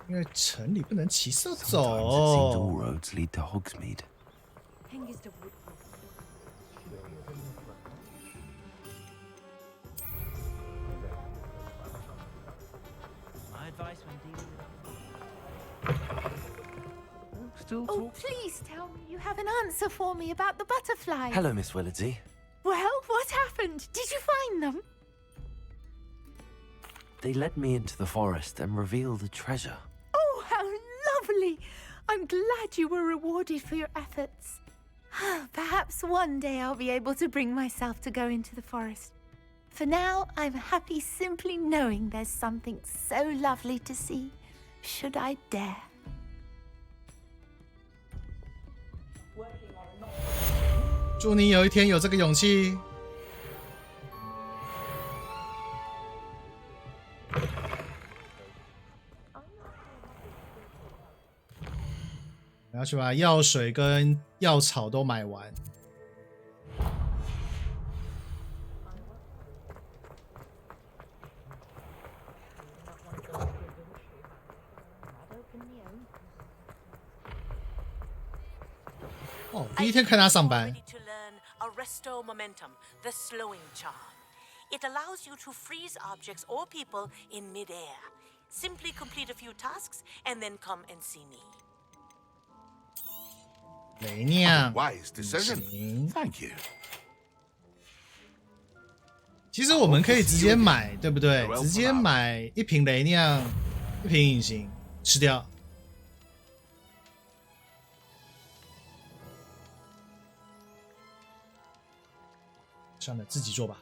因为城里不能骑射 Sometimes it seems 走 all。roads lead to Hogsmeade. My advice when dealing Still Oh, please tell me you have an answer for me about the butterflies. Hello, Miss Willardsey. Well, what happened? Did you find them? They led me into the forest and revealed a treasure. Oh, how lovely! I'm glad you were rewarded for your efforts. Perhaps one day I'll be able to bring myself to go into the forest. For now, I'm happy simply knowing there's something so lovely to see, should I dare. 祝你有一天有这个勇气。然后去把药水跟药草都买完。哦，第一天看他上班。 Arresto momentum, the slowing charm. It allows you to freeze objects or people in midair. Simply complete a few tasks and then come and see me. 雷酿 Wise decision. Thank you. 其实我们可以直接买，对不对？直接买一瓶雷酿，一瓶隐形，吃掉。算了，自己做吧。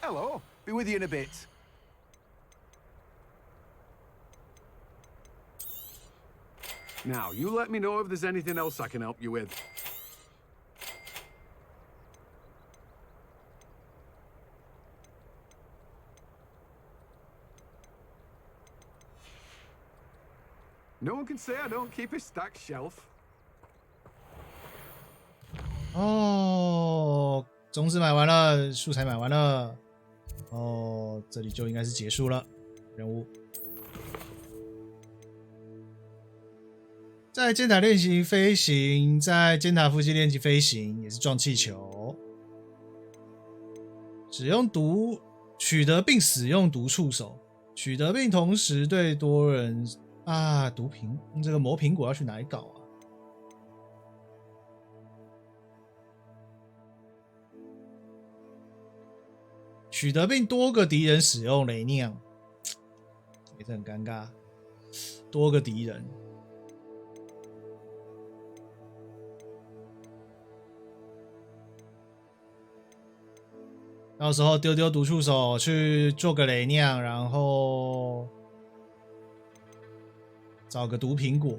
Hello. Be with you in a bit. Now, you let me know if there's anything else I can help you with. No one can say I don't keep a stacked shelf. 哦，种子买完了，素材买完了。哦，这里就应该是结束了任务。在尖塔练习飞行，在尖塔附近练习飞行，也是撞气球。使用取得并使用毒触手，取得并同时对多人这个魔苹果要去哪里搞啊？取得并多个敌人使用雷酿，也是很尴尬。多个敌人，到时候丢丢毒触手去做个雷酿，然后找个毒苹果。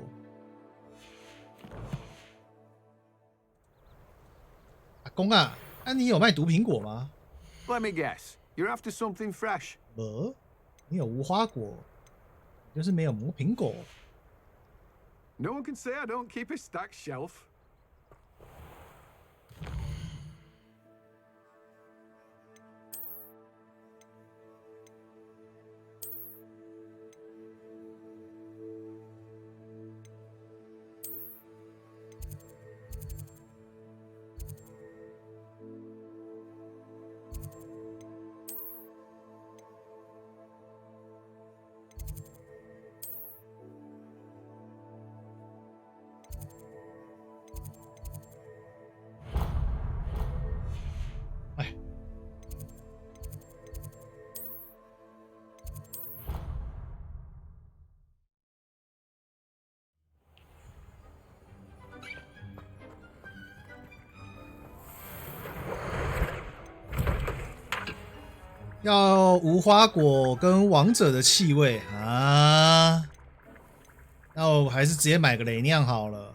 阿公啊，你有卖毒苹果吗？ Let me guess. You're after something fresh. 你有无花果，就是没有魔苹果。No one can say I don't keep a stacked shelf. 要无花果跟王者的气味啊，那我还是直接买个雷酿好了。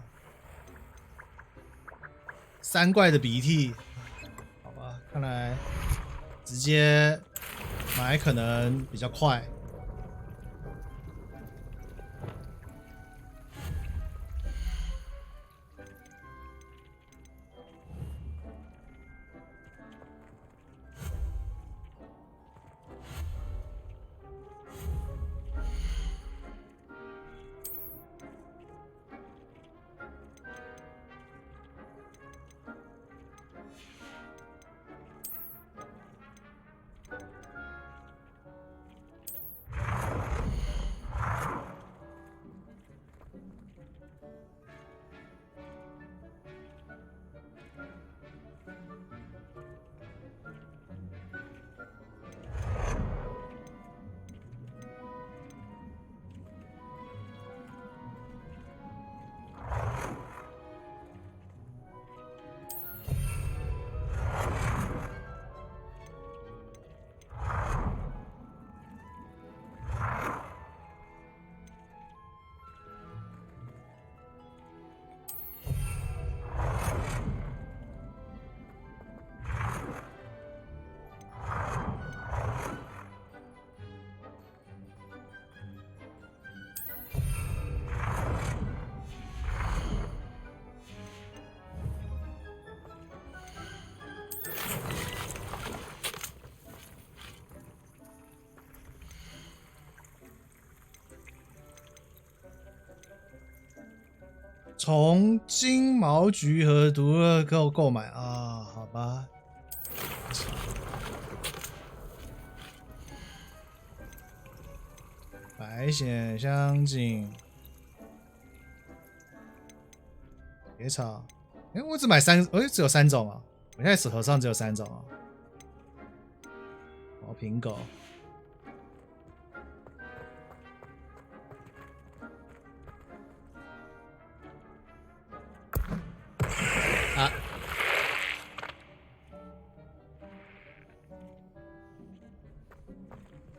3怪的鼻涕，好吧，看来直接买可能比较快。从金毛菊和毒乐购买啊，好吧。白藓香茎，野草。哎，我只买只有3种啊！我现在手头上只有3种啊。哦，苹果。啊！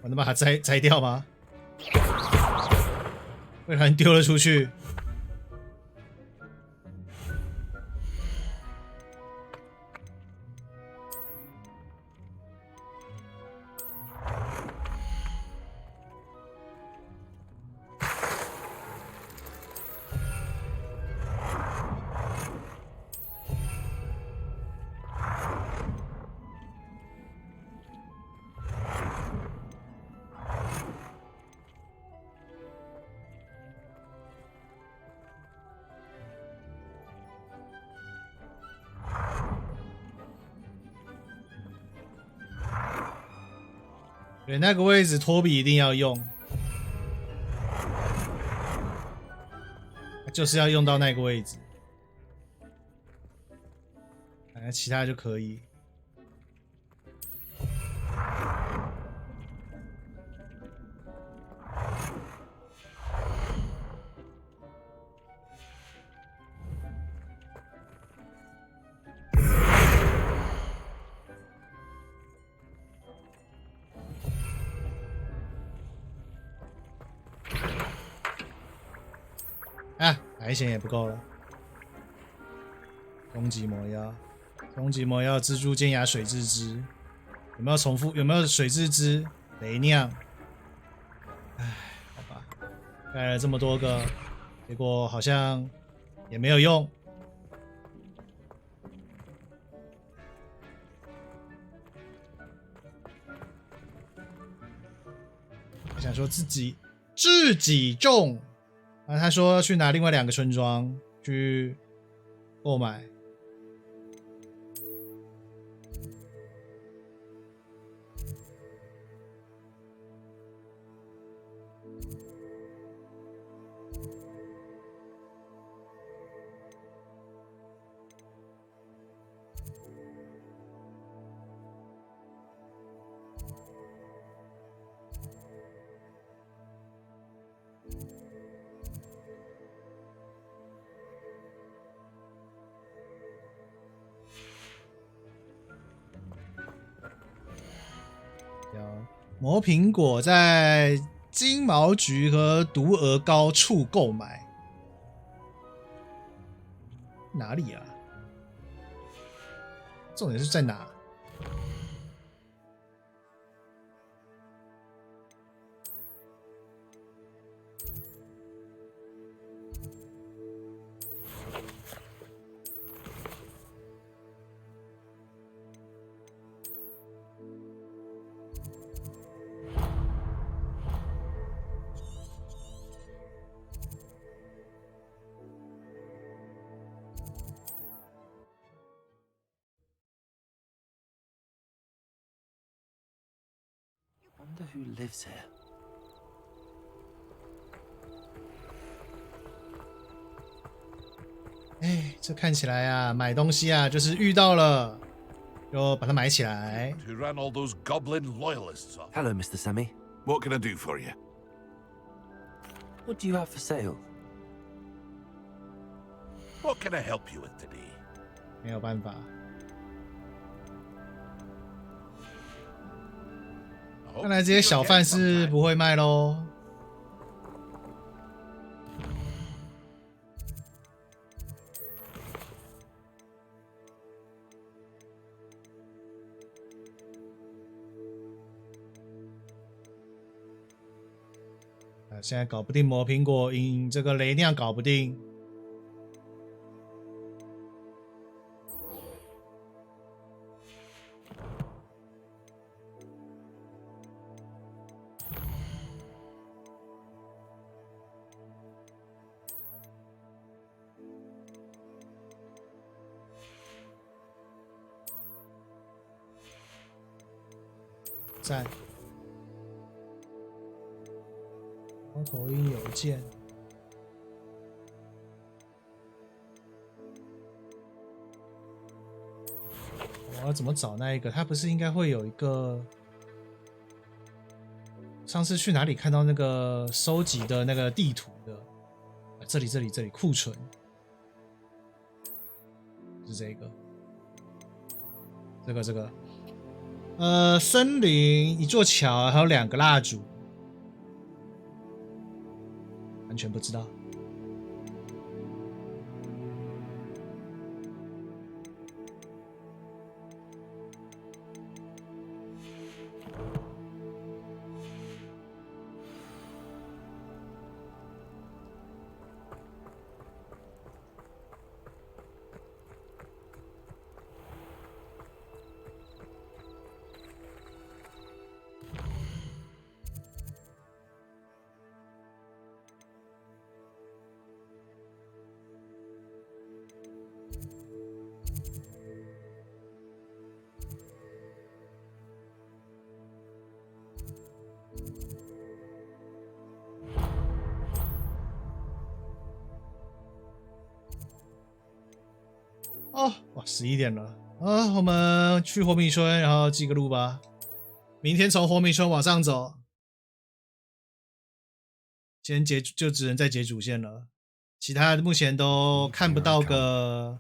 我能把它摘掉吗？不然丢了出去。对，那个位置托比一定要用，就是要用到那个位置，其他就可以。啊，白藓也不够了。终极魔药，终极魔药，蜘蛛尖牙水蛭汁，有没有重复？有没有水蛭汁？雷酿？唉，好吧，盖了这么多个，结果好像也没有用。我想说自己种。啊，他说去拿另外2个村庄去购买。魔苹果在金毛菊和毒鹅膏处购买。哪里啊？重点是在哪？Wonder who lives here. 哎，这看起来啊，买东西啊，就是遇到了，就把它买起来。 Who ran all those goblin loyalists off? Hello, Mr. Sammy. What can I do for you? What do you have for sale? What can I help you with today? 没有办法。看来这些小贩是不会卖咯。现在搞不定魔苹果，因这个雷酿搞不定。在猫头鹰邮件，我要怎么找那一个？它不是应该会有一个？上次去哪里看到那个收集的那个地图的？这里库存是这个，这个。森林一座桥，还有2个蜡烛，完全不知道。哦，哇，11点了啊！我们去活米村，然后记个录吧。明天从活米村往上走，今天就只能再解主线了，其他的目前都看不到个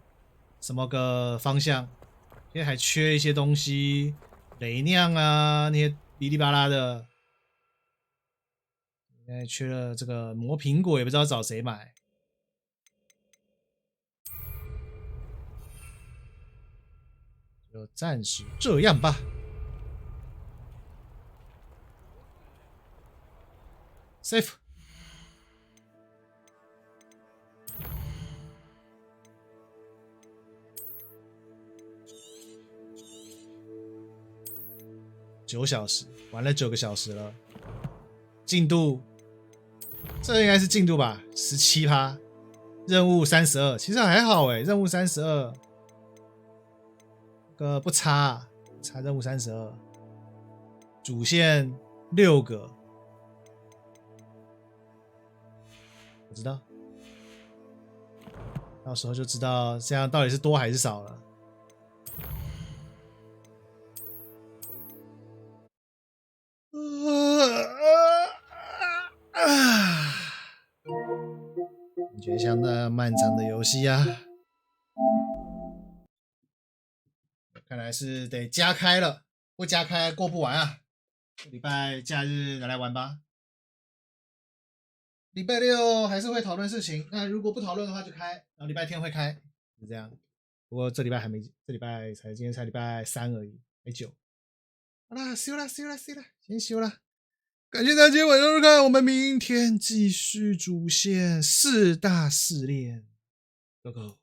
什么个方向，现在还缺一些东西，雷酿啊那些哔哩吧啦的，现在缺了这个磨苹果，也不知道找谁买。就暂时这样吧。Safe。9小时，玩了9个小时了。进度，这应该是进度吧？17%，任务32，其实还好哎，任务32。不差，差任务32，主线6个，我知道，到时候就知道这样到底是多还是少了。感觉像那漫长的游戏啊。看来是得加开了，不加开过不完啊。这礼拜假日拿来玩吧。礼拜六还是会讨论事情，那如果不讨论的话就开，然后礼拜天会开，是这样。不过这礼拜还没，这礼拜才今天才礼拜3而已，没9。好啦，休啦，先休啦。感谢大家今天晚上收看，我们明天继续主线4大试炼。Go go。